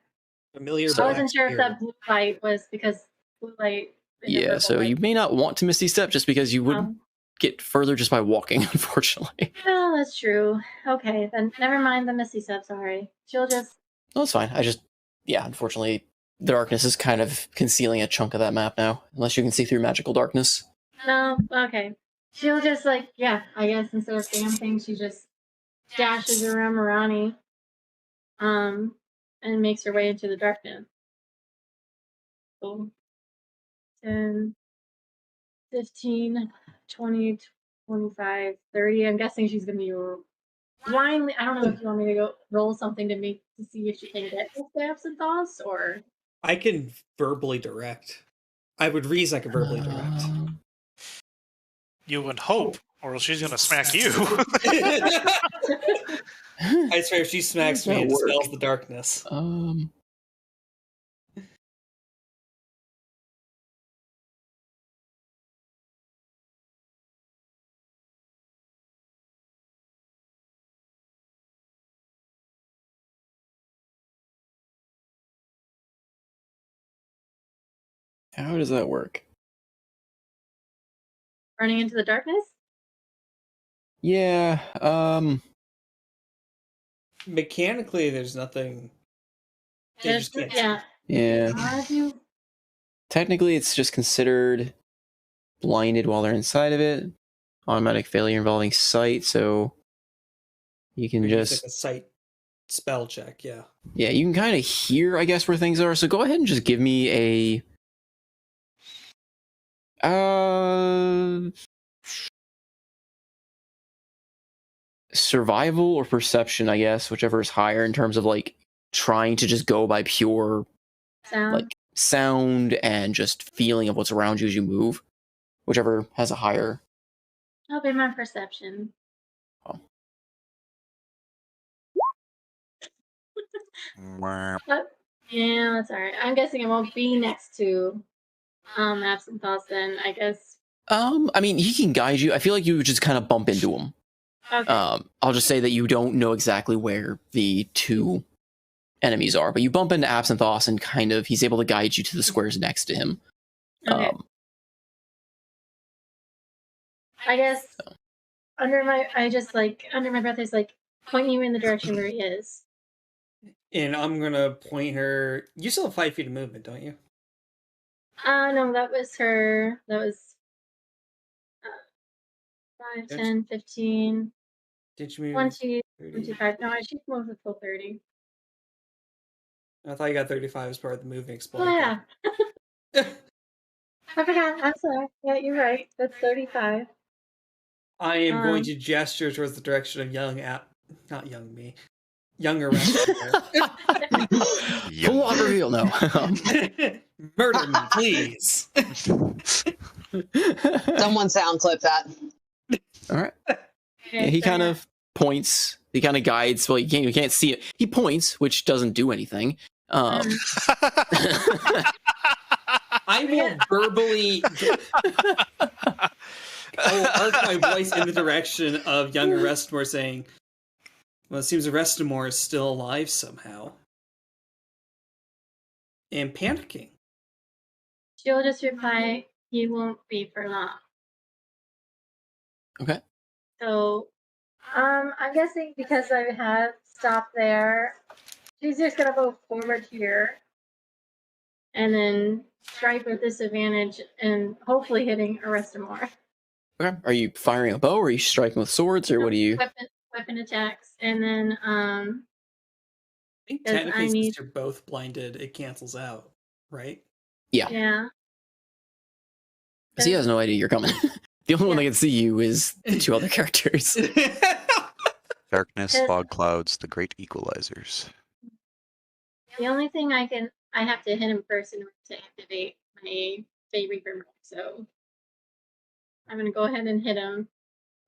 Familiar. I wasn't sure if that blue light was because blue light. Yeah, so you may not want to Misty Step just because you would get further just by walking, unfortunately. Oh, that's true. Okay, then never mind the Misty Step. Sorry, she'll just. No, it's fine. Unfortunately, the darkness is kind of concealing a chunk of that map now, unless you can see through magical darkness. No, okay. She'll just I guess instead of dancing, she just dashes around Marani, and makes her way into the darkness. So, 10, 15, 20, 25, 30. I'm guessing she's gonna be blindly. I don't know if you want me to go roll something to see if she can get the Absinthoss or. I can verbally direct. I would reason I could verbally direct. You would hope, or else she's gonna smack you. I swear, if she smacks me, it dispels the darkness. How does that work? Running into the darkness? Yeah, Mechanically, there's nothing. Yeah. Yeah. Technically, it's just considered blinded while they're inside of it. Automatic failure involving sight, so you can just like a sight spell check. Yeah. Yeah, you can kind of hear, I guess, where things are. So go ahead and just give me a survival or perception, I guess, whichever is higher in terms of like trying to just go by pure sound and just feeling of what's around you as you move, whichever has a higher. That'll be my perception. Oh. Yeah, that's alright. I'm guessing it won't be next to Absinthoss then, I guess. I mean, he can guide you. I feel like you would just kind of bump into him. Okay. I'll just say that you don't know exactly where the two enemies are, but you bump into Absinthoss and kind of he's able to guide you to the squares next to him. Okay. I guess under my breath is point you in the direction where he is. And I'm gonna point her. You still have 5 feet of movement, don't you? No, that was her. That was 5, 10, 15. Did you move 20, 30? 25. No, she moved until 30. I thought you got 35 as part of the moving explode. Oh, yeah. I forgot. I'm sorry. Yeah, you're right. That's 35. I am going to gesture towards the direction of younger wrestler. Full on reveal, no. Murder me, please. Someone sound clip that. All right. Yeah, he kind of points. He kind of guides. Well, you can't see it. He points, which doesn't do anything. I will verbally. I will arc my voice in the direction of younger Restamore, saying, "Well, it seems Restamore is still alive somehow," and panicking. She'll just reply, "He won't be for long." Okay. So, I'm guessing because I have stopped there, she's just gonna go forward here, and then strike with disadvantage, and hopefully hitting Arestamore. Okay. Are you firing a bow, or are you striking with swords, or what are you? weapon attacks, and then I think 'cause technically, I need- since you're both blinded, it cancels out, right? Yeah. yeah. Because he has no idea you're coming. The only one that Yeah. can see you is the two other characters. Darkness, Yes. fog clouds, the great equalizers. The only thing I have to hit him first in order to activate my Fey Reaper mark, so I'm gonna go ahead and hit him.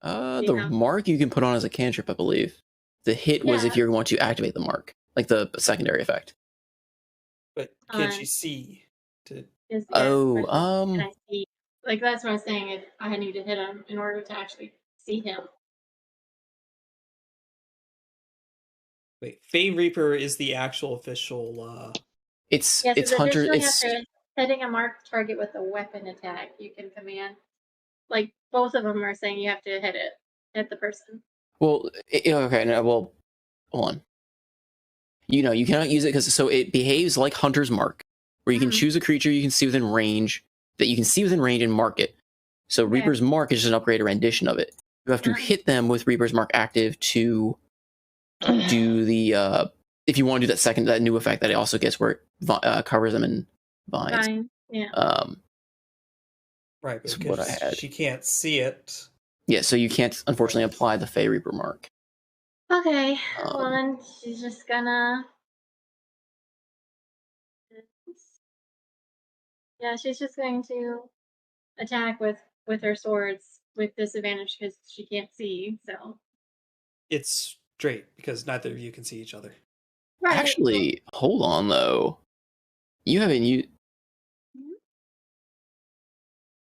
The mark you can put on as a cantrip, I believe. The hit was if Yeah. you want to activate the mark, like the secondary effect. But can't you see? To Is the Oh, question, can I see? Like that's what I was saying. If I need to hit him in order to actually see him. wait, Fey Reaper is the actual official. It's Yes, it's hunter. additionally It's after hitting a marked target with a weapon attack, you can command. Like both of them are saying you have to hit the person. well, okay. No, well, hold on. You cannot use it because it behaves like Hunter's Mark, where you can choose a creature you can see within range and mark it. So Okay. Reaper's Mark is just an upgraded rendition of it. You have to hit them with Reaper's Mark active to do the if you want to do that new effect that it also gets where it covers them in vines. Fine. Yeah. Right, Is but what I because had. she can't see it. Yeah, so you can't unfortunately apply the Fey Reaper Mark. Okay. Well Um, then she's just gonna. Yeah, she's just going to attack with her swords with disadvantage because she can't see. So. It's straight because neither of you can see each other. Right. Actually, hold on though. You haven't used.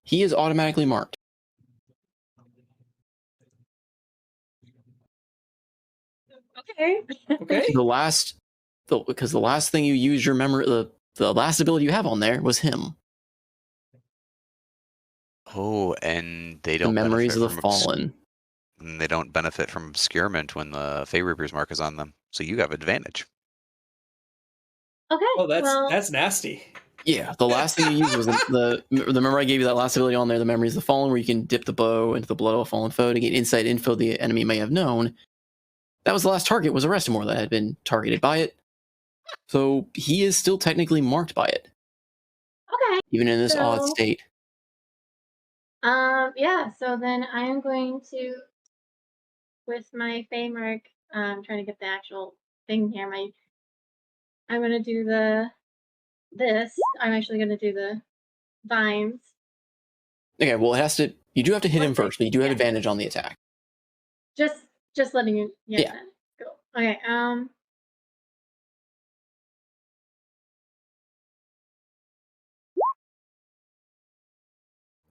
He is automatically marked. Okay. Okay. Because the last thing you used your memory, the last ability you have on there was him. Oh, and they The don't memories of the benefit from fallen. they don't benefit from obscurement when the Fey Reaper's mark is on them. So you have advantage. Okay. Oh, well, that's nasty. Yeah, the last thing you used was the remember I gave you that last ability on there, the memories of the fallen, where you can dip the bow into the blood of a fallen foe to get insight info the enemy may have known. That was the last target, was Arrestamore that had been targeted by it. So he is still technically marked by it. Okay. Even in this odd So- state. Yeah, so then I am going to, with my Fey mark, trying to get the actual thing here. I'm going to do this. I'm actually going to do the vines. Okay, well you do have to hit him Okay, first, but you do have yeah. advantage on the attack. Just letting you, Yeah. Go. Okay,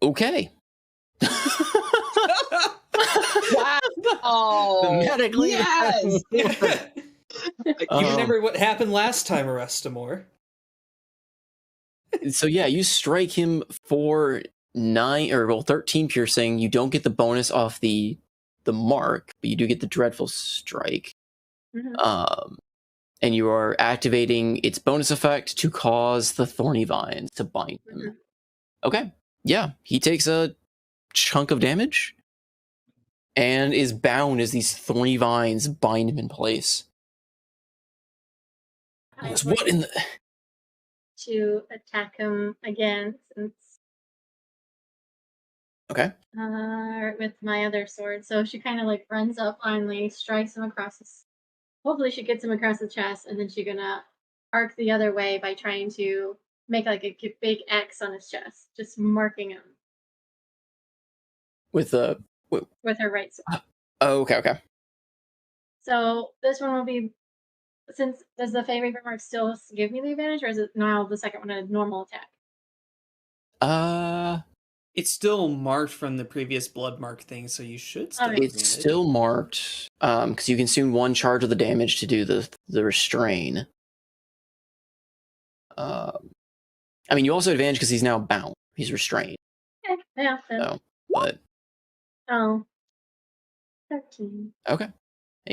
Okay. Wow. Oh, Thematically, yes. You remember what happened last time, Arrestamore? So yeah, you strike him for 13 piercing. You don't get the bonus off the mark, but you do get the dreadful strike. mhm. And you are activating its bonus effect to cause the thorny vines to bind him. Mhm. Okay, yeah, he takes a chunk of damage and is bound as these thorny vines bind him in place. I'm Goes, going what in the? to attack him again since Okay. with my other sword. So she kind of like runs up finally, strikes him across his. Hopefully she gets him across the chest, and then she's gonna arc the other way by trying to make like a big X on his chest, just marking him With the. with her right sword. Oh, okay. So this one will be, since does the Fey Reaper mark still give me the advantage, or is it now the second one a normal attack? It's still marked from the previous blood mark thing, so you should still have It's advantage. still marked because you consume one charge of the damage to do the restrain. I mean, you also have advantage because he's now bound. He's restrained. Okay, yeah. Then. So, but Oh. 13. okay, and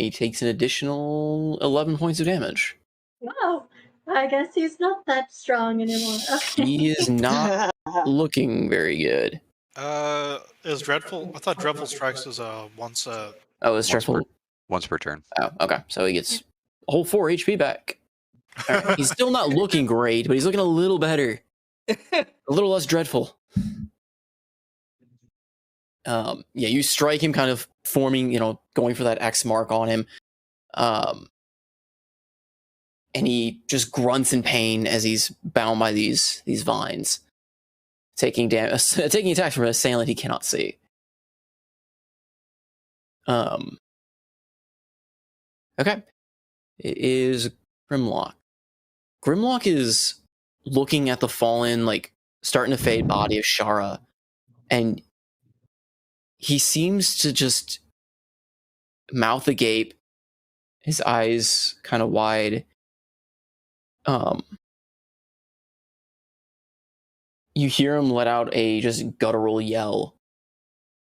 he takes an additional 11 points of damage. Wow. I guess he's not that strong anymore. Okay. He is not looking very good. Is Dreadful? I thought Dreadful Strikes was once Oh, it's Once per- dreadful. Once per turn. Oh, okay. So he gets a whole 4 HP back. All right. He's still not looking great, but he's looking a little better. A little less dreadful. Yeah, you strike him, kind of forming, going for that X mark on him. And he just grunts in pain as he's bound by these vines, taking attacks from an assailant he cannot see. Okay. It is Grimlock. Grimlock is looking at the fallen, starting to fade body of Shara, and he seems to just mouth agape, his eyes kind of wide. You hear him let out a just guttural yell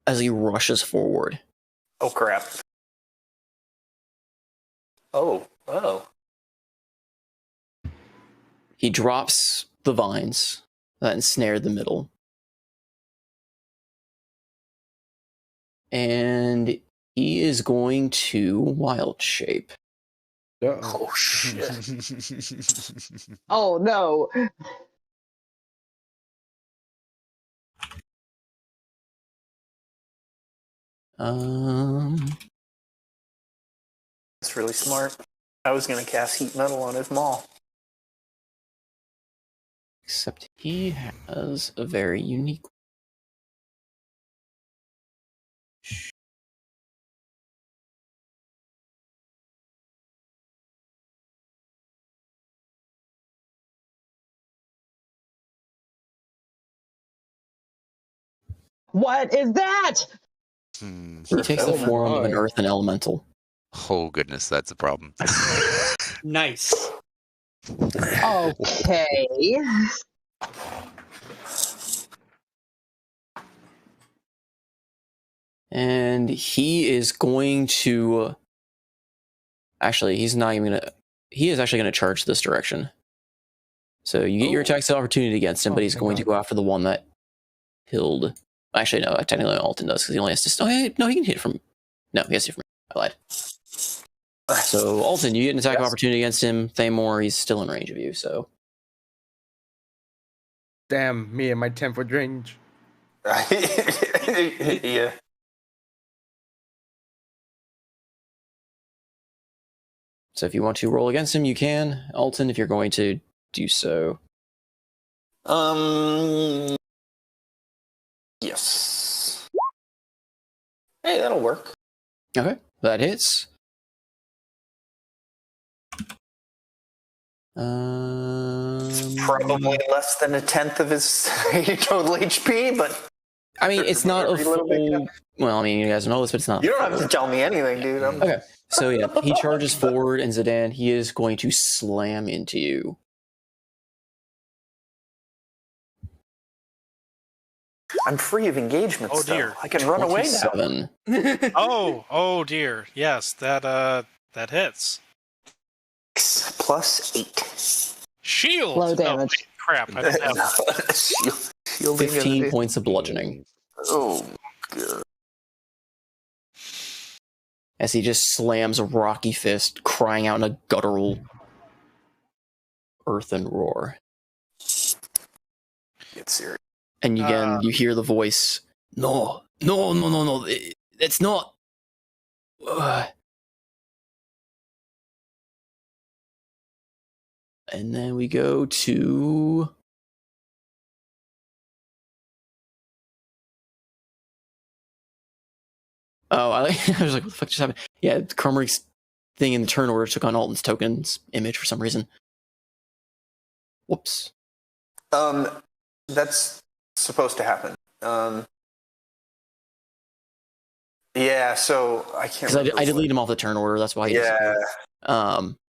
as he rushes forward. Oh, crap. Oh. He drops the vines that ensnared the middle. And he is going to wild shape. Oh, shit. Oh no. That's really smart. I was going to cast Heat Metal on his maul. Except he has a very unique. What is that? He takes the Oh form of an my. earthen elemental. Oh goodness, that's a problem. Nice. Okay. And he is going to. Actually, he's not even gonna. He is actually going to charge this direction. So you get your attacks of opportunity against him, but he's thank going to God. go after the one that killed. Actually, no, technically Alton does because he only has to. Oh, no, he can hit from. No, he has to hit from. I lied. So Alton, you get an attack of opportunity against him. Thamor, he's still in range of you. So Damn, me and my 10-foot range. Yeah. So if you want to roll against him, you can. Alton, if you're going to do so. Yes. Hey, that'll work. Okay, that hits. Probably less than a tenth of his total HP, but I mean, it's not a every little bit full. Well, I mean, you guys know this, but it's not. you don't have to tell me anything, dude. Okay, so yeah, he charges forward, and Zidane, he is going to slam into you. I'm free of engagements. Oh, dear. Though. I can run away now. 27. Oh dear. Yes, that hits. Plus 8. Shield. Low Oh, damage. wait, crap. I don't have. Shielding 15 points of bludgeoning. Oh, God. As he just slams a rocky fist, crying out in a guttural earthen roar. Get serious. And again, you hear the voice, no, it's not. And then we go to... Oh, I was like, what the fuck just happened? Yeah, Crumrick's thing in the turn order took on Alton's token's image for some reason. Whoops. That's supposed to happen. Yeah, so I can't. Because I deleted him off the turn order, that's why he Yeah.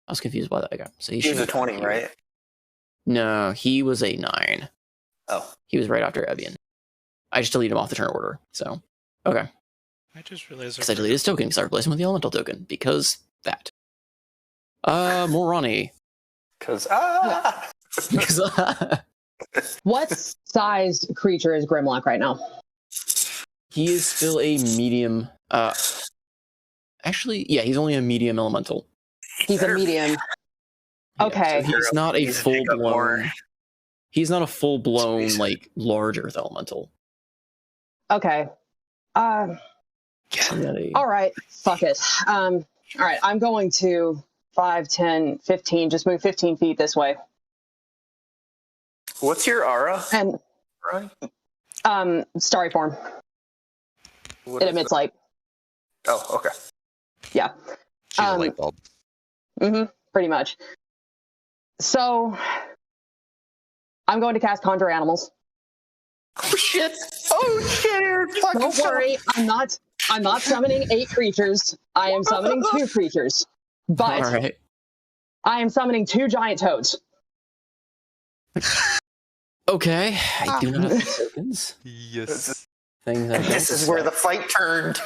I was confused by that. Okay, so He was a 20, right? No, he was a 9. Oh. He was right after Evian. I just deleted him off the turn order, so... Okay. I just realized. Because I deleted his token, because I replaced him with the elemental token. Because that. Morani. Because, What sized creature is Grimlock right now? He is still a medium. Actually, yeah, he's only a medium elemental. He's a medium. Yeah, Okay. so he's not a Needs to pick up more. full-blown... He's not a full-blown, Jeez. like, large earth elemental. Okay. He's not a- All right. Fuck it. All right. I'm going to 5, 10, 15. Just move 15 feet this way. What's your aura? And starry form. What It is emits that? light. Oh, okay. Yeah. She's a light bulb. Pretty much. So I'm going to cast Conjure Animals. Oh shit! Oh shit! Don't worry, I'm not summoning 8 creatures. I am summoning 2 creatures. But All right. I am summoning 2 giant toads. Okay. I do not have tokens. Yes. Things I This is where the fight turned.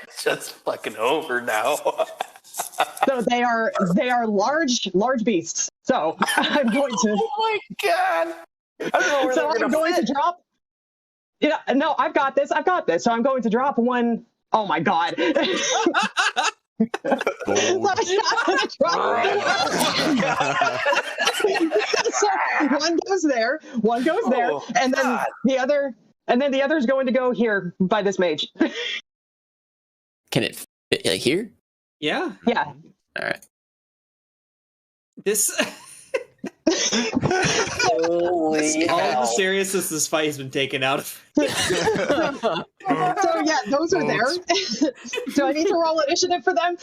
It's just fucking over now. So they are large beasts. So I'm going to Oh my god! I don't know where so they're I'm gonna going to fit. drop. Yeah, no, I've got this. So I'm going to drop one. Oh my god. So one goes there, Oh, and then God. the other is going to go here by this mage. Can it fit like here? Yeah. Yeah. All right. This. Holy All of the hell. seriousness this fight has been taken out of. So yeah, those are there. Do I need to roll initiative for them?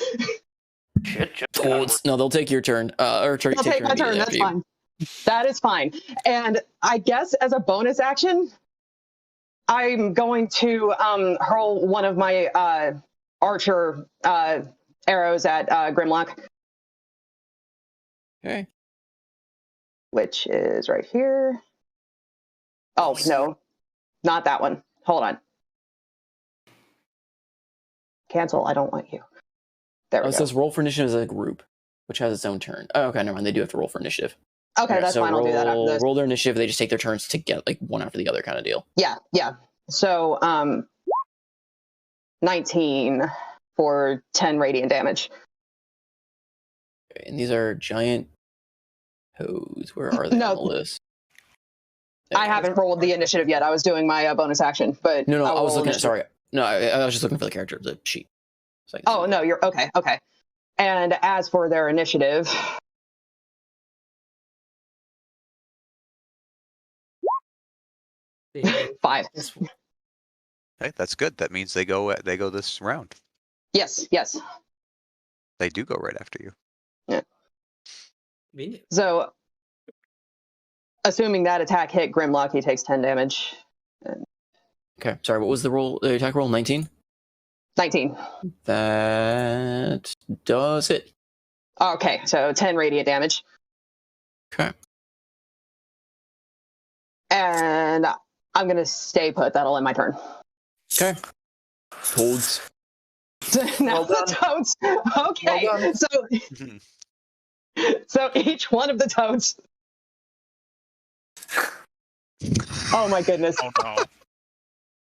Shit, just Toads. No, they'll take your turn. Or take I'll take my turn. That's fine. That is fine. And I guess as a bonus action, I'm going to hurl one of my archer arrows at Grimlock, Okay. which is right here. Oh, no, not that one. Hold on. Cancel. I don't want you. There we Oh, it go. says roll for initiative as a group, which has its own turn. Oh, okay, never mind. They do have to roll for initiative. Okay, Alright, that's so fine. I'll do that after this. Roll their initiative. They just take their turns to get like one after the other kind of deal. Yeah. So, 19 for 10 radiant damage. Okay, and these are giant toads. Where are they No. on the list? There I it is. haven't rolled the initiative yet. I was doing my bonus action, but No, I will was roll looking at. initiative. Sorry, no, I was just looking for the character, the sheet. So I can Oh see. no, you're okay. Okay. And as for their initiative, Yeah. 5. Hey, that's good. That means they go this round. Yes. They do go right after you. So, assuming that attack hit Grimlock, he takes 10 damage. Okay, sorry. What was the roll? The attack roll? 19. 19. That does it. Okay, so 10 radiant damage. Okay. And I'm gonna stay put. That'll end my turn. Okay. Toads. Now Well done. the toads. Okay, Well done. so each one of the toads. Oh my goodness. Oh no.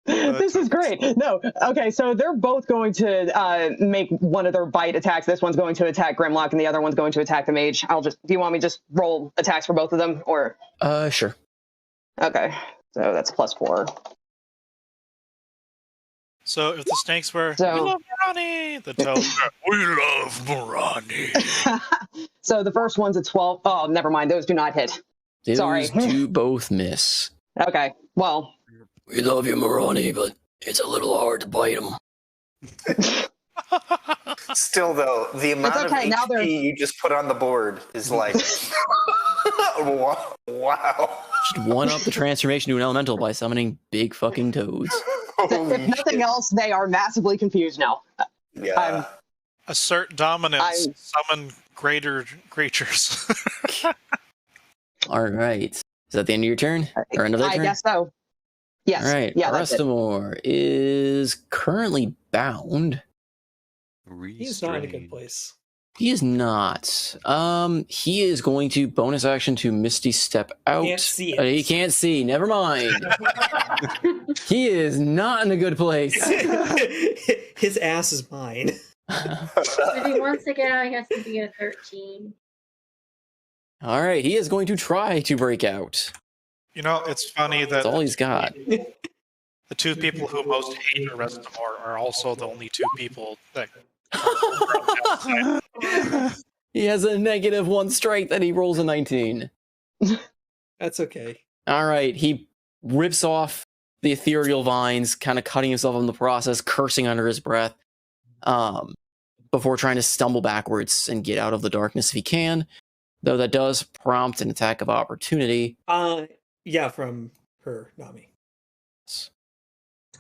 This is great. No, okay, so they're both going to make one of their bite attacks. This one's going to attack Grimlock, and the other one's going to attack the mage. Do you want me to just roll attacks for both of them, or? Sure. Okay, so that's +4. So if the snakes were, So- we love Morani, the toad, we love Morani. So the first one's a 12. Oh, never mind. Those do not hit. Those Sorry. do both miss. Okay, well, We love you, Moroni, but it's a little hard to bite them. Still, though, the amount okay, of now HP they're- you just put on the board is like, wow. Just one up the transformation to an elemental by summoning big fucking toads. Holy if nothing shit. else, they are massively confused now. Yeah. Assert dominance, summon greater creatures. All right. Is that the end of your turn? Or end of their I turn? guess so. Yes. All right. Yeah, that's it. Arestamor is currently bound. He's not in a good Restrained. place. He is not. He is going to bonus action to Misty Step out. Can't see it. He can't see. Never mind. He is not in a good place. His ass is mine. If he wants to get out, he has to be a 13. All right, he is going to try to break out. You know, it's funny that That's all he's got. the two people who most hate Arrest More are also the only two people that. He has a -1 strength and he rolls a 19. That's okay. All right, he rips off the ethereal vines, kind of cutting himself in the process, cursing under his breath, before trying to stumble backwards and get out of the darkness if he can. Though that does prompt an attack of opportunity. Yeah, from her, not me.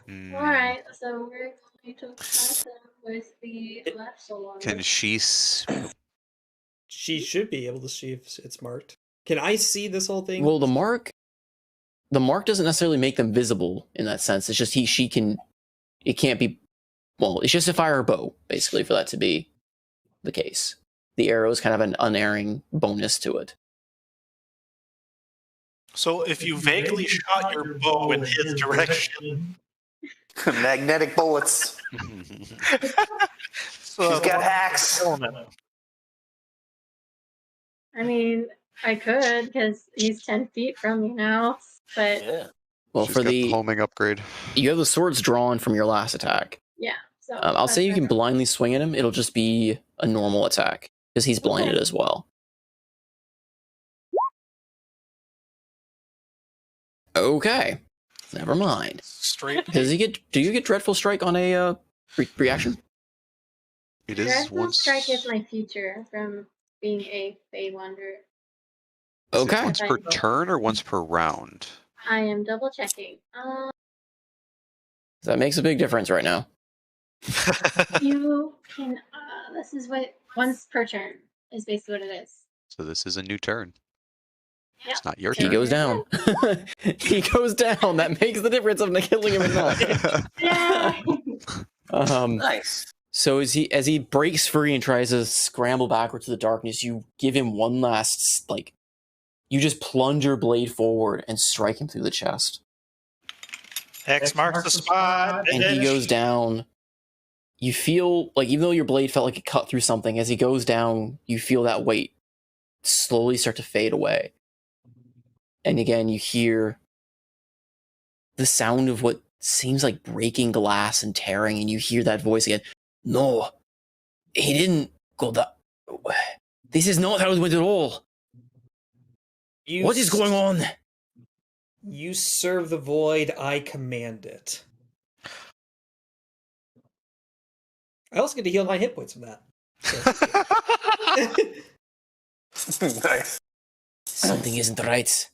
Alright, so we're going to attack them with the left solar. Can she? She should be able to see if it's marked. Can I see this whole thing? Well, the mark doesn't necessarily make them visible in that sense. It's just she can. It can't be. Well, it's just a fire bow basically for that to be the case. The arrow is kind of an unerring bonus to it. So if you vaguely shot your bow in his direction, Magnetic bullets. so She's got hacks. I mean, I could, because he's 10 feet from me now, but Yeah. Well, She's for got the homing upgrade. you have the swords drawn from your last attack. yeah. So I'll say you can blindly swing at him. It'll just be a normal attack because he's blinded as well. Okay, never mind. straight. Does he get? Do you get dreadful strike on a reaction? It is Dreadful once. Strike is my future from being a Fey Wanderer. Is it Okay. once per turn or once per round? I am double checking. That makes a big difference right now. You can. This is what once per turn is basically what it is. So this is a new turn. Yep. It's not your He turn. goes down. He goes down. That makes the difference of killing him or not. Yeah. Nice. So as he breaks free and tries to scramble backward to the darkness, you give him one last you just plunge your blade forward and strike him through the chest. X marks the spot. And he goes down. You feel like even though your blade felt like it cut through something, as he goes down, you feel that weight slowly start to fade away. And again, you hear the sound of what seems like breaking glass and tearing, and you hear that voice again. No, he didn't go that. This is not how it went at all. What is going on? You serve the void, I command it. I also get to heal 9 hit points from that. So. Nice. Something isn't right.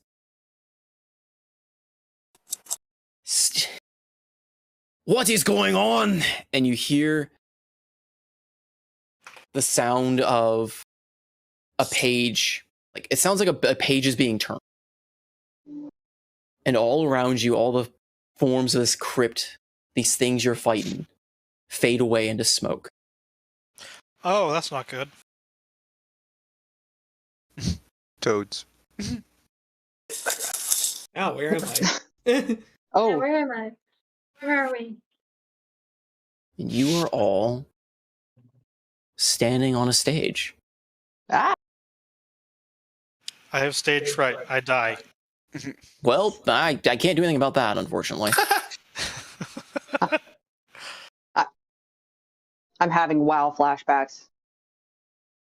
What is going on? And you hear the sound of a page. Like it sounds like a page is being turned. And all around you, all the forms of this crypt, these things you're fighting, fade away into smoke. Oh, that's not good. Toads. Ow, where am I? Yeah, Oh, where am I? Where are we? And you are all standing on a stage. ah, I have stage fright. I die. Well, I can't do anything about that, unfortunately. I'm having WoW flashbacks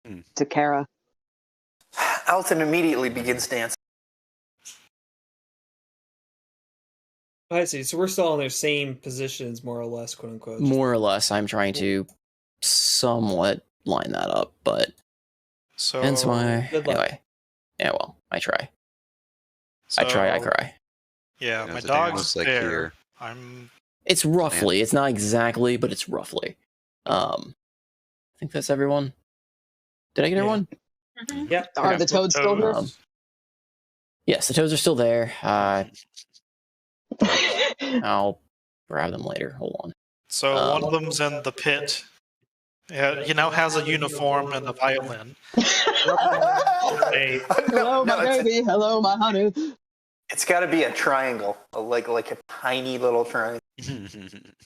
Hmm. to Kara. Alton immediately begins dancing. I see. So we're still in their same positions, more or less, quote unquote. More or less, I'm trying to somewhat line that up, but So hence why. good luck. Anyway, yeah, well, I try. I try, I so, cry. Yeah, You know, my the thing dog's was, like, there. here. I'm. It's roughly. It's not exactly, but it's roughly. I think that's everyone. Did I get Yeah. everyone? Mhm. Yep. Are the toads still here? Yes, the toads are still there. I'll grab them later. Hold on. So one of them's in the pit, Yeah, he now has a uniform and a violin. Hello, my baby. Hello, my honey. It's got to be a triangle, like a tiny little triangle.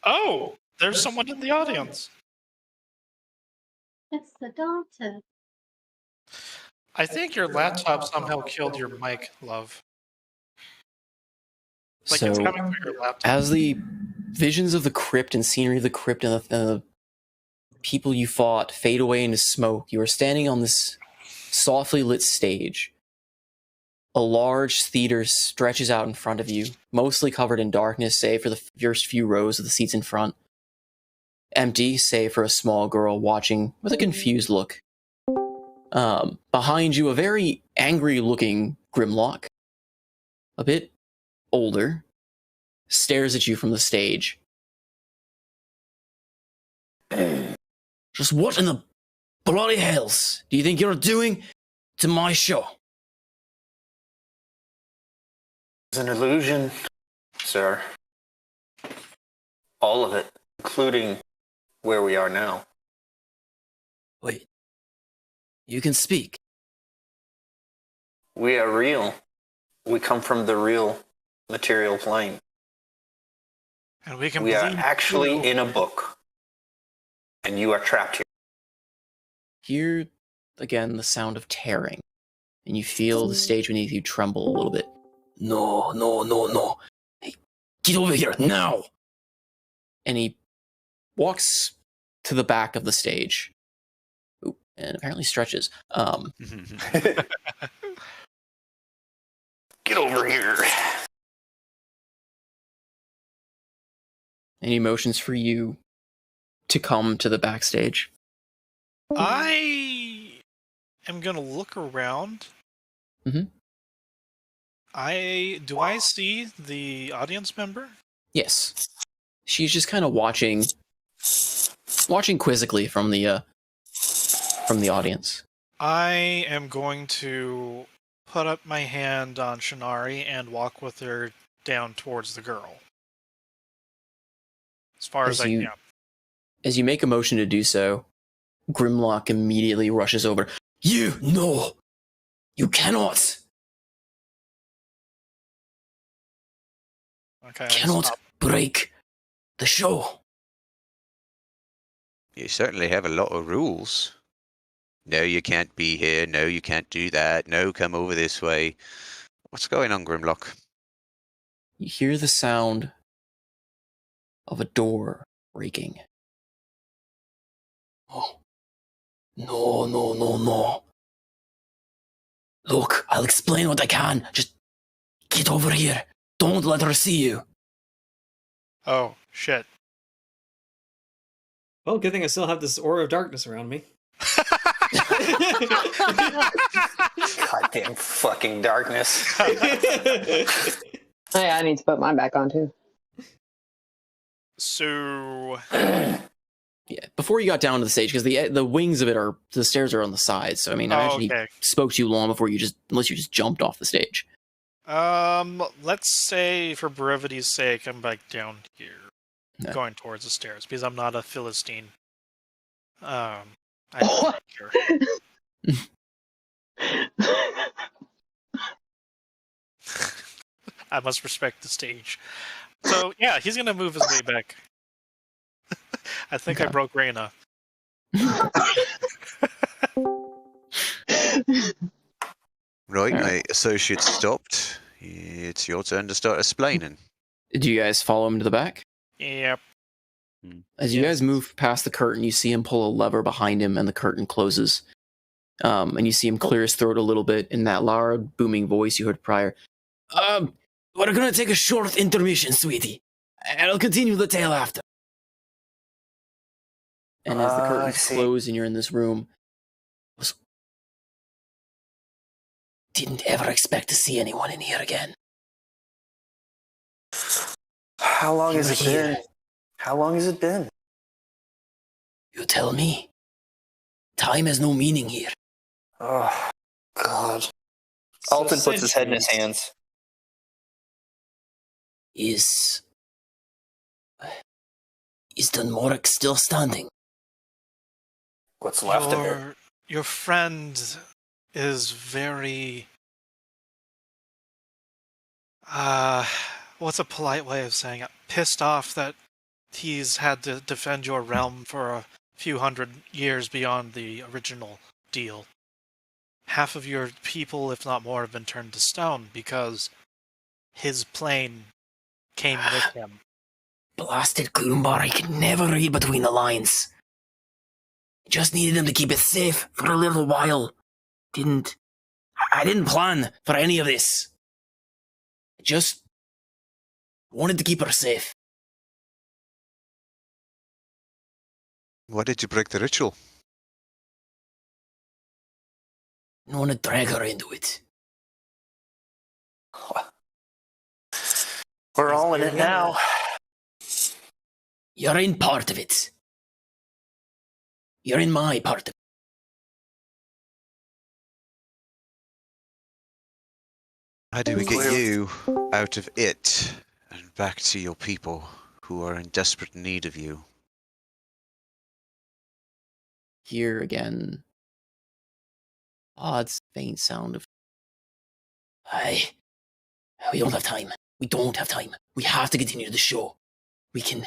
Oh, there's someone in the audience. It's the doctor. I think your laptop somehow killed your mic, love. Like it's So, coming through your laptop. as the visions of the crypt and scenery of the crypt and the people you fought fade away into smoke, you are standing on this softly lit stage. A large theater stretches out in front of you, mostly covered in darkness, save for the first few rows of the seats in front. Empty, save for a small girl watching with a confused look. Behind you, a very angry-looking Grimlock, a bit older, stares at you from the stage. Just what in the bloody hells do you think you're doing to my show? It's an illusion, sir. All of it, including where we are now. Wait. You can speak. We are real. We come from the real material plane. And we can We are believe actually you. in a book. And you are trapped here. Hear again the sound of tearing, and you feel the stage beneath you tremble a little bit. No, no, no, no. Hey, get over here now! And he walks to the back of the stage. Ooh, and apparently stretches. Get over here. Any motions for you to come to the backstage? I am gonna look around. Mhm. Do I see the audience member? Yes. She's just kind of watching quizzically from the audience. I am going to put up my hand on Shinari and walk with her down towards the girl. As far as I can. As you make a motion to do so, Grimlock immediately rushes over. You, no! You cannot! Okay. Cannot stop. break the show. You certainly have a lot of rules. No, you can't be here. No, you can't do that. No, come over this way. What's going on, Grimlock? You hear the sound of a door breaking. Oh. No, no, no, no. Look, I'll explain what I can. Just get over here. Don't let her see you. Oh, shit. Well, good thing I still have this aura of darkness around me. Goddamn fucking darkness. Oh, yeah, I need to put mine back on too. So, Yeah, before you got down to the stage, because the wings of it are, the stairs are on the sides. So I mean, I imagine okay. he spoke to you long before unless you just jumped off the stage. Let's say for brevity's sake, I'm back down here, No. going towards the stairs because I'm not a Philistine. I What? don't care. I must respect the stage. So yeah, he's gonna move his way back. I think I Okay. broke Reyna. Right, All right. my associate stopped. It's your turn to start explaining. Do you guys follow him to the back? Yep. As you Yes. guys move past the curtain, you see him pull a lever behind him, and the curtain closes. And you see him clear his throat a little bit in that loud, booming voice you heard prior. We're gonna take a short intermission, sweetie. I'll continue the tale after. And as the I curtains see. close and you're in this room, didn't ever expect to see anyone in here again. How long has it You're here. been? How long has it been? You tell me. Time has no meaning here. Oh, God. Alton puts his head in his hands. Is Dunmoric still standing? What's left of it. Your friend is very what's a polite way of saying it? Pissed off that he's had to defend your realm for a few hundred years beyond the original deal. Half of your people, if not more, have been turned to stone because his plane came with him. Blasted Gloombar, I could never read between the lines. Just needed him to keep it safe for a little while. I didn't plan for any of this. I just wanted to keep her safe. Why did you break the ritual? I want to drag her into it. We're all in it now. You're in part of it. You're in my part of it. How do we get you out of it and back to your people who are in desperate need of you? Here again, odd, faint sound of. We don't have time. We don't have time. We have to continue the show. We can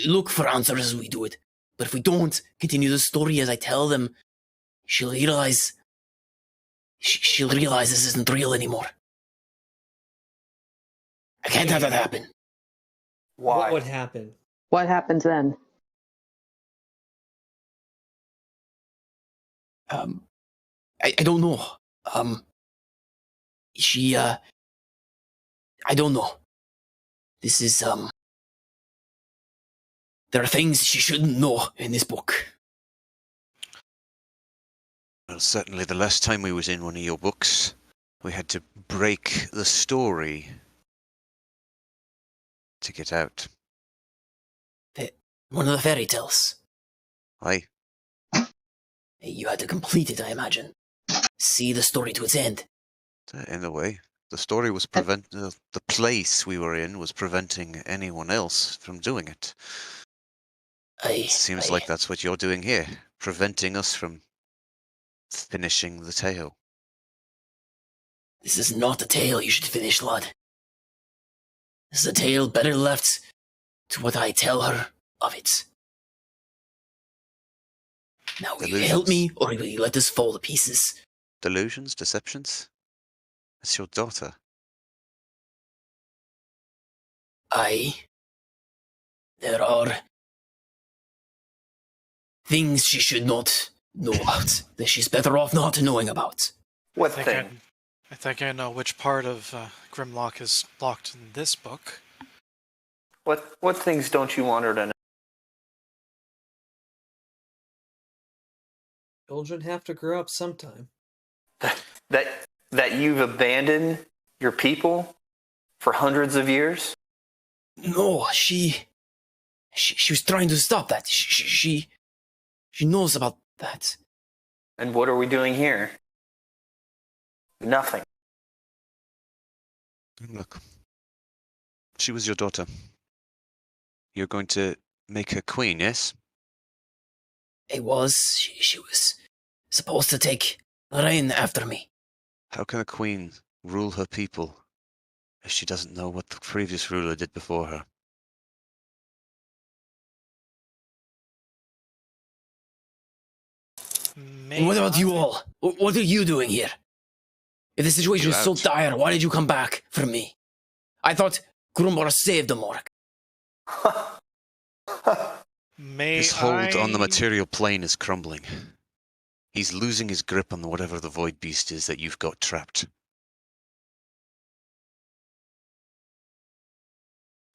look for answers as we do it. But if we don't continue the story as I tell them, she'll realize this isn't real anymore. I can't have that happen. Why? What would happen? What happens then? I don't know. I don't know. This is, there are things she shouldn't know in this book. Well, certainly the last time we was in one of your books, we had to break the story to get out. One of the fairy tales. Aye. You had to complete it, I imagine. See the story to its end. In a way. The story was the place we were in was preventing anyone else from doing it. It seems like that's what you're doing here, preventing us from finishing the tale. This is not a tale you should finish, lad. This is a tale better left to what I tell her of it. Now, will you help me, or will you let this fall to pieces? Delusions? Deceptions? It's your daughter. There are things she should not know about, that she's better off not knowing about. What thing? I think I know which part of Grimlock is locked in this book. What things don't you want her to know? Children have to grow up sometime. That you've abandoned your people for hundreds of years? No, she was trying to stop that. She knows about that. And what are we doing here? Nothing. Look, she was your daughter. You're going to make her queen, yes? It was. She was supposed to take the reign after me. How can a queen rule her people if she doesn't know what the previous ruler did before her? And what about you all? What are you doing here? If the situation is so dire, why did you come back for me? I thought Grumbar saved the Morg. His hold on the material plane is crumbling. He's losing his grip on whatever the void beast is that you've got trapped.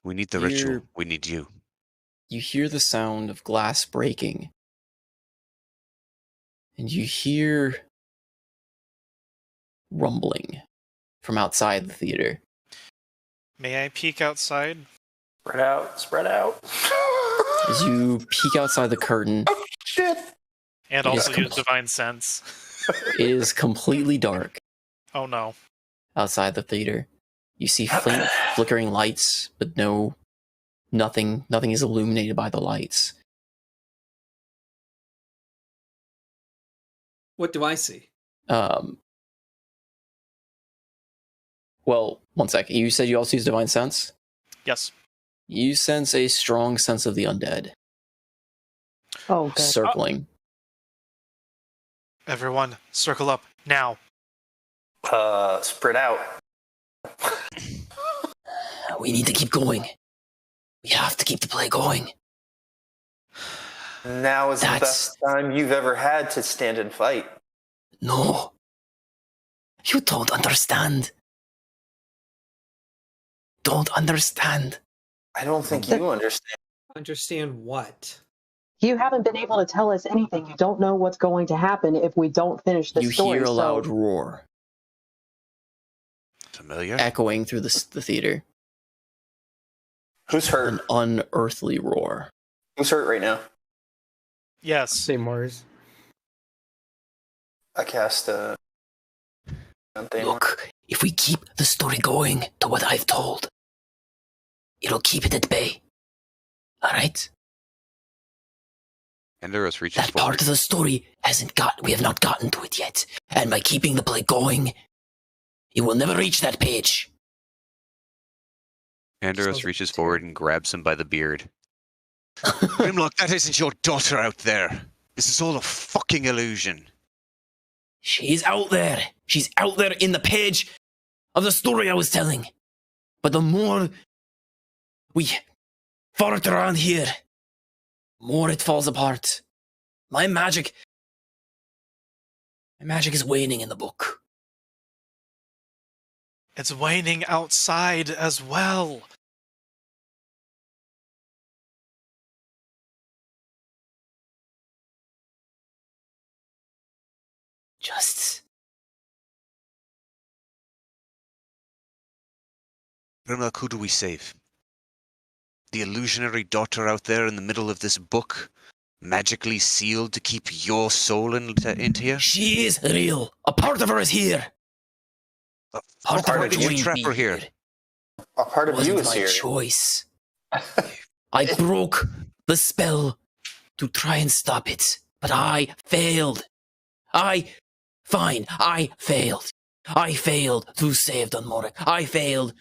We need the ritual. We need you. You hear the sound of glass breaking. And you hear rumbling from outside the theater. May I peek outside? Spread out, spread out. As you peek outside the curtain, Oh, shit. And also use Divine Sense. it is completely dark Oh no. outside the theater. You see faint flickering lights, but nothing is illuminated by the lights. What do I see? Well, one second. You said you also use Divine Sense? Yes. You sense a strong sense of the undead Oh, good. circling. Everyone, circle up now. Spread out. We need to keep going. We have to keep the play going. Now is the That's- best time you've ever had to stand and fight. No. You don't understand. Don't understand. I don't think you understand. Understand what? You haven't been able to tell us anything. You don't know what's going to happen if we don't finish the You story. hear a loud so roar Familiar? echoing through the theater. Who's An hurt? unearthly roar. Who's hurt right now? Yes. Seymour's. I cast Look, if we keep the story going to what I've told, it'll keep it at bay. Alright? Enderos reaches That forward. part of the story we have not gotten to it yet. And by keeping the play going, it will never reach that page. Enderos reaches forward and grabs him by the beard. Grimlock, that isn't your daughter out there. This is all a fucking illusion. She's out there. She's out there in the page of the story I was telling. But the more we fart around here, more it falls apart. My magic is waning in the book. It's waning outside as well. Just Grimlock, who do we save? The illusionary daughter out there in the middle of this book, magically sealed to keep your soul into here? she is real. A part of her is here. Part of Why her did you joined trap me her here? A part It of you wasn't is my here. choice. I broke the spell to try and stop it, but I failed. I failed. I failed to save Dunmoric. I failed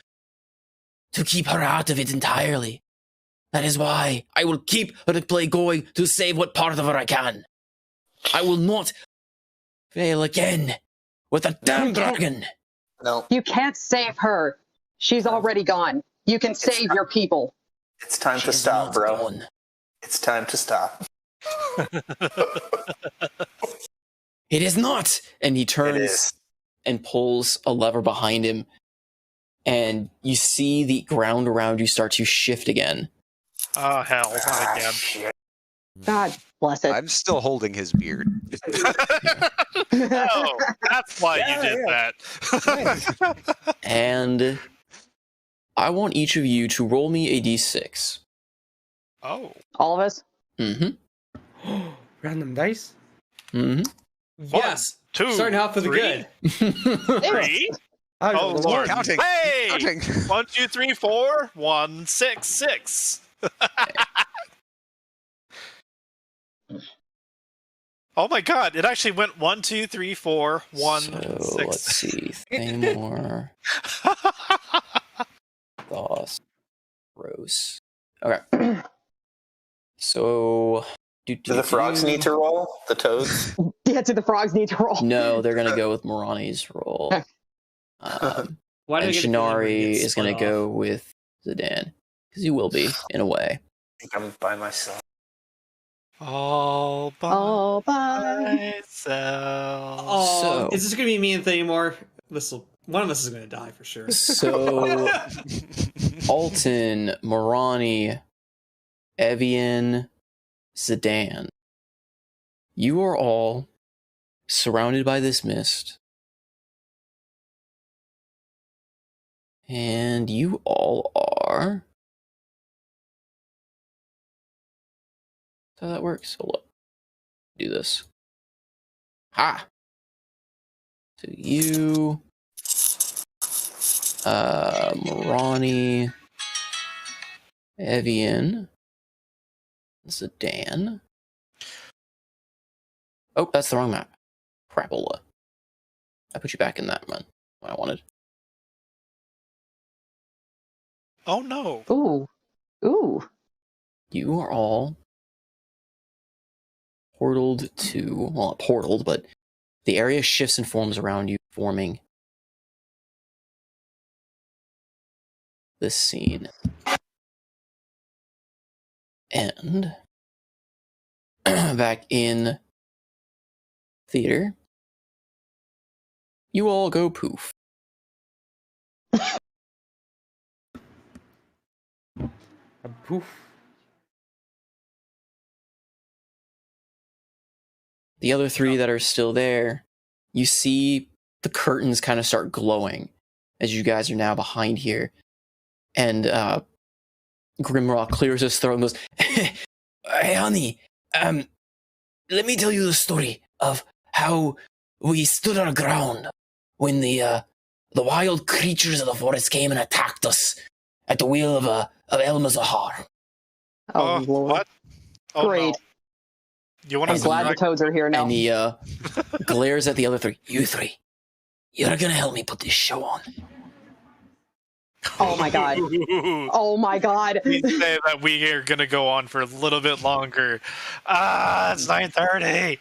to keep her out of it entirely. That is why I will keep the play going to save what part of her I can. I will not fail again with a damn dragon. No, you can't save her. She's already gone. You can save your people. it's time to She's stop, not bro. gone. It's time to stop. It is not! And he It turns is. and pulls a lever behind him, and you see the ground around you start to shift again. Oh, hell. Not Ah, again. shit. God bless it. I'm still holding his beard. Oh, that's why you did that. And I want each of you to roll me a d6. Oh. All of us? Mm-hmm. Random dice? Mm-hmm. Yes. Two. Starting off for the three, good. Three. I Oh, rolled a Lord. one. Counting. Hey! Counting. 1, 2, 3, 4. 1, 6, 6. Oh my god, it actually went 1, 2, 3, 4, 1, So 6. let's see. Thamor, Doss, Rose. Okay. So Do the frogs need to roll? The toads? Yeah, do the frogs need to roll? No, they're gonna go with Morani's roll. Why And did I get a feeling we're Shinari getting is gonna split go with Zidane. Because you will be, in a way. I think I'm by myself. All by All by. myself. Oh, So- is this gonna be me and Thamor? One of us is gonna die for sure. So Alton, Morani, Evian, Zidane. You are all surrounded by this mist. And you all are. That's how that works. Hold up. Do this. Ha! So you. Morani. Evian. Zidane. Oh, that's the wrong map. crapola. I put you back in that run. What I wanted. Oh no. Ooh. Ooh. You are all portaled to, well, not portaled, but the area shifts and forms around you, forming this scene. And back in theater, you all go poof. Poof. The other three that are still there, you see the curtains kind of start glowing as you guys are now behind here. And Grimlock clears his throat and goes, Hey, honey, let me tell you the story of how we stood our ground when the wild creatures of the forest came and attacked us at the wheel of El Mazahar. Oh, Lord. What? Oh, Great. no. You want I'm to glad the toads are here now. and he glares at the other three. You three, you're gonna help me put this show on. Oh my god. Oh my god. We say that we are going to go on for a little bit longer. It's 9:30.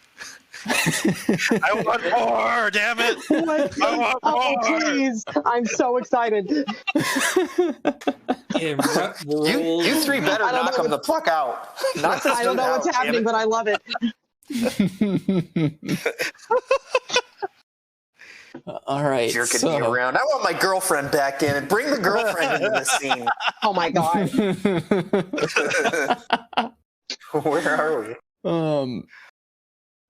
I want more, damn it. What? I want Oh, more. please. I'm so excited. You three better I don't knock know them the fuck out. Knock this I don't dude know out, what's damn happening, it. but I love it. All right. Jerking so, me around. I want my girlfriend back in and bring the girlfriend into this scene. Oh my god. Where are we?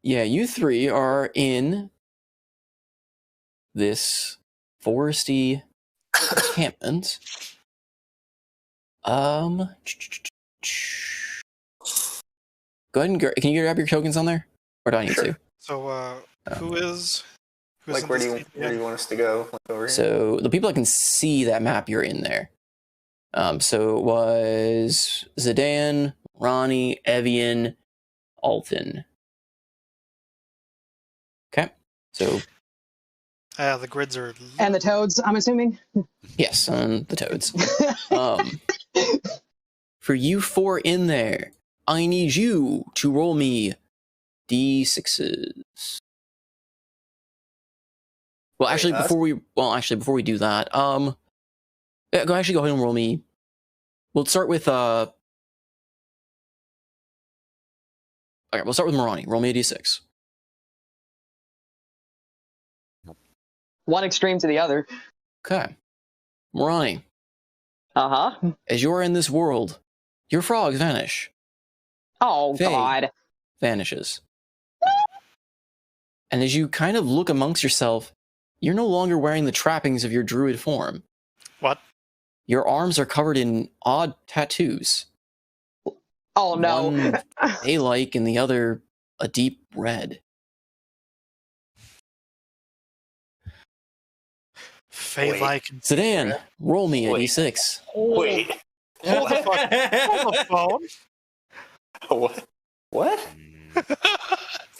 Yeah, you three are in this foresty encampment. Go ahead and can you grab your tokens on there, or do I need Sure. to? So, who's Like, in where this do scene you again? want us to go? Like, over here? So the people that can see that map, you're in there. So it was Zidane, Ronnie, Evian, Alton. Okay. So The grids are. And the toads, I'm assuming. yes, the toads. For you four in there, I need you to roll me d6s. Well, actually, us? before we do that, go ahead and roll me. We'll start with Okay, we'll start with Morani. Roll me a d6. One extreme to the other. Okay, Morani. Uh-huh. As you're in this world, your frogs vanish. Oh, Faye. god. Vanishes. And as you kind of look amongst yourself, you're no longer wearing the trappings of your druid form. What? Your arms are covered in odd tattoos. Oh, no. One a-like and the other a deep red. Fey like. Sedan, roll me a Wait. d6. Wait. Hold the fuck. Hold the phone. What? What?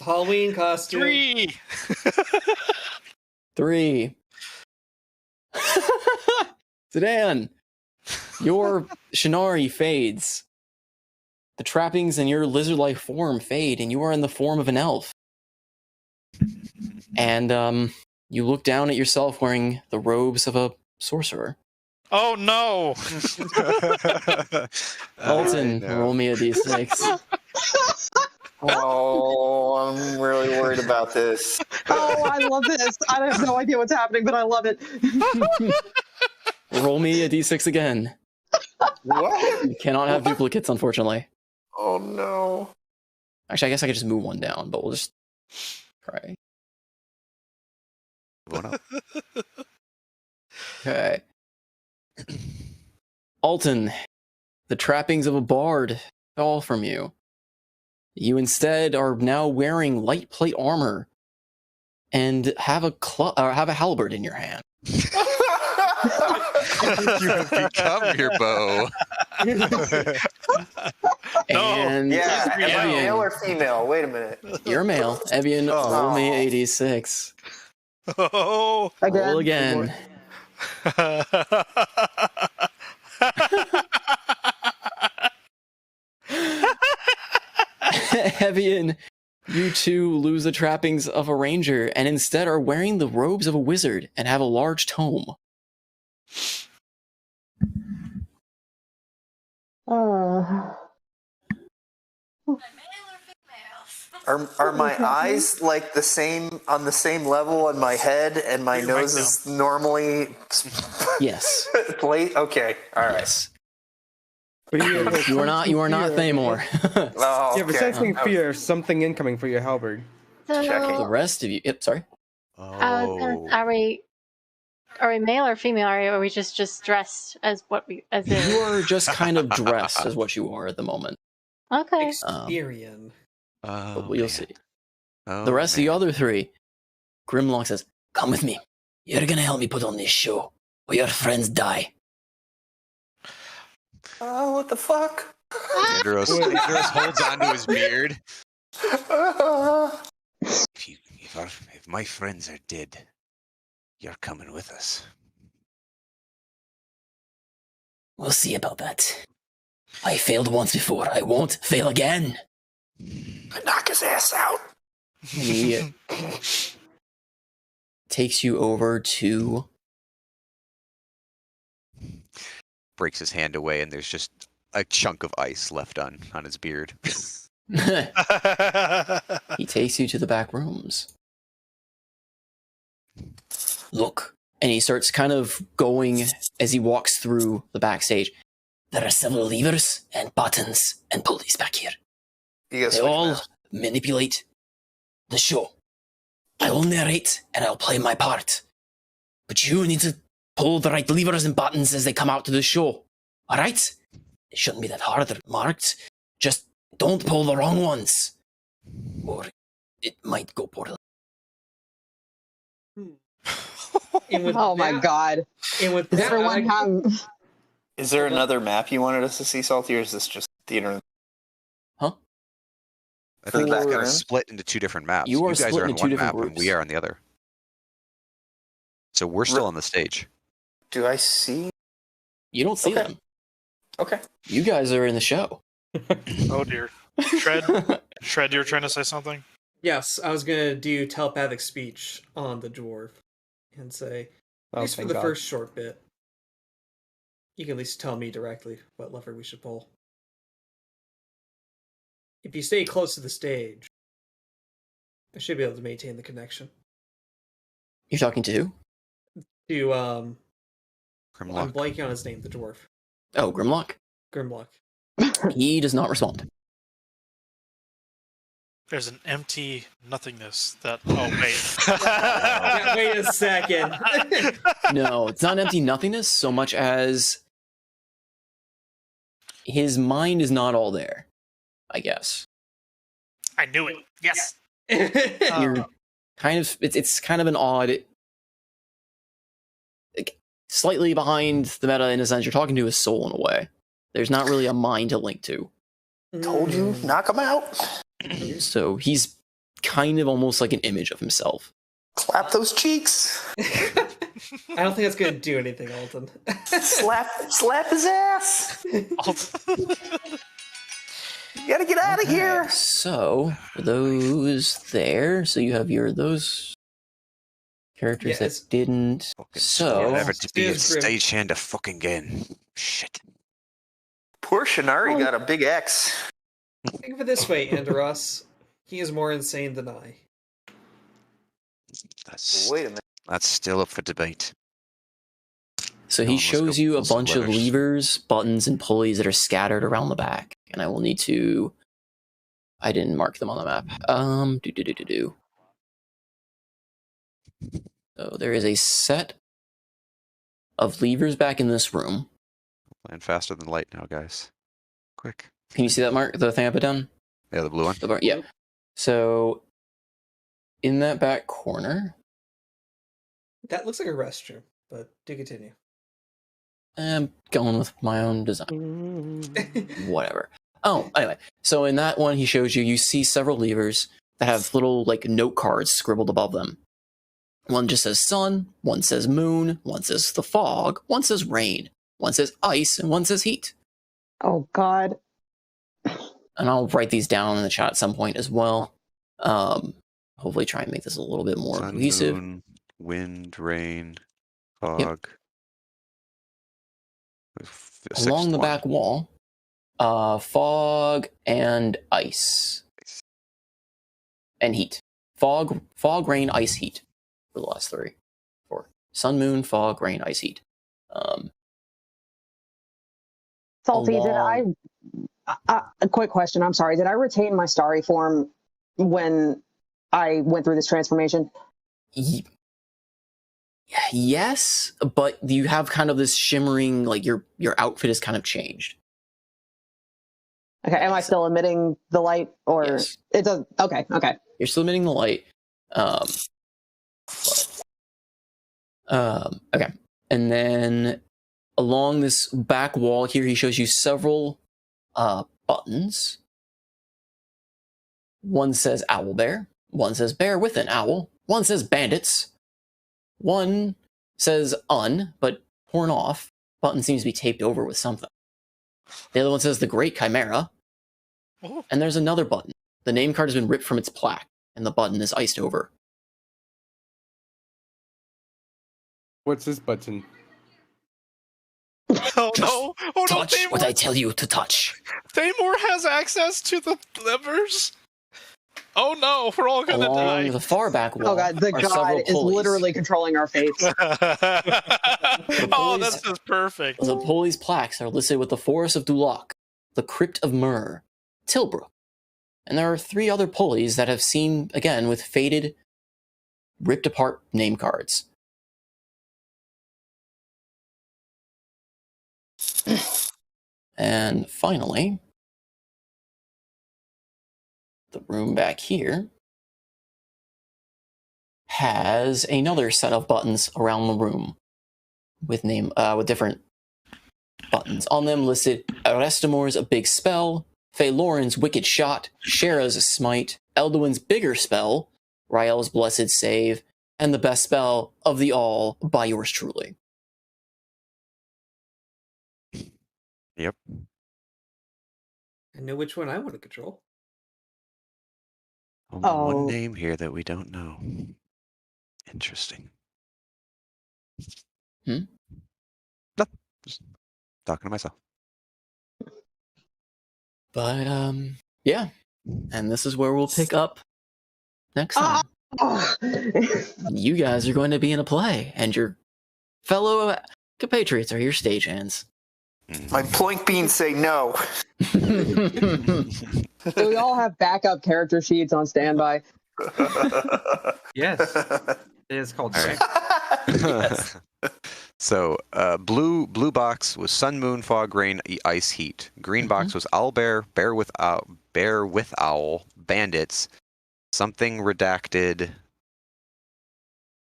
Halloween costume. 3. 3. Sedan, your Shinari fades. The trappings in your lizard-like form fade, and you are in the form of an elf. And you look down at yourself wearing the robes of a sorcerer. Oh no! Alton, no. roll me a d6. Oh, I'm really worried about this. Oh, I love this. I have no idea what's happening, but I love it. Roll me a d6 again. What? You cannot have duplicates, unfortunately. Oh no. Actually, I guess I could just move one down, but we'll just try. Okay. Alton, the trappings of a bard fell from you. You instead are now wearing light plate armor and have a halberd in your hand. You have become your bow. And Yeah, am I Evian, male or female? Wait a minute. you're male. Evian, roll me Oh. 86. Oh. Roll Again. again. Evian, you two lose the trappings of a ranger and instead are wearing the robes of a wizard and have a large tome. Are my eyes like the same on the same level on my head, and my Put your mic nose is normally Yes. plate? Okay, all right. Yes. But You are not Thamor. Oh, You have a okay. sensing fear of something incoming for your halberd. So, Checking. The rest of you, yep, sorry. Oh. are we male or female? Are we just dressed as what we as You in? are just kind of dressed as what you are at the moment. Okay. Experian. Oh, But you'll man. see. Oh, The rest of the man. other three, Grimlock says, Come with me. You're gonna help me put on this show, or your friends die. Oh, what the fuck? Andros holds onto his beard. If my friends are dead, you're coming with us. We'll see about that. I failed once before. I won't fail again. Knock his ass out. he takes you over to Breaks his hand away, and there's just a chunk of ice left on his beard. he takes you to the back rooms. Look, And he starts kind of going as he walks through the backstage. there are several levers and buttons and pulleys back here. You guys They all manipulate the show. I will narrate and I'll play my part. But you need to pull the right levers and buttons as they come out to the show. Alright? It shouldn't be that hard or marked. Just don't pull the wrong ones. Or it might go poorly. And with Oh my that- god. And with Does that, everyone have Is there another map you wanted us to see, Salty, or is this just the internet? I think For- you guys are split into two different maps. You are guys split are on into two one different map, and we groups. are on the other. So we're still on the stage. Do I see? You don't see Okay. them. Okay. You guys are in the show. Oh dear. Shred, you were trying to say something? yes, I was gonna do telepathic speech on the dwarf and say, at Oh, least for thank the God. first short bit, you can at least tell me directly what lever we should pull. If you stay close to the stage, I should be able to maintain the connection. You're talking to who? To I'm Grimlock. blanking on his name, the dwarf. Oh, Grimlock. Grimlock. He does not respond. There's an empty nothingness that. Oh, wait. Yeah, wait a second. No, it's not empty nothingness so much as his mind is not all there, I guess. I knew it. Yes. You're kind of it's kind of an odd, like, slightly behind the meta in a sense. You're talking to his soul in a way. There's not really a mind to link to. Told you, knock him out. So he's kind of almost like an image of himself. Clap those cheeks. I don't think that's gonna do anything, Alton. slap his ass. You gotta get out of here. So for those there, so you have those characters Yes. that didn't. Fucking So never to be a Excuse Grim. stagehand a fucking again. Shit. Poor Shinari got a big X. Think of it this way, Andros. He is more insane than I. That's Wait a minute. that's still up for debate. So No, he let's shows go you a pull some bunch of levers. levers, buttons, and pulleys that are scattered around the back, and I will need to. I didn't mark them on the map. Do. So there is a set of levers back in this room. Playing faster than light now, guys. Quick. Can you see that mark? The thing I put down? Yeah, the blue one. The bar? Yeah. So in that back corner, That looks like a restroom, but do continue. I'm going with my own design. Whatever. Oh, anyway. So in that one he shows you, you see several levers that have little like note cards scribbled above them. One just says sun, one says moon, one says the fog, one says rain, one says ice, and one says heat. Oh God. And I'll write these down in the chat at some point as well. Hopefully try and make this a little bit more Sun, cohesive. moon, wind, rain, fog. Along the back wall, fog and ice. And heat. Fog, rain, ice, heat. For the last 3. 4. Sun, moon, fog, rain, ice, heat. Salty, did a quick question, I'm sorry. Did I retain my starry form when I went through this transformation? Yes, but you have kind of this shimmering, like your outfit is kind of changed. Okay, am I still emitting the light, or Yes. it does? Okay. You're still emitting the light. Okay. And then along this back wall here, he shows you several buttons. One says owl bear. One says bear with an owl. One says bandits. One says but torn off. Button seems to be taped over with something. The other one says the great chimera. Oh. And there's another button. The name card has been ripped from its plaque, and the button is iced over. What's this button? Oh no! Oh no! Touch what I tell you to touch. Thamor has access to the levers. Oh no! We're all gonna Along die. the far back wall, Oh God, the are God several is pulleys. literally controlling our fates. Oh, that's just perfect. The pulleys' plaques are listed with the Forest of Duloc, the Crypt of Mir, Tilbrook, and there are 3 other pulleys that have seen again with faded, ripped apart name cards. And finally, the room back here has another set of buttons around the room with different buttons on them listed: Arestamor's big spell, Phaelorn's wicked shot, Shera's smite, Elduin's bigger spell, Rael's blessed save, and the best spell of the all by yours truly. Yep. I know which one I want to control. Only one Oh. name here that we don't know. Interesting. Hmm? No, just talking to myself. But yeah, and this is where we'll pick up next time. You guys are going to be in a play, and your fellow compatriots are your stagehands. My ploink beans say no. Do we all have backup character sheets on standby? Yes. It is called All Shrek. Yes. So, blue box was sun, moon, fog, rain, ice, heat. Green box was owl bear, bear with owl, bandits, something redacted,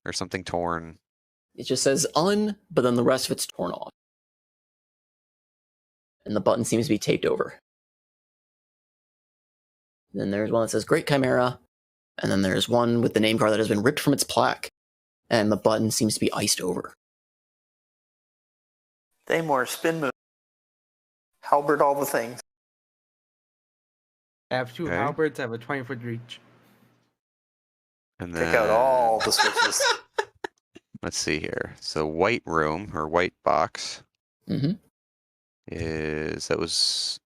or something torn. It just says but then the rest of it's torn off. And the button seems to be taped over. Then there's one that says Great Chimera, and then there's one with the name card that has been ripped from its plaque, and the button seems to be iced over. Thamor, spin move. Halberd all the things. I have 2 Okay. halberds. I have a 20-foot reach. And Pick then, out all the switches. let's see here. So, white room, or white box, Mm-hmm. that was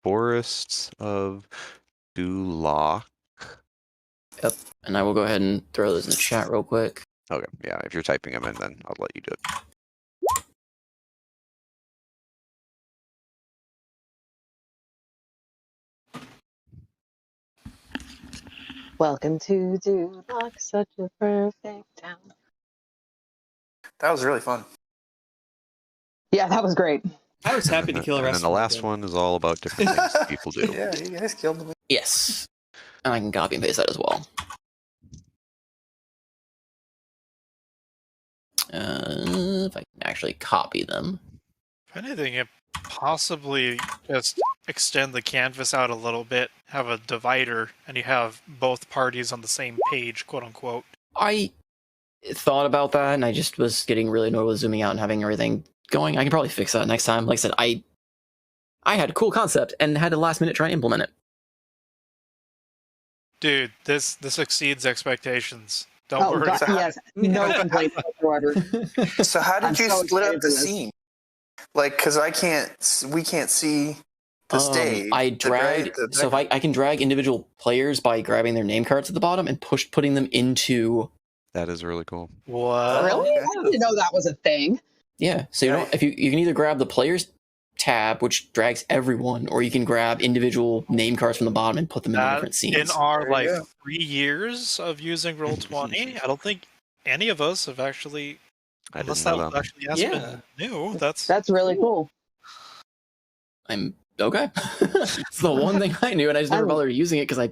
Forests of Duloc. Yep. And I will go ahead and throw those in the chat real quick. Okay, yeah, if you're typing them in, then I'll let you do it. Welcome to Duloc, such a perfect town. That was really fun. Yeah, that was great. I was happy to kill a And then the last again. one is all about different things that people do. Yeah, you guys killed me. Yes. And I can copy and paste that as well. If I can actually copy them. If anything, it possibly just extend the canvas out a little bit, have a divider, and you have both parties on the same page, quote unquote. I thought about that, and I just was getting really annoyed with zooming out and having everything going. I can probably fix that next time. Like I said, I had a cool concept and had to last minute try and implement it. Dude, this exceeds expectations. Don't Oh worry. God, yes, no complaints whatsoever. So how I'm did you so split up excited the for this. scene? Like, because we can't see the stage. I dragged. So if I can drag individual players by grabbing their name cards at the bottom and putting them into. That is really cool. What? Really? I didn't know that was a thing. Yeah. So you know, if you can either grab the players tab, which drags everyone, or you can grab individual name cards from the bottom and put them in different scenes. In our There you go. 3 years of using Roll20, I don't think any of us have actually, I unless didn't that know was that. actually has been new. That's really cool. I'm okay. It's the one thing I knew, and I just never bothered using it because I